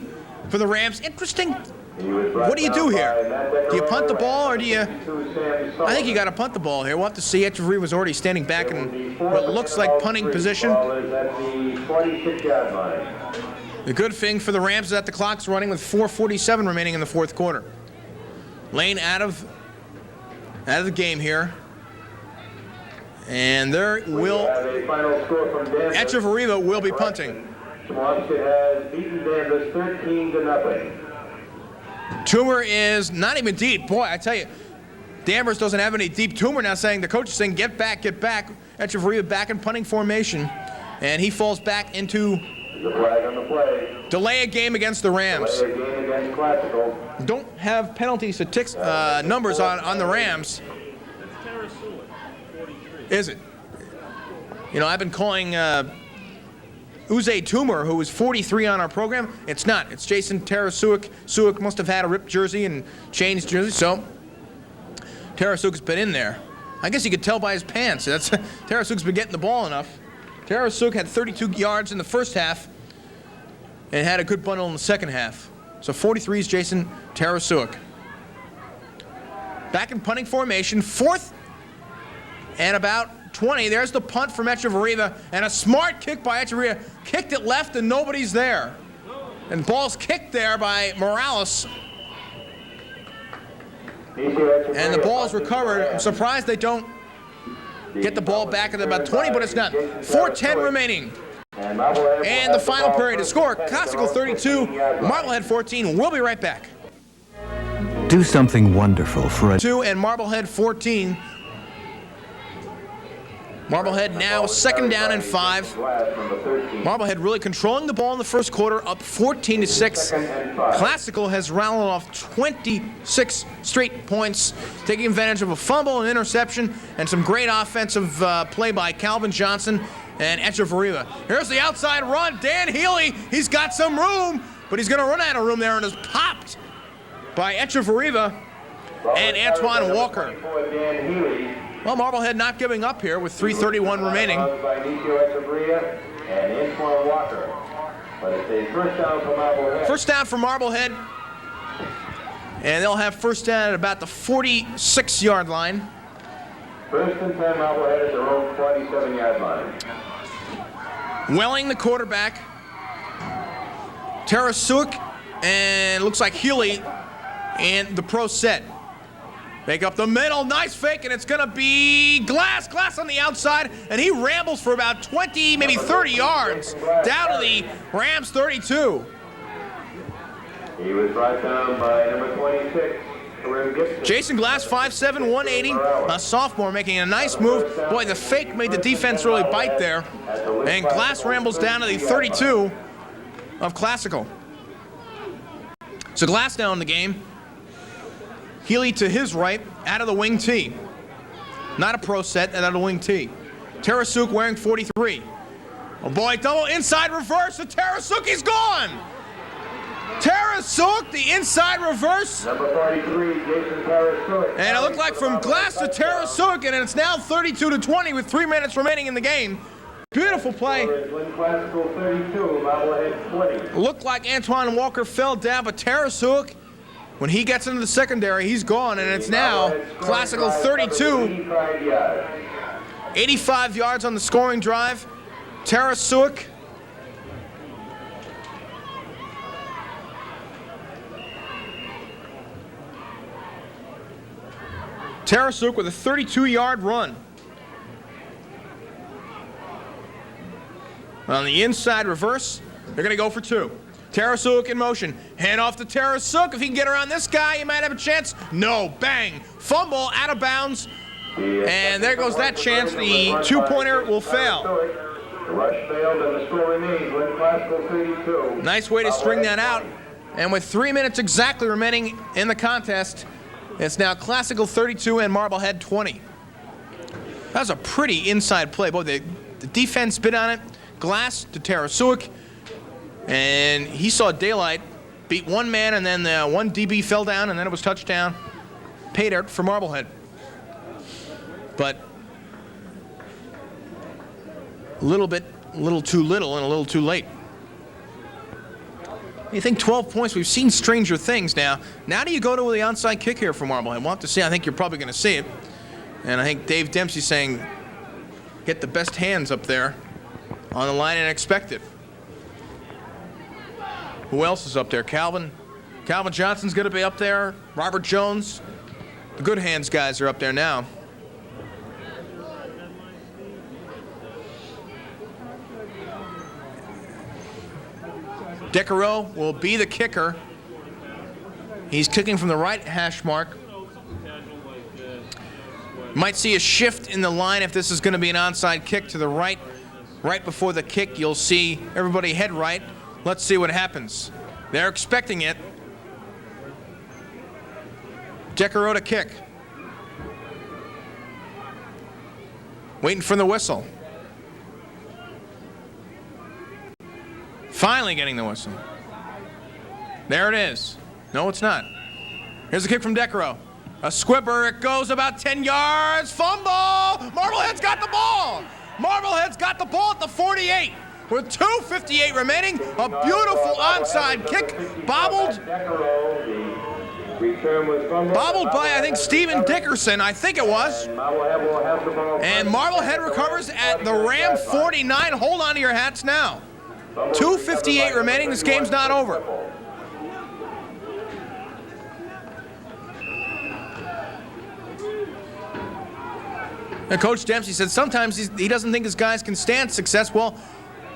for the Rams. Interesting. What do you do here? Do you punt the ball or do you... I think you got to punt the ball here. We'll have to see. Echeverria was already standing back in what looks like punting position. The good thing for the Rams is that the clock's running with 4:47 remaining in the 4th quarter. Lane out of the game here. And there will... Echeverria will be punting. Swampscott has beaten Danvers 13-0. Toomer is not even deep. Boy, I tell you, Danvers doesn't have any deep. Toomer now saying, the coach is saying, get back, get back. Echeverria back in punting formation. And he falls back into the flag on the play. Delay a game against the Rams. Delay a game against Classical. Don't have penalty statistics, numbers on the Rams. Is it? You know, I've been calling Uze Toomer, who was 43 on our program. It's not. It's Jason Tarasuik. Suik must have had a ripped jersey and changed jersey, so Tarasuik's been in there. I guess you could tell by his pants. Tarasuik's been getting the ball enough. Tarasuik had 32 yards in the first half and had a good bundle in the second half. So 43 is Jason Tarasuik. Back in punting formation, 4th and about 20. There's the punt from Echeverria, and a smart kick by Echeverria. Kicked it left, and nobody's there. And ball's kicked there by Morales. And the ball's recovered. I'm surprised they don't get the ball back at about 20, but it's not. 4:10 remaining. And the final period to score. Classical 32, Marblehead 14. We'll be right back. Do something wonderful for a 2 and Marblehead 14. Marblehead now 2nd down and 5. Marblehead really controlling the ball in the first quarter, up 14-6. Classical has rattled off 26 straight points, taking advantage of a fumble, an interception, and some great offensive play by Calvin Johnson and Echeverria. Here's the outside run. Dan Healy, he's got some room, but he's going to run out of room there and is popped by Echeverria and Antoine Walker. Well, Marblehead not giving up here with 3:31 remaining. First down for Marblehead. And they'll have first down at about the 46-yard line. First and 10, Marblehead at their own 47-yard line. Welling, the quarterback. Tarasuik, and looks like Healy and the pro set. Make up the middle, nice fake, and it's going to be Glass on the outside, and he rambles for about 20, maybe 30 yards, down to the Rams 32. He was brought down by number 26. Jason Glass, 5'7", 180, a sophomore, making a nice move. Boy, the fake made the defense really bite there, and Glass rambles down to the 32 of Classical. So Glass now in the game. Healy to his right, out of the wing tee. Not a pro set, out of the wing tee. Tarasuik wearing 43. Oh boy, double inside reverse, and Tarasuik, he's gone! Tarasuik, the inside reverse. Number 43, Jason Tarasuik. And it looked like from Glass to Tarasuik, and it's now 32-20 with 3 minutes remaining in the game. Beautiful play. Classical 32, Marblehead 20. Looked like Antoine Walker fell down, but Tarasuik, when he gets into the secondary, he's gone, and it's now Classical 32. 85 yards on the scoring drive. Tarasuik. Tarasuik with a 32-yard run. On the inside reverse, they're going to go for 2. Tarasuik in motion. Hand off to Tarasuik. If he can get around this guy, he might have a chance. No. Bang. Fumble out of bounds. And there goes that chance. The two-pointer will fail. The rush failed and the score remains with Classical 32. Nice way to string that out. And with 3 minutes exactly remaining in the contest, it's now Classical 32 and Marblehead 20. That was a pretty inside play. Boy, the defense bit on it. Glass to Tarasuik. And he saw daylight beat one man, and then one DB fell down, and then it was touchdown. Pay dirt for Marblehead. But a little too little and a little too late. You think 12 points, we've seen stranger things now. Now do you go to the onside kick here for Marblehead? We'll have to see. I think you're probably going to see it. And I think Dave Dempsey's saying, get the best hands up there on the line and expect it. Who else is up there? Calvin Johnson's going to be up there. Robert Jones. The good hands guys are up there now. Decarow will be the kicker. He's kicking from the right hash mark. Might see a shift in the line if this is going to be an onside kick to the right. Right before the kick, you'll see everybody head right. Let's see what happens. They're expecting it. Decarow to kick. Waiting for the whistle. Finally getting the whistle. There it is. No, it's not. Here's a kick from Decarow. A squibber. It goes about 10 yards. Fumble. Marblehead's got the ball. Marblehead's got the ball at the 48. With 2:58 remaining. A beautiful onside kick. Bobbled by, I think, Steven Dickerson. I think it was. And Marblehead recovers at the Ram 49. Hold on to your hats now. 2:58 remaining. This game's not over. And Coach Dempsey said sometimes he doesn't think his guys can stand success. Well,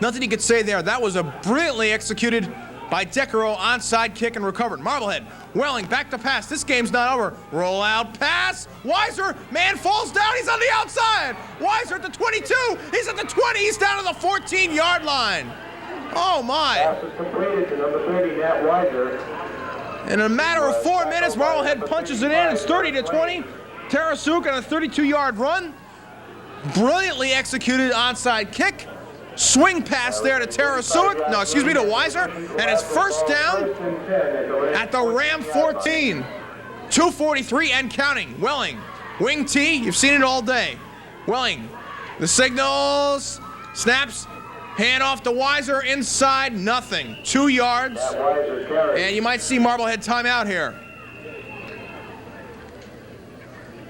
nothing he could say there. That was a brilliantly executed by Decarow onside kick and recovered. Marblehead, Welling, back to pass. This game's not over. Roll out, pass. Weiser, man falls down. He's on the outside. Weiser at the 22. He's at the 20. He's down to the 14-yard line. Oh, my. Pass is completed to number 30, Nat Weiser. In a matter of 4 minutes, Marblehead punches it in. It's 30-20. Tarasuk on a 32-yard run. Brilliantly executed onside kick. Swing pass there to Tarasuk. No, excuse me, to Weiser. And it's first down at the Ram 14. 2:43 and counting. Welling, wing T. You've seen it all day. Welling, the signals, snaps, hand off to Weiser, inside, nothing. 2 yards. And you might see Marblehead timeout here.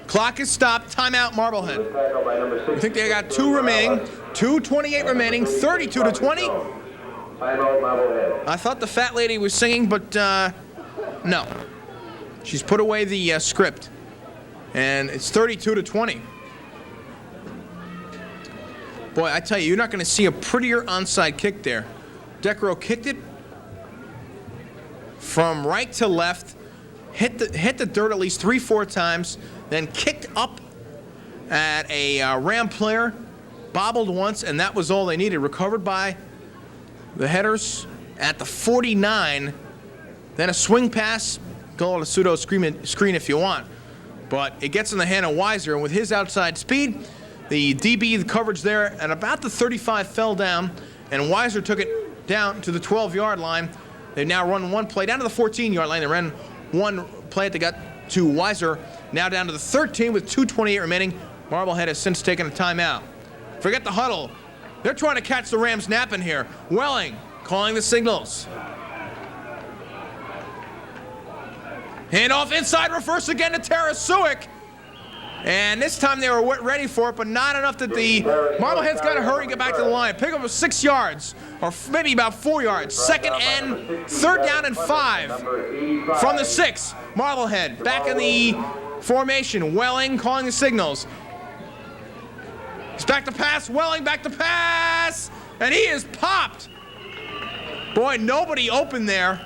Clock is stopped. Timeout, Marblehead. I think they got 2 remaining. 2:28 remaining. 32-20. I thought the fat lady was singing, but no. She's put away the script. And it's 32-20. Boy, I tell you, you're not going to see a prettier onside kick there. Decarow kicked it from right to left, hit the dirt at least 3-4 times, then kicked up at a Ram player, bobbled once, and that was all they needed. Recovered by the headers at the 49. Then a swing pass, call it a pseudo screen if you want. But it gets in the hand of Weiser, and with his outside speed, the DB, the coverage there, at about the 35 fell down, and Weiser took it down to the 12-yard line. They've now run one play down to the 14-yard line. They ran one play that got to Weiser, now down to the 13 with 2:28 remaining. Marblehead has since taken a timeout. Forget the huddle. They're trying to catch the Rams napping here. Welling calling the signals. Handoff inside, reverse again to Tarasuk. And this time they were ready for it, but not enough that the Marblehead's got to hurry and get back to the line. Pick up with 6 yards, or maybe about 4 yards. Second and third down and 5 from the 6. Marblehead back in the formation. Welling calling the signals. He's back to pass. Welling back to pass, and he is popped. Boy, nobody open there.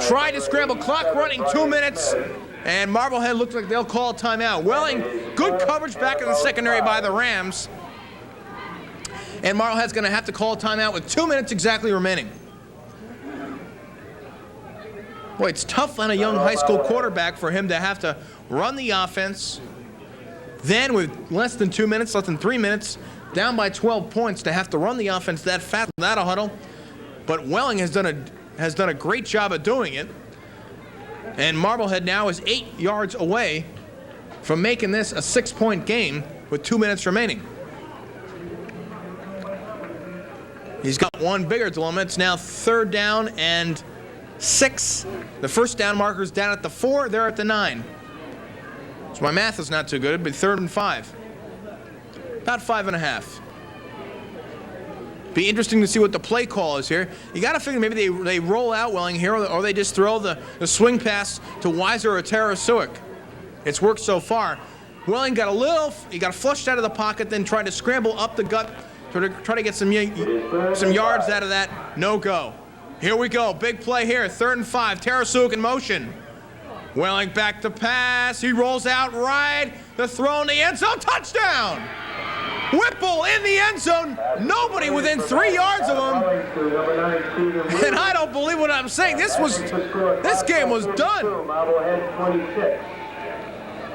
Tried to scramble. Clock running, 2 minutes. And Marblehead looks like they'll call a timeout. Welling, good coverage back in the secondary by the Rams. And Marblehead's going to have to call a timeout with 2 minutes exactly remaining. Boy, it's tough on a young high school quarterback for him to have to run the offense. Then with less than 2 minutes, less than 3 minutes, down by 12 points, to have to run the offense that fast without a huddle. But Welling has done has done a great job of doing it. And Marblehead now is 8 yards away from making this a 6-point game with 2 minutes remaining. He's got one bigger dilemma. It's now 3rd down and 6. The first down marker's down at the 4. They're at the 9. So my math is not too good, but 3rd and 5. About 5.5. Be interesting to see what the play call is here. You got to figure maybe they roll out Welling here, or they just throw the swing pass to Weiser or Tarasuic. It's worked so far. Welling he got flushed out of the pocket, then tried to scramble up the gut to try to get some yards out of that. No go. Here we go. Big play here. 3rd and 5. Tarasuic in motion. Welling back to pass. He rolls out right. The throw in the end zone. Touchdown! Whipple in the end zone. Nobody within 3 yards of him. And I don't believe what I'm saying. This game was done.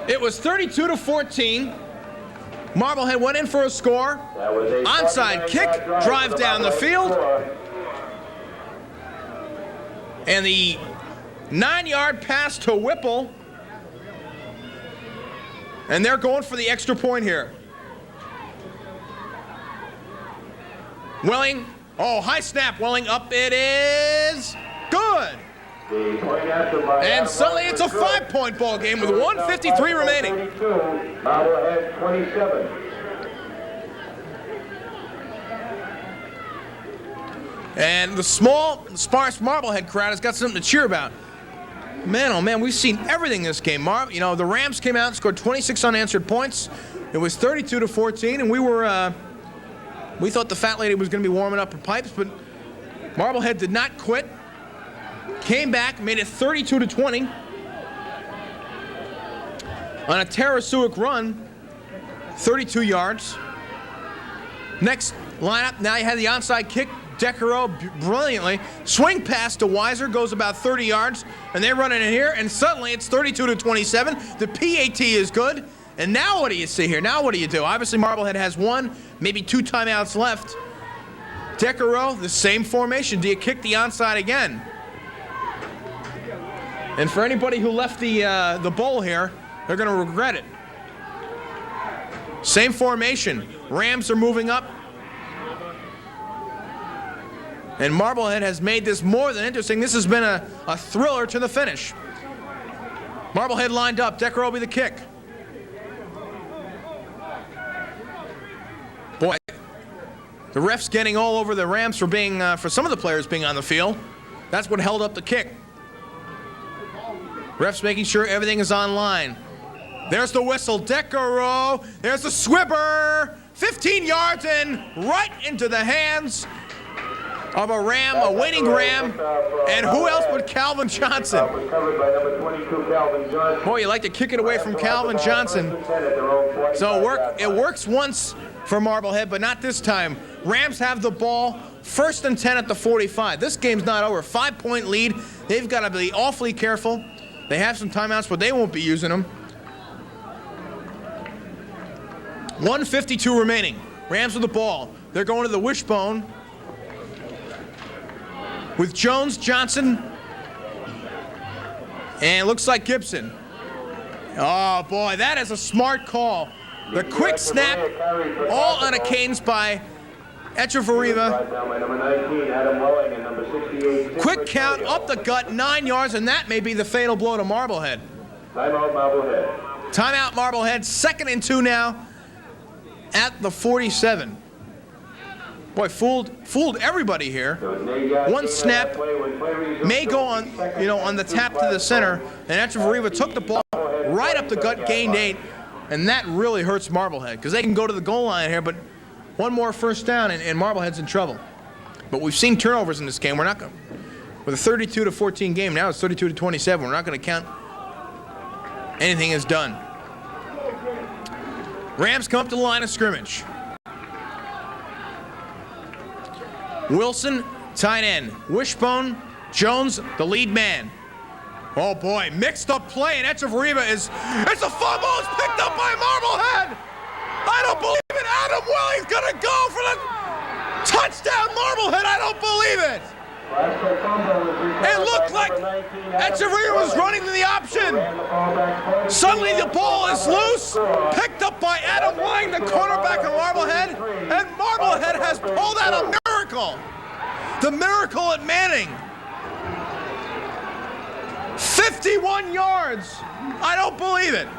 It was 32-14. Marblehead went in for a score. Onside kick, drive down the field. And the 9-yard pass to Whipple. And they're going for the extra point here. Welling, high snap, Welling up, it is good. And suddenly it's a 5-point ball game with 1:53 remaining. Marblehead 27. And the small, sparse Marblehead crowd has got something to cheer about. Man, oh man, we've seen everything this game. The Rams came out and scored 26 unanswered points. It was 32-14, and we thought the fat lady was going to be warming up her pipes, but Marblehead did not quit. Came back, made it 32-20 on a Tarasuic run, 32 yards. Next lineup, now you had the onside kick. Decaro brilliantly. Swing pass to Weiser, goes about 30 yards, and they run it in here, and suddenly it's 32-27. The PAT is good. And now what do you see here? Now what do you do? Obviously Marblehead has 1, maybe 2 timeouts left. Decaro, the same formation. Do you kick the onside again? And for anybody who left the bowl here, they're going to regret it. Same formation. Rams are moving up. And Marblehead has made this more than interesting. This has been a thriller to the finish. Marblehead lined up. Decaro will be the kick. Boy, the refs getting all over the Rams for some of the players being on the field. That's what held up the kick. Refs making sure everything is on line. There's the whistle. Decaro. There's the swibber. 15 yards in, right into the hands of a winning Ram. And who else but Calvin Johnson? Boy, you like to kick it away from Calvin Johnson. So it works once for Marblehead, but not this time. Rams have the ball, 1st and 10 at the 45. This game's not over. 5-point lead. They've got to be awfully careful. They have some timeouts, but they won't be using them. 1:52 remaining. Rams with the ball. They're going to the wishbone with Jones, Johnson, and it looks like Gibson. Oh boy, that is a smart call. The quick snap, all on a cadence by Echeverria. Quick count, up the gut, 9 yards, and that may be the fatal blow to Marblehead. Timeout Marblehead. Timeout Marblehead, 2nd and 2 now at the 47. Boy, fooled everybody here. One snap may go on the tap to the center, and Echeverria took the ball right up the gut, gained 8, and that really hurts Marblehead because they can go to the goal line here, but one more first down and Marblehead's in trouble. But we've seen turnovers in this game. We're not going with a 32-14 game. Now it's 32-27. We're not going to count anything as done. Rams come up to the line of scrimmage. Wilson, tight end. Wishbone, Jones, the lead man. Oh boy, mixed up play, and Echeverria it's a fumble. It's picked up by Marblehead. I don't believe it. Adam Welling's gonna go for the touchdown, Marblehead. I don't believe it. It looked like Echeverria was running to the option. Suddenly the ball is loose, picked up by Adam Lang, the cornerback of Marblehead, and Marblehead has pulled out a miracle. The miracle at Manning. 51 yards. I don't believe it.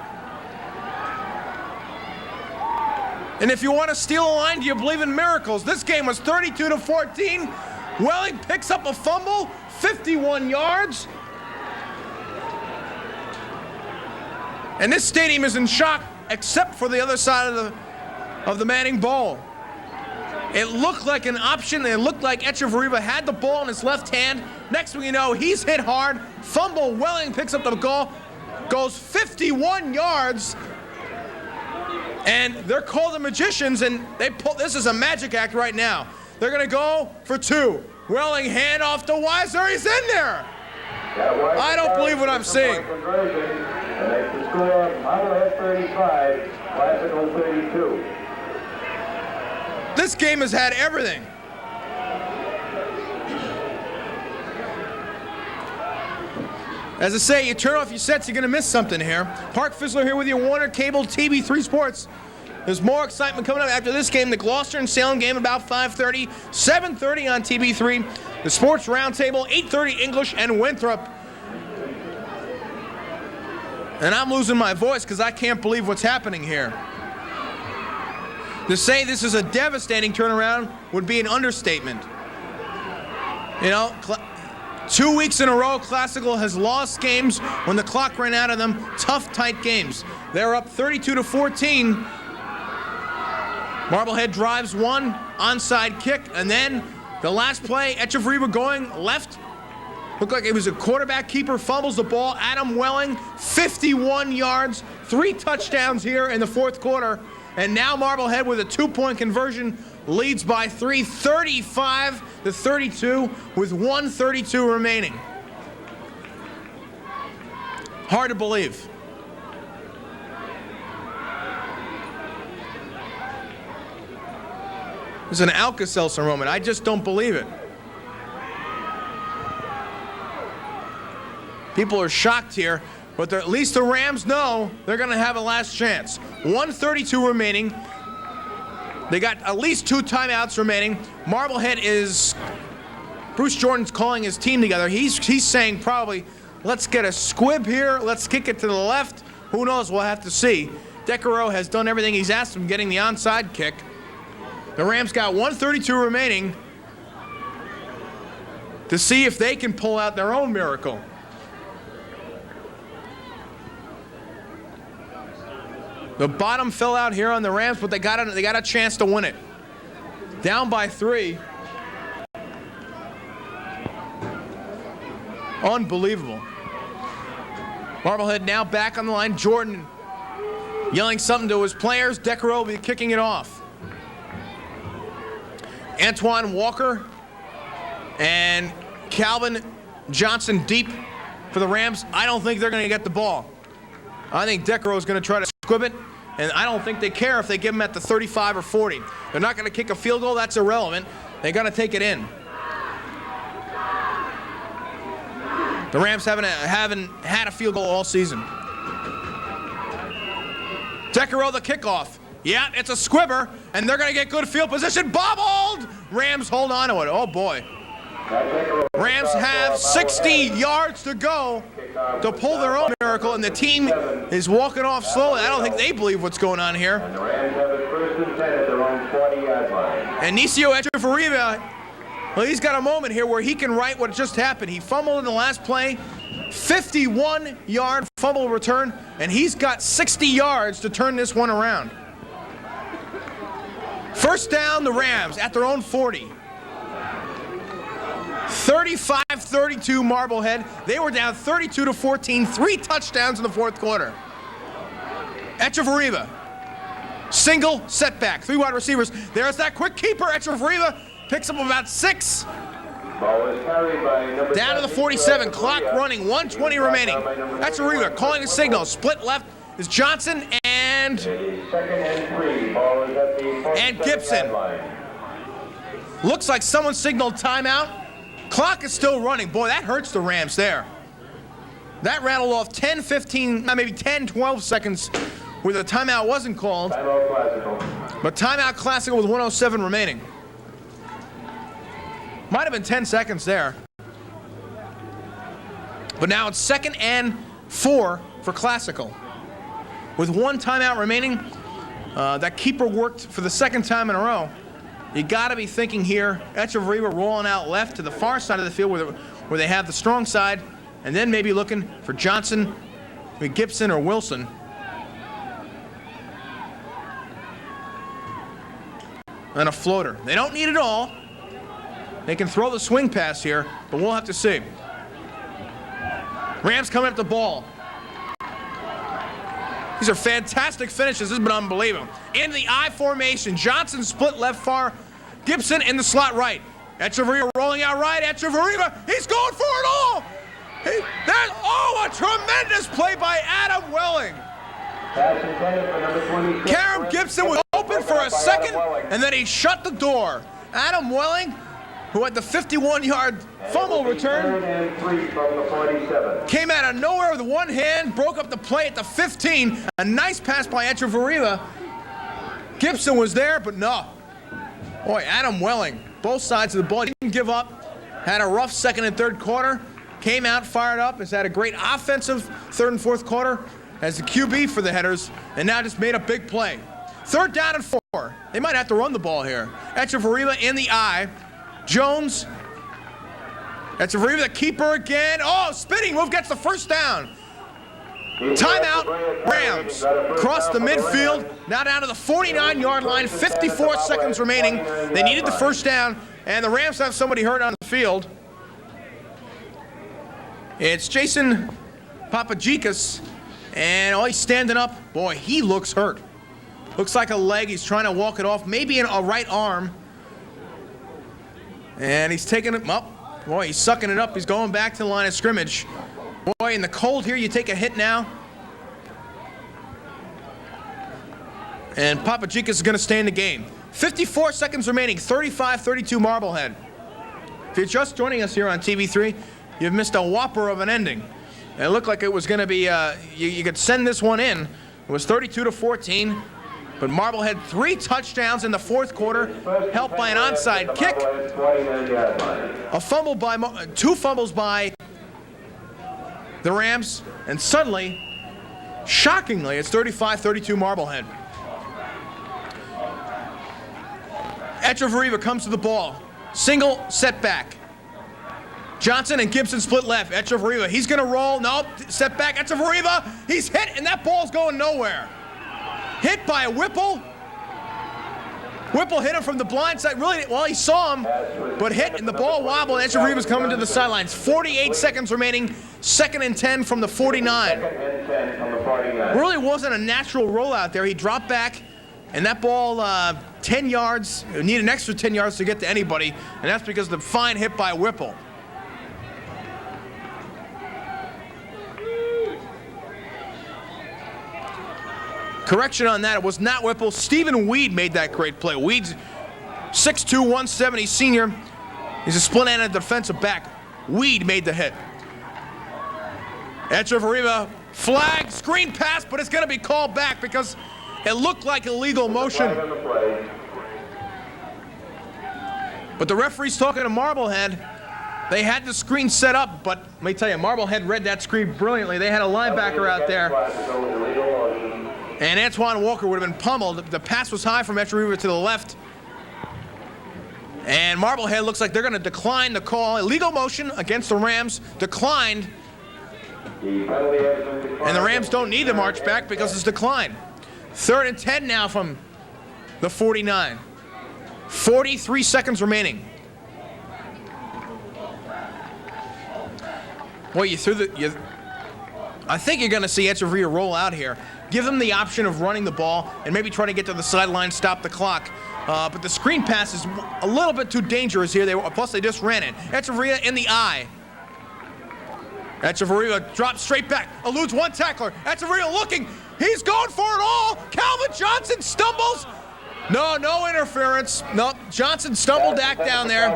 And if you want to steal a line, do you believe in miracles? This game was 32-14. Welling picks up a fumble, 51 yards. And this stadium is in shock, except for the other side of the Manning Bowl. It looked like an option. It looked like Echeverria had the ball in his left hand. Next thing you know, he's hit hard. Fumble, Welling picks up the goal, goes 51 yards. And they're called the Magicians, and they pull. This is a magic act right now. They're going to go for two. Welling hand off to Weiser. He's in there. I don't believe what I'm seeing. And that's the score, Marblehead 35, Classical 32. This game has had everything. As I say, you turn off your sets, you're going to miss something here. Park Fizzler here with you, Warner Cable, TB3 Sports. There's more excitement coming up after this game. The Gloucester and Salem game about 5:30, 7:30 on TB3. The Sports Roundtable, 8:30 English and Winthrop. And I'm losing my voice because I can't believe what's happening here. To say this is a devastating turnaround would be an understatement. You know, 2 weeks in a row, Classical has lost games when the clock ran out of them. Tough, tight games. They're up 32-14. Marblehead drives one, onside kick, and then the last play, Echeverria going left. Looked like it was a quarterback keeper, fumbles the ball. Adam Welling, 51 yards, 3 touchdowns here in the fourth quarter. And now Marblehead with a 2-point conversion leads by 3, 35-32 with 1:32 remaining. Hard to believe. It's an Alka-Seltzer moment. I just don't believe it. People are shocked here, but at least the Rams know they're going to have a last chance. 1:32 remaining. They got at least 2 timeouts remaining. Marblehead is, Bruce Jordan's calling his team together. He's saying probably, let's get a squib here. Let's kick it to the left. Who knows? We'll have to see. Decoreau has done everything he's asked him, getting the onside kick. The Rams got 1:32 remaining to see if they can pull out their own miracle. The bottom fell out here on the Rams, but they got a chance to win it. Down by 3. Unbelievable. Marblehead now back on the line. Jordan yelling something to his players. Decoreau will be kicking it off. Antoine Walker and Calvin Johnson deep for the Rams. I don't think they're going to get the ball. I think Decoreau is going to try to squib it, and I don't think they care if they give them at the 35 or 40. They're not going to kick a field goal. That's irrelevant. They're going to take it in. The Rams haven't had a field goal all season. Decoreau the kickoff. Yeah, it's a squibber, and they're going to get good field position. Bobbled! Rams hold on to it. Oh, boy. Rams have 60 yards to go to pull their own miracle, and the team is walking off slowly. I don't think they believe what's going on here. And the Rams have it 1st and 10 at their own 40-yard line. And Inicio Echeverria, well, he's got a moment here where he can write what just happened. He fumbled in the last play, 51-yard fumble return, and he's got 60 yards to turn this one around. First down, the Rams at their own 40. 35-32 Marblehead. They were down 32-14, 3 touchdowns in the fourth quarter. Echeverria, single setback, 3 wide receivers. There's that quick keeper. Echeverria picks up about 6. Ball is carried by number Down to the 47, clock running, 1:20 remaining. Echeverria calling a signal. Split left is Johnson and 2nd and 3. Ball is at the Gibson. line. Looks like someone signaled timeout. Clock is still running. Boy, that hurts the Rams there. That rattled off 10, 15, maybe 10, 12 seconds where the timeout wasn't called. Timeout Classical. But timeout Classical with 1:07 remaining. Might have been 10 seconds there. But now it's 2nd and 4 for Classical. With 1 timeout remaining, that keeper worked for the 2nd time in a row. You got to be thinking here, Echeverria rolling out left to the far side of the field where they have the strong side, and then maybe looking for Johnson, Gibson, or Wilson. And a floater. They don't need it all. They can throw the swing pass here, but we'll have to see. Rams coming up the ball. These are fantastic finishes. This has been unbelievable. In the I formation, Johnson split left far, Gibson in the slot right. Echeverria rolling out right. Echeverria, he's going for it all. A tremendous play by Adam Welling. Karam Gibson was open for a second, and then he shut the door. Adam Welling, who had the 51-yard fumble return, came out of nowhere with one hand, broke up the play at the 15. A nice pass by Echeverria. Gibson was there, but no. Boy, Adam Welling, both sides of the ball, didn't give up. Had a rough 2nd and 3rd quarter. Came out fired up. Has had a great offensive 3rd and 4th quarter as the QB for the Headers, and now just made a big play. 3rd down and 4. They might have to run the ball here. Echeverria in the I. Jones. Echeverria, the keeper again. Oh, spinning move gets the 1st down. Timeout, Rams. Across the midfield, now down to the 49-yard line, 54 seconds remaining. They needed the 1st down, and the Rams have somebody hurt on the field. It's Jason Papagikas, and he's standing up. Boy, he looks hurt. Looks like a leg. He's trying to walk it off, maybe in a right arm. And he's taking it up. Boy, he's sucking it up. He's going back to the line of scrimmage. Boy, in the cold here, you take a hit now. And Papagikas is going to stay in the game. 54 seconds remaining, 35-32 Marblehead. If you're just joining us here on TV3, you've missed a whopper of an ending. And it looked like it was going to be, you could send this one in. It was 32-14. But Marblehead 3 touchdowns in the 4th quarter, helped by an onside kick. A fumble by 2 fumbles by the Rams, and suddenly, shockingly, it's 35-32 Marblehead. Echeverria comes to the ball. Single setback. Johnson and Gibson split left. Echeverria, he's going to roll. Nope, setback. Echeverria, he's hit, and that ball's going nowhere. Hit by Whipple. Whipple hit him from the blind side. Really, well, he saw him, but hit, and the ball wobbled. Echeverria was coming to the sidelines. 48 seconds remaining. 2nd and 10 from the 49. Really wasn't a natural rollout there. He dropped back, and that ball, 10 yards. It needed an extra 10 yards to get to anybody, and that's because of the fine hit by Whipple. Correction on that, it was not Whipple. Stephen Weed made that great play. Weed's 6'2", 170 senior. He's a split-handed defensive back. Weed made the hit. Echeverria, flag, screen pass, but it's going to be called back because it looked like illegal motion. But the referee's talking to Marblehead. They had the screen set up, but let me tell you, Marblehead read that screen brilliantly. They had a linebacker out there. And Antoine Walker would have been pummeled. The pass was high from Echeverria to the left. And Marblehead looks like they're going to decline the call. Illegal motion against the Rams, declined. And the Rams don't need to march back because it's declined. 3rd and 10 now from the 49. 43 seconds remaining. Boy, I think you're going to see Echeverria roll out here. Give them the option of running the ball and maybe trying to get to the sideline, stop the clock. But the screen pass is a little bit too dangerous here. Plus, they just ran it. Echeverria in the eye. Echeverria drops straight back, eludes one tackler. Echeverria looking. He's going for it all. Calvin Johnson stumbles. No interference. Nope. Johnson stumbled back down there.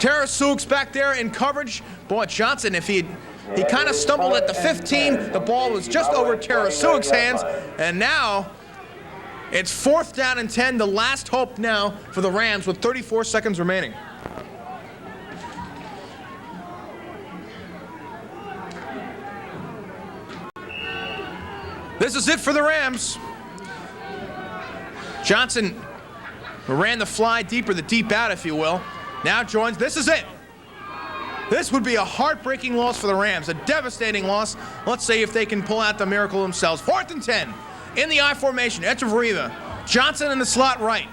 Tarasuk's back there in coverage. Boy, Johnson, if he kind of stumbled at the 15, the ball was just over Tarasuk's hands, and now it's 4th down and 10, the last hope now for the Rams with 34 seconds remaining. This is it for the Rams. Johnson ran the fly deeper, the deep out, if you will. Now joins. This is it. This would be a heartbreaking loss for the Rams, a devastating loss. Let's see if they can pull out the miracle themselves. 4th and 10 in the I formation. Echeverria. Johnson in the slot right.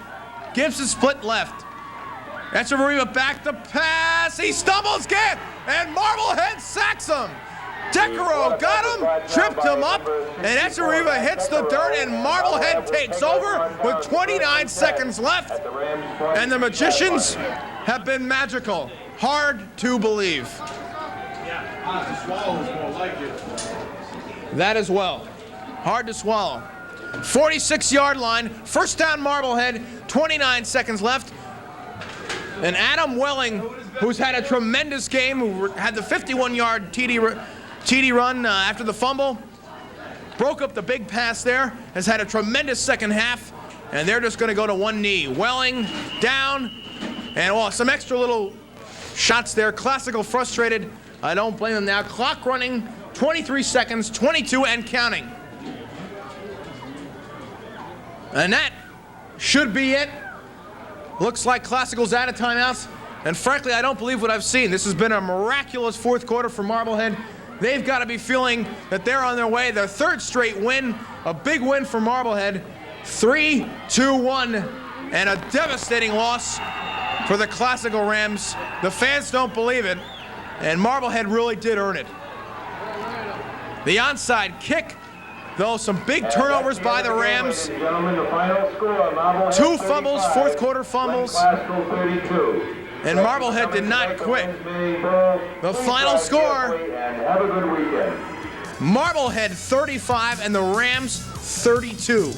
Gibson split left. Echeverria back to pass. He stumbles, and Marblehead sacks him. Decaro got him, tripped him up, and Echeverria hits the dirt, and Marblehead takes over with 29 seconds left. And the Magicians have been magical. Hard to believe. That as well. Hard to swallow. 46-yard line, 1st down Marblehead, 29 seconds left. And Adam Welling, who's had a tremendous game, who had the 51-yard TD run after the fumble, broke up the big pass there, has had a tremendous second half, and they're just going to go to one knee. Welling down, and some extra little shots there. Classical frustrated. I don't blame him now. Clock running, 23 seconds, 22 and counting. And that should be it. Looks like Classical's out of timeouts, and frankly, I don't believe what I've seen. This has been a miraculous 4th quarter for Marblehead. They've got to be feeling that they're on their way. Their 3rd straight win, a big win for Marblehead. 3-2-1, and a devastating loss for the Classical Rams. The fans don't believe it, and Marblehead really did earn it. The onside kick, though, some big turnovers by the Rams. 2 fumbles, 4th quarter fumbles. And Marblehead did not quit. The final score, Marblehead 35 and the Rams 32.